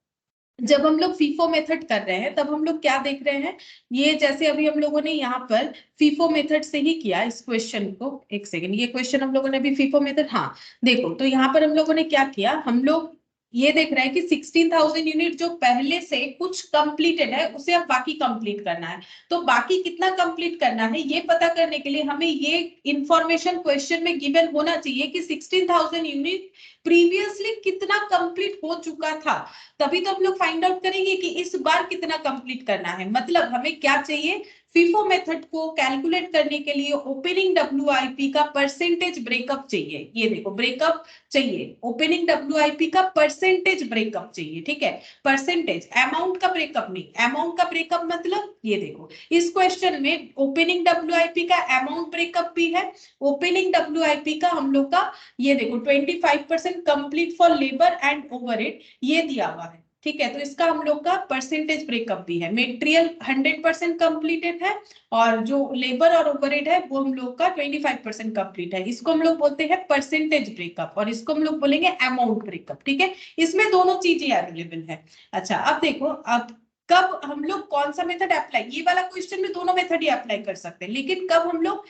[SPEAKER 1] जब हम लोग फीफो मेथड कर रहे हैं तब हम लोग क्या देख रहे हैं, ये जैसे अभी हम लोगों ने यहाँ पर फीफो मेथड से ही किया इस क्वेश्चन को, एक सेकेंड, ये क्वेश्चन हम लोगों ने अभी फीफो मेथड, हाँ देखो तो यहाँ पर हम लोगों ने क्या किया, हम लोग ये देख रहे हैं कि 16,000 यूनिट जो पहले से कुछ कंप्लीटेड है उसे अब बाकी कंप्लीट करना है। तो बाकी कितना कंप्लीट करना है ये पता करने के लिए हमें ये इंफॉर्मेशन क्वेश्चन में गिवन होना चाहिए कि 16,000 यूनिट प्रीवियसली कितना कंप्लीट हो चुका था, तभी तो हम लोग फाइंड आउट करेंगे कि इस बार कितना कंप्लीट करना है। मतलब हमें क्या चाहिए, फीफो मेथड को कैलकुलेट करने के लिए ओपनिंग डब्ल्यूआईपी का परसेंटेज ब्रेकअप चाहिए। ये देखो ब्रेकअप चाहिए, ओपनिंग डब्ल्यूआईपी का परसेंटेज ब्रेकअप चाहिए, ठीक है, परसेंटेज, अमाउंट का ब्रेकअप नहीं। अमाउंट का ब्रेकअप मतलब ये देखो इस क्वेश्चन में ओपनिंग डब्ल्यूआईपी का अमाउंट ब्रेकअप भी है, ओपनिंग डब्ल्यूआईपी का हम लोग का ये देखो 25% complete for labour and overhead ये दिया हुआ है, ठीक है। तो इसका हम लोग का परसेंटेज ब्रेकअप भी है, मेटेरियल 100% कंप्लीटेड है और जो लेबर और ओवरहेड है वो हम लोग का 25% कंप्लीट है। इसको हम लोग बोलते हैं परसेंटेज ब्रेकअप और इसको हम लोग बोलेंगे अमाउंट ब्रेकअप, ठीक है। इसमें दोनों चीजें अवेलेबल है। अच्छा अब देखो, अब कब हम लोग कौन सा मेथड अप्लाई, ये वाला क्वेश्चन में दोनों मेथड ही अप्लाई कर सकते हैं, लेकिन कब हम लोग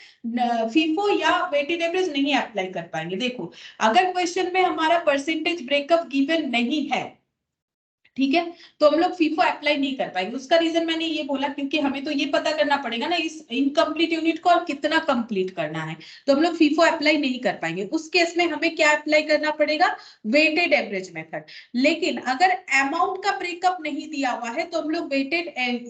[SPEAKER 1] फीफो या वेटेड एवरेज नहीं अप्लाई कर पाएंगे। देखो अगर क्वेश्चन में हमारा परसेंटेज ब्रेकअप गिवन नहीं है, ठीक है, तो हम लोग फीफो अप्लाई नहीं कर पाएंगे। उसका रीजन मैंने ये बोला क्योंकि हमें तो ये पता करना पड़ेगा ना इस इनकम्प्लीट यूनिट को और कितना कंप्लीट करना है, तो हम लोग फीफो अप्लाई नहीं कर पाएंगे। उस केस में हमें क्या अप्लाई करना पड़ेगा, वेटेड एवरेज मेथड। लेकिन अगर अमाउंट का ब्रेकअप नहीं दिया हुआ है तो हम लोग वेटेड,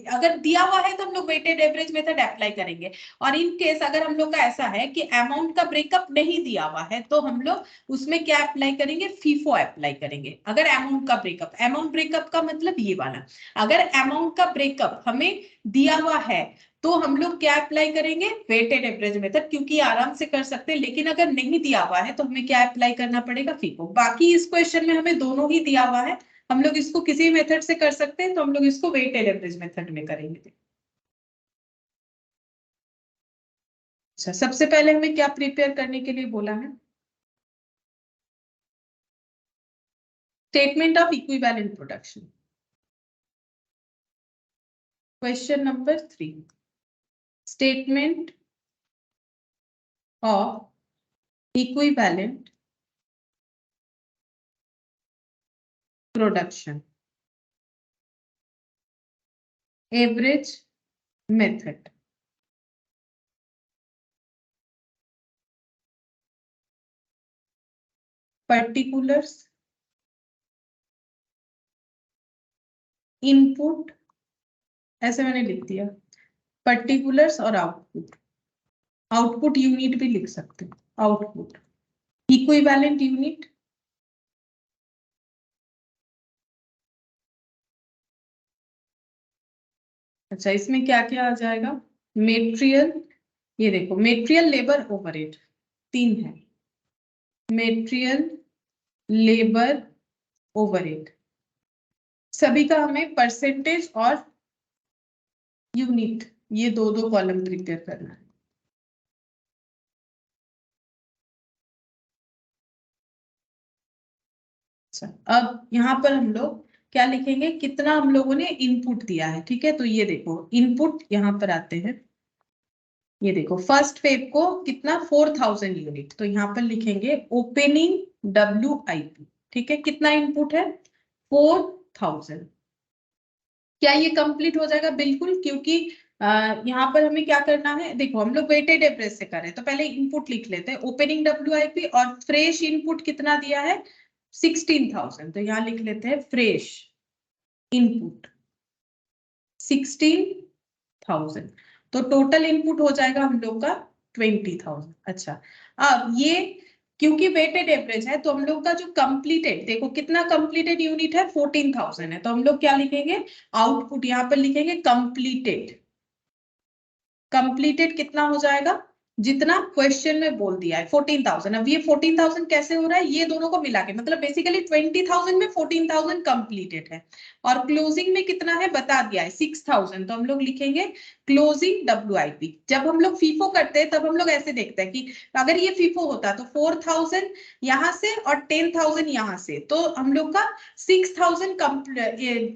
[SPEAKER 1] अगर दिया हुआ है तो हम लोग वेटेड एवरेज मेथड अप्लाई करेंगे। और इन केस अगर हम लोग का ऐसा है कि अमाउंट का ब्रेकअप नहीं दिया हुआ है तो हम लोग उसमें क्या अप्लाई करेंगे, फीफो अप्लाई करेंगे। अगर अमाउंट का ब्रेकअप, अमाउंट ब्रेकअप का मतलब ये वाला, अगर अमाउंट का ब्रेकअप हमें दिया हुआ है तो हम लोग क्या अप्लाई करेंगे, वेटेड एवरेज मेथड, क्योंकि आराम से कर सकते हैं। लेकिन अगर नहीं दिया हुआ है तो हमें क्या अप्लाई करना पड़ेगा, फीफो। बाकी इस क्वेश्चन में हमें दोनों ही दिया हुआ है, हम लोग इसको किसी मेथड से कर सकते हैं, तो हम लोग इसको वेटेड एवरेज मेथड में करेंगे। अच्छा, सबसे पहले हमें क्या प्रिपेयर करने के लिए बोला है, statement of equivalent production. Question number 3, statement of equivalent production average method. Particulars, input, ऐसे मैंने लिख दिया, पर्टिकुलर्स और आउटपुट। आउटपुट यूनिट भी लिख सकते हैं, आउटपुट इक्विवेलेंट यूनिट, अच्छा इसमें क्या क्या आ जाएगा, मेटेरियल, ये देखो मेटेरियल लेबर ओवरहेड 3 है, मेटेरियल लेबर ओवरहेड, सभी का हमें परसेंटेज और यूनिट, ये दो दो कॉलम प्रिपेयर करना है। अच्छा, अब यहाँ पर हम लोग क्या लिखेंगे, कितना हम लोगों ने इनपुट दिया है, ठीक है। तो ये देखो इनपुट यहाँ पर आते हैं, ये देखो फर्स्ट फेब को कितना 4000 यूनिट, तो यहाँ पर लिखेंगे ओपनिंग WIP, ठीक है। कितना इनपुट है 4000। क्या ये कंप्लीट हो जाएगा, बिल्कुल, क्योंकि यहाँ पर हमें क्या करना है, देखो हम लोग वेटेड एवरेज से करें, तो पहले इनपुट लिख लेते हैं, ओपनिंग WIP और फ्रेश इनपुट कितना दिया है 16000, तो यहाँ लिख लेते हैं फ्रेश इनपुट 16000, तो टोटल इनपुट हो जाएगा हम लोग का 20000। अच्छा, अब ये क्योंकि वेटेड एवरेज है, तो हम लोग का जो कंप्लीटेड, देखो कितना कंप्लीटेड यूनिट है 14000 है, तो हम लोग क्या लिखेंगे, आउटपुट यहाँ पर लिखेंगे कंप्लीटेड। कंप्लीटेड कितना हो जाएगा, जितना क्वेश्चन में बोल दिया है 14000। अब ये 14000 कैसे हो रहा है, ये दोनों को मिला के, मतलब बेसिकली 20000 में 14000 कंप्लीटेड है, और क्लोजिंग में कितना है बता दिया है 6000, तो हम लोग लिखेंगे क्लोजिंग WIP। जब हम लोग फीफो करते हैं तब हम लोग ऐसे देखते हैं कि अगर ये फीफो होता तो 4000 यहाँ से और 10000 यहाँ से, तो हम लोग का 6000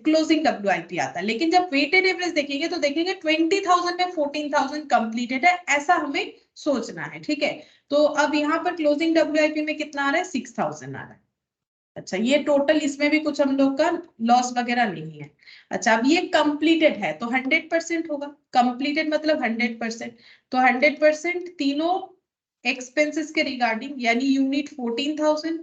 [SPEAKER 1] क्लोजिंग WIP आता है। लेकिन जब वेटेड एवरेज देखेंगे तो देखेंगे 20000 में 14000 कंप्लीटेड है, ऐसा हमें सोचना है, ठीक है। तो अब यहाँ पर क्लोजिंग WIP में कितना आ रहा है 6000 आ रहा है। अच्छा, ये टोटल, इसमें भी कुछ हम लोग का लॉस वगैरह नहीं है। अच्छा, अब ये कंप्लीटेड है तो 100% होगा, कंप्लीटेड मतलब 100%, तो 100% तीनों एक्सपेंसेस के रिगार्डिंग, यानी यूनिट 14000,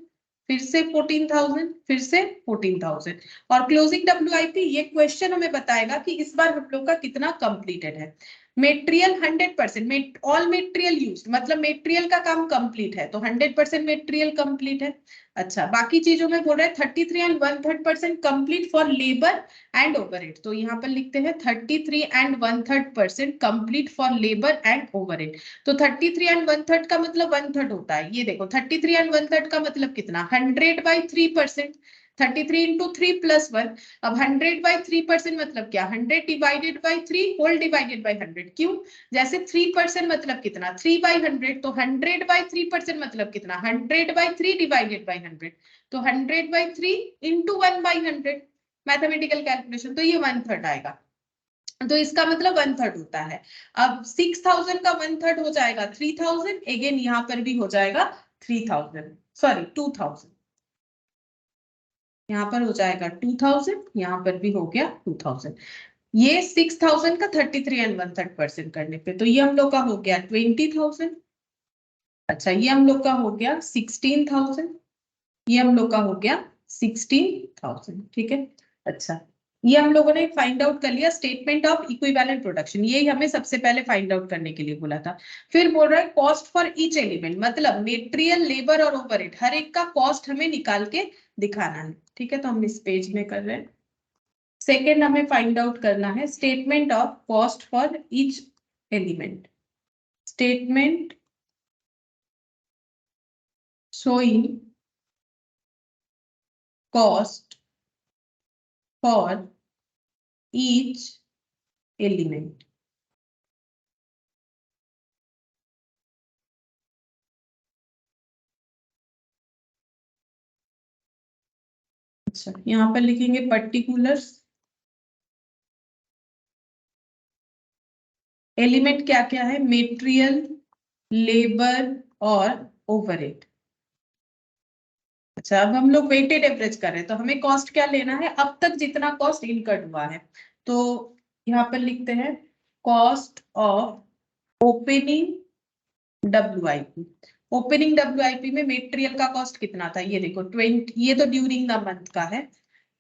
[SPEAKER 1] फिर से 14000, फिर से 14000, और क्लोजिंग WIP ये क्वेश्चन हमें बताएगा कि इस बार हम लोग का कितना कंप्लीटेड है। मेटेरियल 100%, ऑल मेटेरियल यूज, मतलब मेटेरियल का काम कंप्लीट है, तो 100% मेटेरियल कंप्लीट है। अच्छा, बाकी चीजों में बोल रहे हैं 33 and 1/3% complete for labour and overhead, तो यहाँ पर लिखते हैं 33 and 1/3% complete for labour and overhead. तो 33 एंड 1/3 का मतलब 1/3 होता है, ये देखो 33 एंड 1/3 का मतलब कितना 100/3%, 33 इंटू 3 प्लस 1। अब 100/3% मतलब क्या, 100 divided by 3 whole divided by 100, क्यों, जैसे 3% मतलब कितना 3/100, तो 100/3% मतलब कितना 100/3 डिवाइडेड बाई 100, तो 100/3 इंटू 1/100, मैथमेटिकल कैलकुलेशन, तो ये 1/3 आएगा, तो इसका मतलब 1/3 होता है। अब 6000 का 1/3 हो जाएगा 3000, अगेन यहाँ पर भी हो जाएगा 3000, सॉरी 2000, यहाँ पर हो जाएगा 2000, यहाँ पर भी हो गया 2000। ये 6000 का 33 एंड 1/3% करने पे, तो ये हम लोग का हो गया 20000। अच्छा, ये हम लोग का हो गया 16000, ये हम लोग का हो गया 16000, ठीक है। अच्छा, ये हम लोगों ने फाइंड आउट कर लिया स्टेटमेंट ऑफ इक्विवेलेंट प्रोडक्शन, यही हमें सबसे पहले फाइंड आउट करने के लिए बोला था। फिर बोल रहा है कॉस्ट फॉर ईच एलिमेंट, मतलब मेटेरियल लेबर और ओवरहेड हर एक का कॉस्ट हमें निकाल के दिखाना है, ठीक है। तो हम इस पेज में कर रहे हैं। सेकेंड हमें फाइंड आउट करना है statement of cost for each element, statement showing cost for each element. अच्छा, यहां पर लिखेंगे पर्टिकुलर्स। एलिमेंट क्या क्या है? मेटेरियल, लेबर और ओवरहेड। अच्छा, अब हम लोग वेटेड एवरेज कर रहे हैं तो हमें कॉस्ट क्या लेना है? अब तक जितना कॉस्ट इनकर्ड हुआ है। तो यहाँ पर लिखते हैं cost of opening WIP। Opening WIP में मेटेरियल का कॉस्ट कितना था? ये देखो 20, ये तो ड्यूरिंग द मंथ का है।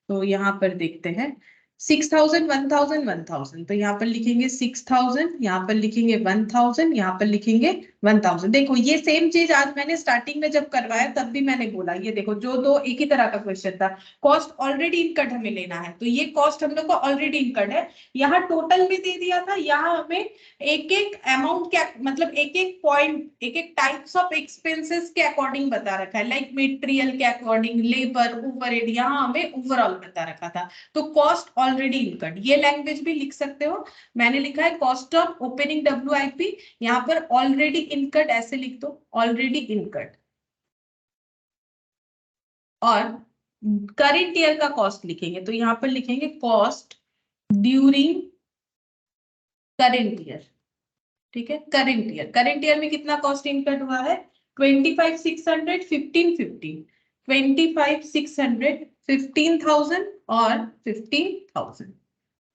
[SPEAKER 1] तो यहाँ पर देखते हैं 6000, 1000, 1000। तो यहाँ पर लिखेंगे 6000, यहाँ पर लिखेंगे 1000, यहाँ पर लिखेंगे 1000। देखो ये सेम चीज आज मैंने स्टार्टिंग में जब करवाया तब भी मैंने बोला, ये देखो जो दो एक ही तरह का क्वेश्चन था। कॉस्ट ऑलरेडी इनकर्ड हमें लेना है, तो ये कॉस्ट हम लोग को ऑलरेडी इनकर्ड है। यहाँ टोटल में दे दिया था, यहाँ हमें एक एक अमाउंट क्या मतलब एक एक पॉइंट, एक एक टाइप्स ऑफ एक्सपेंसेस के अकॉर्डिंग बता रखा है, लाइक मेटेरियल के अकॉर्डिंग, लेबर, ओवरहेड, यहाँ हमें ओवरऑल बता रखा था। तो कॉस्ट ऑलरेडी इनकर्ड, ये लैंग्वेज भी लिख सकते हो। मैंने लिखा है कॉस्ट ऑफ ओपनिंग WIP, यहाँ पर ऑलरेडी इनकर्ड ऐसे लिख दो, ऑलरेडी इनकर्ड। और करेंट ईयर का कॉस्ट लिखेंगे तो यहाँ पर लिखेंगे कॉस्ट ड्यूरिंग करेंट ईयर। ठीक है, करेंट ईयर, करेंट ईयर में कितना कॉस्ट इनकर्ड हुआ है? 25,600, 1550, 25,600, 15,000 और 15,000।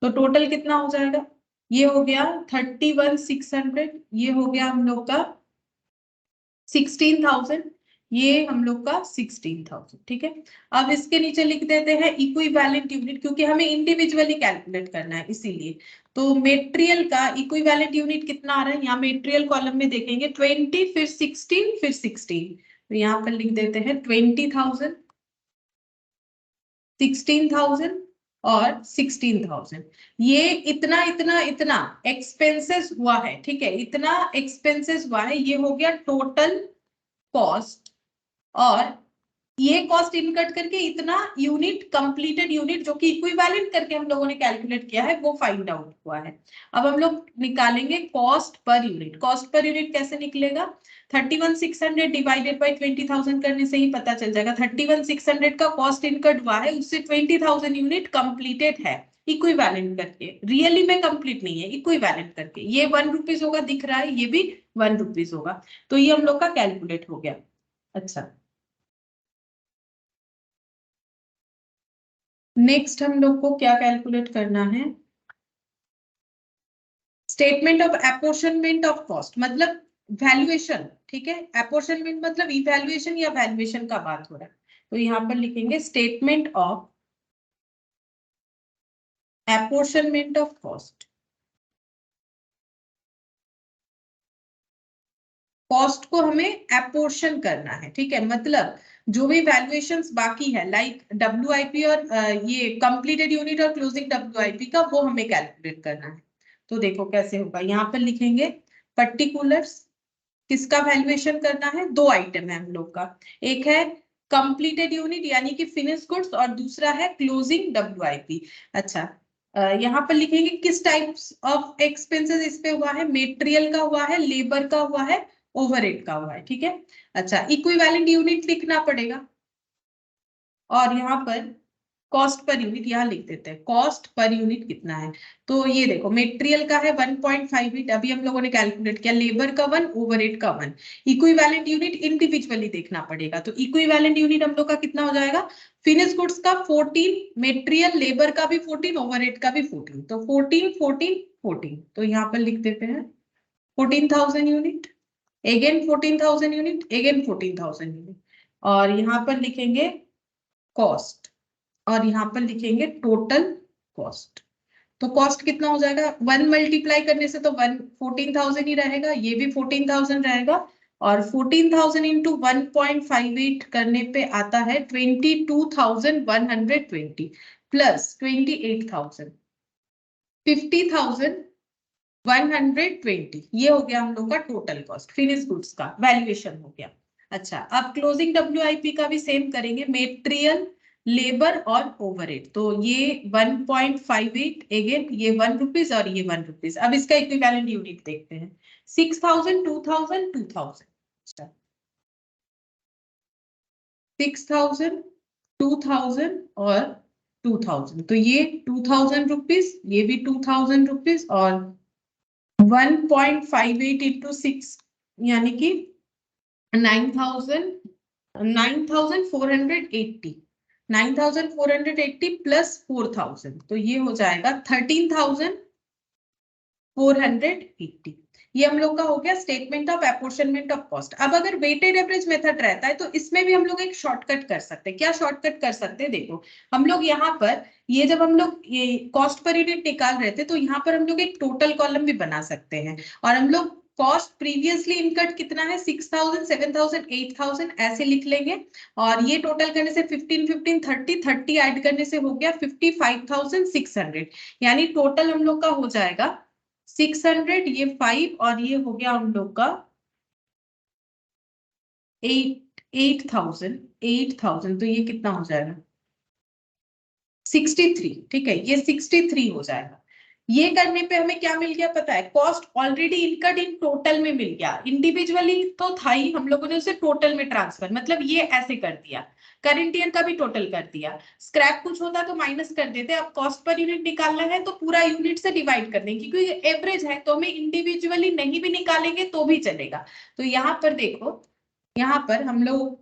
[SPEAKER 1] तो टोटल कितना हो जाएगा? ये हो गया 31,600, ये हो गया हम लोग का 16,000, ये हम लोग का 16,000। ठीक है, अब इसके नीचे लिख देते हैं इक्विवेलेंट यूनिट, क्योंकि हमें इंडिविजुअली कैलकुलेट करना है इसीलिए। तो मेटेरियल का इक्विवेलेंट यूनिट कितना आ रहा है? यहाँ मेटेरियल कॉलम में देखेंगे 20, फिर 16, फिर 16। तो यहाँ पर लिख देते हैं 20,000, 16,000 और 16,000। ये इतना इतना इतना एक्सपेंसेस हुआ है। ठीक है, इतना एक्सपेंसेस हुआ है, ये हो गया टोटल कॉस्ट। और ये कॉस्ट इनकट करके इतना यूनिट, कंप्लीटेड यूनिट जो कि इक्विवेलेंट करके हम लोगों ने कैलकुलेट किया है, वो फाइंड आउट हुआ है। अब हम लोग निकालेंगे cost per unit. Cost per unit कैसे निकलेगा? 31,600 डिवाइडेड बाय 20,000 करने से ही पता चल जाएगा। 31,600 का कॉस्ट इनकट हुआ है, उससे 20,000 यूनिट कंप्लीटेड है इक्विवेलेंट करके। रियली में कंप्लीट नहीं है, इक्विवेलेंट करके। ये 1 रुपीज होगा, दिख रहा है, ये भी 1 रुपीज होगा। तो ये हम लोग का कैलकुलेट हो गया। अच्छा, नेक्स्ट हम लोग को क्या कैलकुलेट करना है? Statement of apportionment of cost, मतलब वैल्यूएशन। ठीक है, अपॉर्शनमेंट मतलब इवैल्यूएशन या वैल्यूएशन का बात हो रहा है। तो यहां पर लिखेंगे statement of apportionment of cost. Cost को हमें अपॉर्शन करना है। ठीक है, मतलब जो भी वैल्यूएशंस बाकी है, लाइक WIP और ये कंप्लीटेड यूनिट और क्लोजिंग WIP का, वो हमें कैलकुलेट करना है। तो देखो कैसे होगा, यहाँ पर लिखेंगे पर्टिकुलर्स। किसका वैल्यूएशन करना है? 2 आइटम है हम लोग का, एक है कंप्लीटेड यूनिट यानी कि फिनिश गुड्स, और दूसरा है क्लोजिंग WIP। अच्छा, यहाँ पर लिखेंगे किस टाइप्स ऑफ एक्सपेंसेस इस पे हुआ है? मेटेरियल का हुआ है, लेबर का हुआ है, ओवरहेड का हुआ है। ठीक है, अच्छा, इक्विवेलेंट यूनिट लिखना पड़ेगा। और यहाँ पर कॉस्ट पर यूनिट यहाँ लिख देते हैं, कॉस्ट पर यूनिट कितना है? तो ये देखो मेटेरियल का है 1.58, अभी हम लोगों ने कैलकुलेट किया, लेबर का 1, ओवरहेड का 1। इक्विवेलेंट यूनिट इंडिविजुअली देखना पड़ेगा, तो इक्विवेलेंट यूनिट हम लोग का कितना हो जाएगा? फिनिश गुड्स का 14, मेटेरियल लेबर का भी 14, ओवरहेड का भी 14, तो 14, 14, 14। तो यहाँ पर लिख देते हैं 14,000 unit, again 14,000 unit, again 14,000 unit. और यहाँ पर लिखेंगे कॉस्ट, और यहाँ पर लिखेंगे टोटल कॉस्ट। तो कॉस्ट कितना हो जाएगा? 1 मल्टीप्लाई करने से तो 14,000 ही रहेगा, ये भी 14,000 रहेगा। और 14,000 इंटू 1.58 करने पे आता है 22,120 प्लस 28,000, 50,000 120, ये हो गया हम लोग का टोटल कॉस्ट, फिनिश गुड्स का वैल्यूएशन हो गया। अच्छा, अब क्लोजिंग WIP का भी सेम करेंगे, मेटेरियल, लेबर और ओवरहेड। तो ये 1.58, अगेन ये 1 रुपीज और ये 1 रुपीज। अब इसका इक्विवेलेंट यूनिट देखते हैं, 6000, 2000, 2000, 6000, 2000 और 2000। तो ये 2000 रुपीज, ये भी 2000 रुपीज, और 1.58 इंटू 6 यानी कि 9000, 9480, 9480 प्लस 4000, तो ये हो जाएगा 13480। ये हम लोग का हो गया statement of apportionment of cost. अब अगर वेटेड एवरेज मेथड रहता है तो इसमें भी हम लोग एक शॉर्टकट कर सकते हैं। क्या शॉर्टकट कर सकते हैं? देखो, हम लोग यहाँ पर ये जब हम लोग ये कॉस्ट पर यूनिट निकाल रहे थे तो यहाँ पर हम लोग एक टोटल कॉलम भी बना सकते हैं, और हम लोग कॉस्ट प्रीवियसली इनकट कितना है, 6000, 7000, 8000 ऐसे लिख लेंगे, और ये टोटल करने से 15, 15, 30, 30 ऐड करने से हो गया 55,600। यानी टोटल हम लोग का हो जाएगा 600, ये 5, और ये हो गया हम लोग का 8,000। तो ये कितना हो जाएगा, 63। ठीक है, ये 63 हो जाएगा। ये करने पे हमें क्या मिल गया पता है, कॉस्ट ऑलरेडी इनकट इन टोटल में मिल गया, इंडिविजुअली तो था ही, हम लोगों ने उसे टोटल में ट्रांसफर, मतलब ये ऐसे कर दिया, करंट ईयर का भी टोटल कर दिया। स्क्रैप कुछ होता तो माइनस कर देते, अब कॉस्ट पर यूनिट निकालना है तो पूरा यूनिट से डिवाइड कर देंगे, क्योंकि एवरेज है तो हमें इंडिविजुअली नहीं भी निकालेंगे तो भी चलेगा। तो यहाँ पर देखो, यहाँ पर हम लोग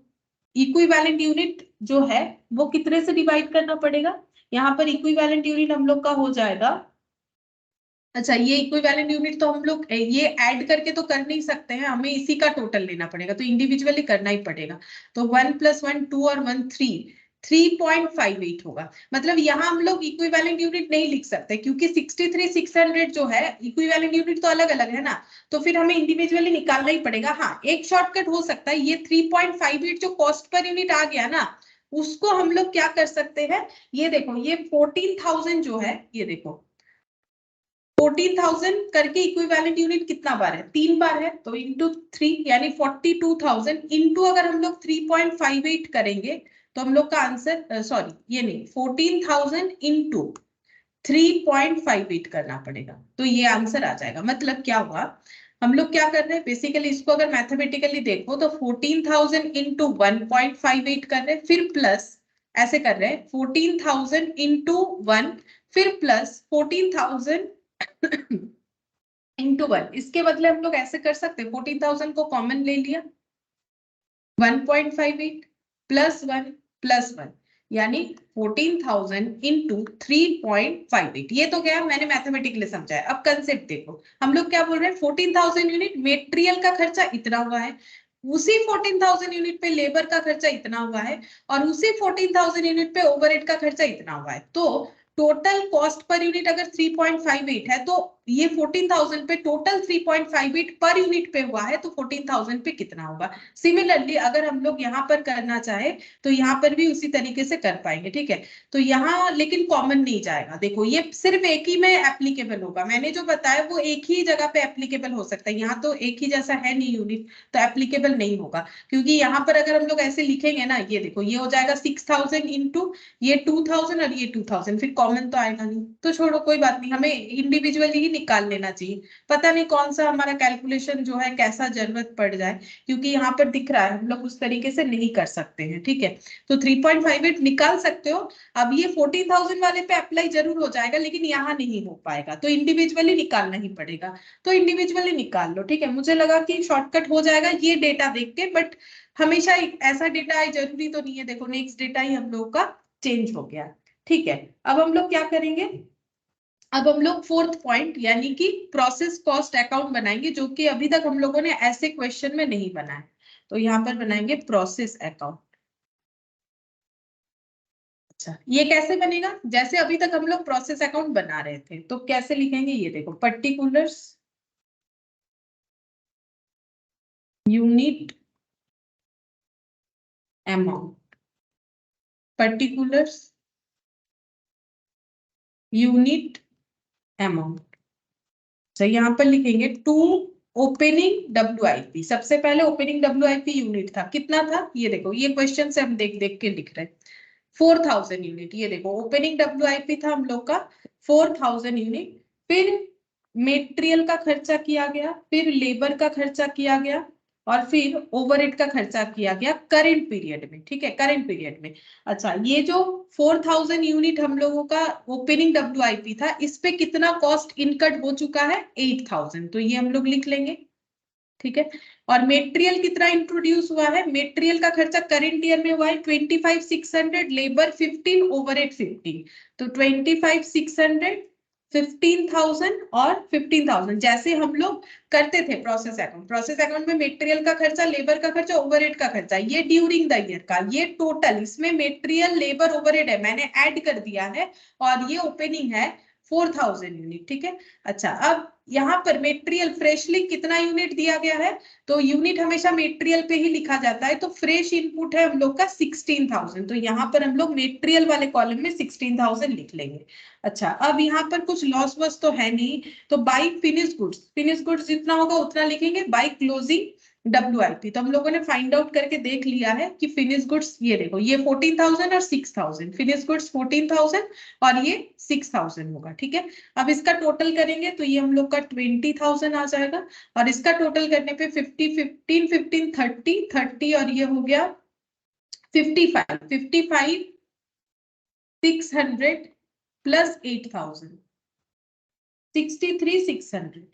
[SPEAKER 1] इक्विवेलेंट यूनिट जो है वो कितने से डिवाइड करना पड़ेगा, यहाँ पर इक्विवेलेंट यूनिट हम लोग का हो जाएगा। अच्छा, ये इक्विवेलेंट यूनिट तो हम लोग ये ऐड करके तो कर नहीं सकते हैं, हमें इसी का टोटल लेना पड़ेगा, तो इंडिविजुअली करना ही पड़ेगा। तो 1 + 1 2 और 1 3, 3.58 होगा। मतलब यहाँ हम लोग इक्विवेलेंट यूनिट नहीं लिख सकते, क्योंकि 63,600 जो है इक्विवेलेंट यूनिट तो अलग अलग है ना, तो फिर हमें इंडिविजुअली निकालना ही पड़ेगा। हाँ, एक शॉर्टकट हो सकता है, ये 3.58 जो कॉस्ट पर यूनिट आ गया ना, उसको हम लोग क्या कर सकते हैं, ये देखो, ये 14,000 जो है, ये देखो 14,000 करके इक्विवेलेंट यूनिट कितना बार है, 3 बार है, तो इंटू 3 यानी 42,000 इंटू अगर हम लोग 3.58 करेंगे तो हम लोग का आंसर, सॉरी ये नहीं, 14,000 इंटू 3.58 करना पड़ेगा, तो ये आंसर आ जाएगा। मतलब क्या हुआ, हम लोग क्या कर रहे हैं बेसिकली, इसको अगर मैथमेटिकली देखो तो 14,000 इंटू 1.58 कर रहे हैं, फिर प्लस ऐसे कर रहे हैं 14,000 इंटू 1, फिर प्लस 14,000 इंटू 1। इसके बदले हम लोग ऐसे कर सकते हैं, 14,000 को कॉमन ले लिया, 1.58 प्लस 1 प्लस 1, यानी 14,000 इंटू 3.58। ये तो क्या मैंने मैथमेटिकली समझा है। अब कंसेप्ट देखो, हम लोग क्या बोल रहे हैं, 14,000 यूनिट मेटेरियल का खर्चा इतना हुआ है, उसी 14,000 यूनिट पे लेबर का खर्चा इतना हुआ है, और उसी 14,000 यूनिट पे ओवरहेड का खर्चा इतना हुआ है। तो टोटल कॉस्ट पर यूनिट अगर 3.58 है, तो ये 14,000 पे टोटल 3.58 पर यूनिट पे हुआ है, तो 14,000 पे कितना होगा। सिमिलरली अगर हम लोग यहाँ पर करना चाहे तो यहाँ पर भी उसी तरीके से कर पाएंगे। ठीक है, तो यहाँ लेकिन कॉमन नहीं जाएगा, देखो ये सिर्फ एक ही में एप्लीकेबल होगा, मैंने जो बताया वो एक ही जगह पे एप्लीकेबल हो सकता है, यहाँ तो एक ही जैसा है नहीं यूनिट, तो एप्लीकेबल नहीं होगा। क्योंकि यहाँ पर अगर हम लोग ऐसे लिखेंगे ना, ये देखो ये हो जाएगा 6,000 इंटू ये 2,000 और ये 2,000, फिर कॉमन तो आएगा नहीं, तो छोड़ो कोई बात नहीं, हमें इंडिविजुअली ही निकाल लेना चाहिए। पता नहीं कौन सा हमारा कैलकुलेशन जो है कैसा जरूरत पड़ जाए, क्योंकि यहाँ पर दिख रहा है हम लोग उस तरीके से नहीं कर सकते हैं। ठीक है, तो 3.58 निकाल सकते हो। अब ये 14,000 वाले पे अप्लाई जरूर हो जाएगा, लेकिन यहाँ नहीं हो पाएगा, तो इंडिविजुअली निकालना ही पड़ेगा। तो इंडिविजुअली निकाल लो। ठीक है, मुझे लगा कि शॉर्टकट हो जाएगा ये डेटा देख के, बट हमेशा ऐसा डेटा है जरूरी तो नहीं है। देखो नेक्स्ट डेटा ही हम लोग का चेंज हो गया। ठीक है, अब हम लोग क्या करेंगे, अब हम लोग फोर्थ पॉइंट यानी कि प्रोसेस कॉस्ट अकाउंट बनाएंगे, जो कि अभी तक हम लोगों ने ऐसे क्वेश्चन में नहीं बनाया। तो यहाँ पर बनाएंगे प्रोसेस अकाउंट। अच्छा, ये कैसे बनेगा, जैसे अभी तक हम लोग प्रोसेस अकाउंट बना रहे थे, तो कैसे लिखेंगे, ये देखो, particulars unit amount, particulars unit amount. तो यहाँ पर लिखेंगे टू ओपनिंग WIP। सबसे पहले ओपनिंग WIP यूनिट था, कितना था ये देखो, ये क्वेश्चन से हम देख देख के लिख रहे हैं 4000 यूनिट। ये देखो ओपनिंग WIP था हम लोग का 4000 यूनिट। फिर मेटेरियल का खर्चा किया गया, फिर लेबर का खर्चा किया गया, और फिर ओवरहेड का खर्चा किया गया करंट पीरियड में। ठीक है, करंट पीरियड में। अच्छा, ये जो 4000 यूनिट हम लोगों का ओपनिंग WIP था, इस पे कितना कॉस्ट इनकट हो चुका है 8000, तो ये हम लोग लिख लेंगे। ठीक है, और मेटेरियल कितना इंट्रोड्यूस हुआ है, मेटेरियल का खर्चा करंट ईयर में हुआ है 25,600, लेबर 15, ओवरहेड 15, तो 25,600, 15,000 और 15,000, जैसे हम लोग करते थे प्रोसेस अकाउंट। प्रोसेस अकाउंट में मेटेरियल का खर्चा, लेबर का खर्चा, ओवरहेड का खर्चा, ये ड्यूरिंग द ईयर का, ये टोटल, इसमें मेटेरियल, लेबर, ओवरहेड है, मैंने ऐड कर दिया है, और ये ओपनिंग है 4000 यूनिट। ठीक है, अच्छा अब यहाँ पर मेटेरियल फ्रेशली कितना यूनिट दिया गया है, तो यूनिट हमेशा मेटेरियल पे ही लिखा जाता है, तो फ्रेश इनपुट है हम लोग का 16,000, तो यहाँ पर हम लोग मेटेरियल वाले कॉलम में 16,000 लिख लेंगे। अच्छा, अब यहाँ पर कुछ लॉस वॉस तो है नहीं, तो by finish goods, finish goods जितना होगा उतना लिखेंगे, बाई क्लोजिंग WIP। तो हम लोगों ने फाइंड आउट करके देख लिया है कि फिनिश गुड्स, ये देखो ये 14,000 और 6,000, फिनिश गुड्स 14,000 और ये 6,000 होगा। ठीक है, अब इसका टोटल करेंगे तो ये हम लोग का 20,000 आ जाएगा, और इसका टोटल करने पे 50, 15, 15, 30, 30 और ये हो गया 55, 55, 600 प्लस 8,000, 63,600,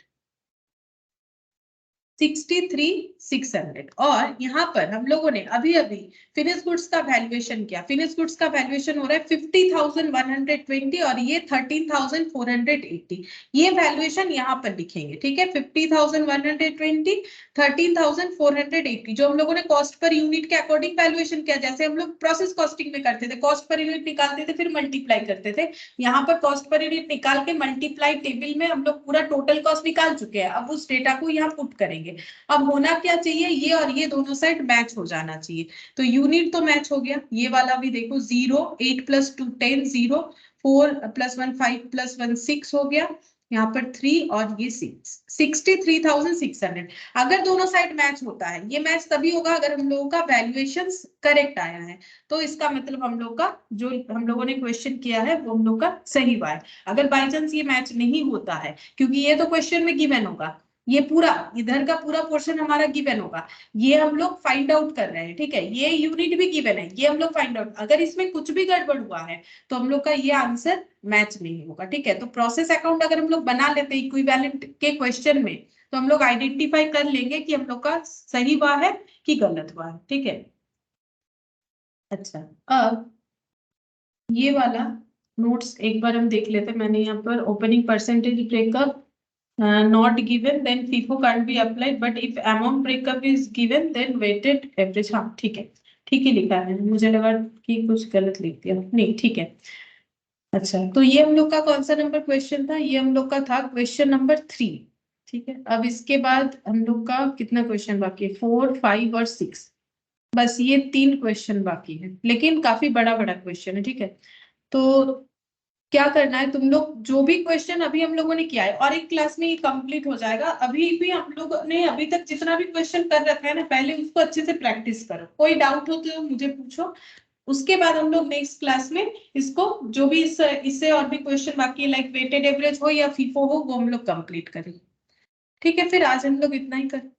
[SPEAKER 1] 63,600। और यहाँ पर हम लोगों ने अभी अभी फिनिश गुड्स का वैल्यूएशन किया, फिनिश गुड्स का वैल्यूएशन हो रहा है 50,120 और ये 13,480, ये वैल्यूएशन यहाँ पर लिखेंगे। ठीक है, 50,120, 13,480, जो हम लोगों ने कॉस्ट पर यूनिट के अकॉर्डिंग वैल्यूएशन किया, जैसे हम लोग प्रोसेस कॉस्टिंग में करते थे, कॉस्ट पर यूनिट निकालते थे फिर मल्टीप्लाई करते थे, यहाँ पर कॉस्ट पर यूनिट निकाल के मल्टीप्लाई टेबल में हम लोग पूरा टोटल कॉस्ट निकाल चुके हैं। अब उस डेटा को यहाँ पुट करेंगे। अब होना क्या चाहिए, ये और ये दोनों साइड मैच हो जाना चाहिए, तो यूनिट तो मैच हो गया, ये वाला भी देखो 0, 8 + 2 10, 0, 4 + 1 5 + 1 6 हो गया, यहाँ पर 3 और ये 6, 63,600। अगर दोनों साइड मैच होता है, ये मैच तभी होगा अगर हम लोगों का वैल्यूएशन करेक्ट आया है, तो इसका मतलब हम लोग का जो हम लोगों ने क्वेश्चन किया है वो हम लोग का सही हुआ है। अगर बाई चांस ये मैच नहीं होता है, क्योंकि ये तो क्वेश्चन में गिवन होगा, ये पूरा इधर का पूरा पोर्शन हमारा गिवन होगा, ये हम लोग फाइंड आउट कर रहे हैं। ठीक है, ये यूनिट भी गिवन है, ये हम लोग फाइंड आउट, अगर इसमें कुछ भी गड़बड़ हुआ है तो हम लोग का ये आंसर मैच नहीं होगा। ठीक है, तो प्रोसेस अकाउंट अगर हम लोग बना लेते हैं इक्विवेलेंट के क्वेश्चन में, तो हम लोग आइडेंटिफाई कर लेंगे कि हम लोग का सही हुआ है कि गलत हुआ है। ठीक है, अच्छा अब ये वाला नोट्स एक बार हम देख लेते हैं। मैंने यहाँ पर opening percentage breakup not given then FIFO can't be applied, but if amount breakup is given then weighted average। हाँ ठीक है, ठीक ही लिखा है, मुझे लगा कि कुछ गलत लिख दिया, नहीं ठीक है। अच्छा, तो ये हम लोग का कौन सा नंबर क्वेश्चन था, ये हम लोग का था क्वेश्चन नंबर 3। ठीक है, अब इसके बाद हम लोग का कितना क्वेश्चन बाकी है, 4, 5 और 6, बस ये 3 क्वेश्चन बाकी है, लेकिन काफी बड़ा बड़ा क्वेश्चन है। ठीक है, तो क्या करना है तुम लोग, जो भी क्वेश्चन अभी हम लोगों ने किया है और एक क्लास में ये कंप्लीट हो जाएगा, अभी भी हम लोगों ने अभी तक जितना भी क्वेश्चन कर रखा है ना, पहले उसको अच्छे से प्रैक्टिस करो, कोई डाउट हो तो मुझे पूछो, उसके बाद हम लोग नेक्स्ट क्लास में इसको जो भी इससे और भी क्वेश्चन बाकी है, लाइक वेटेड एवरेज हो या फीफो हो, वो हम लोग कंप्लीट करें। ठीक है, फिर आज हम लोग इतना ही करें।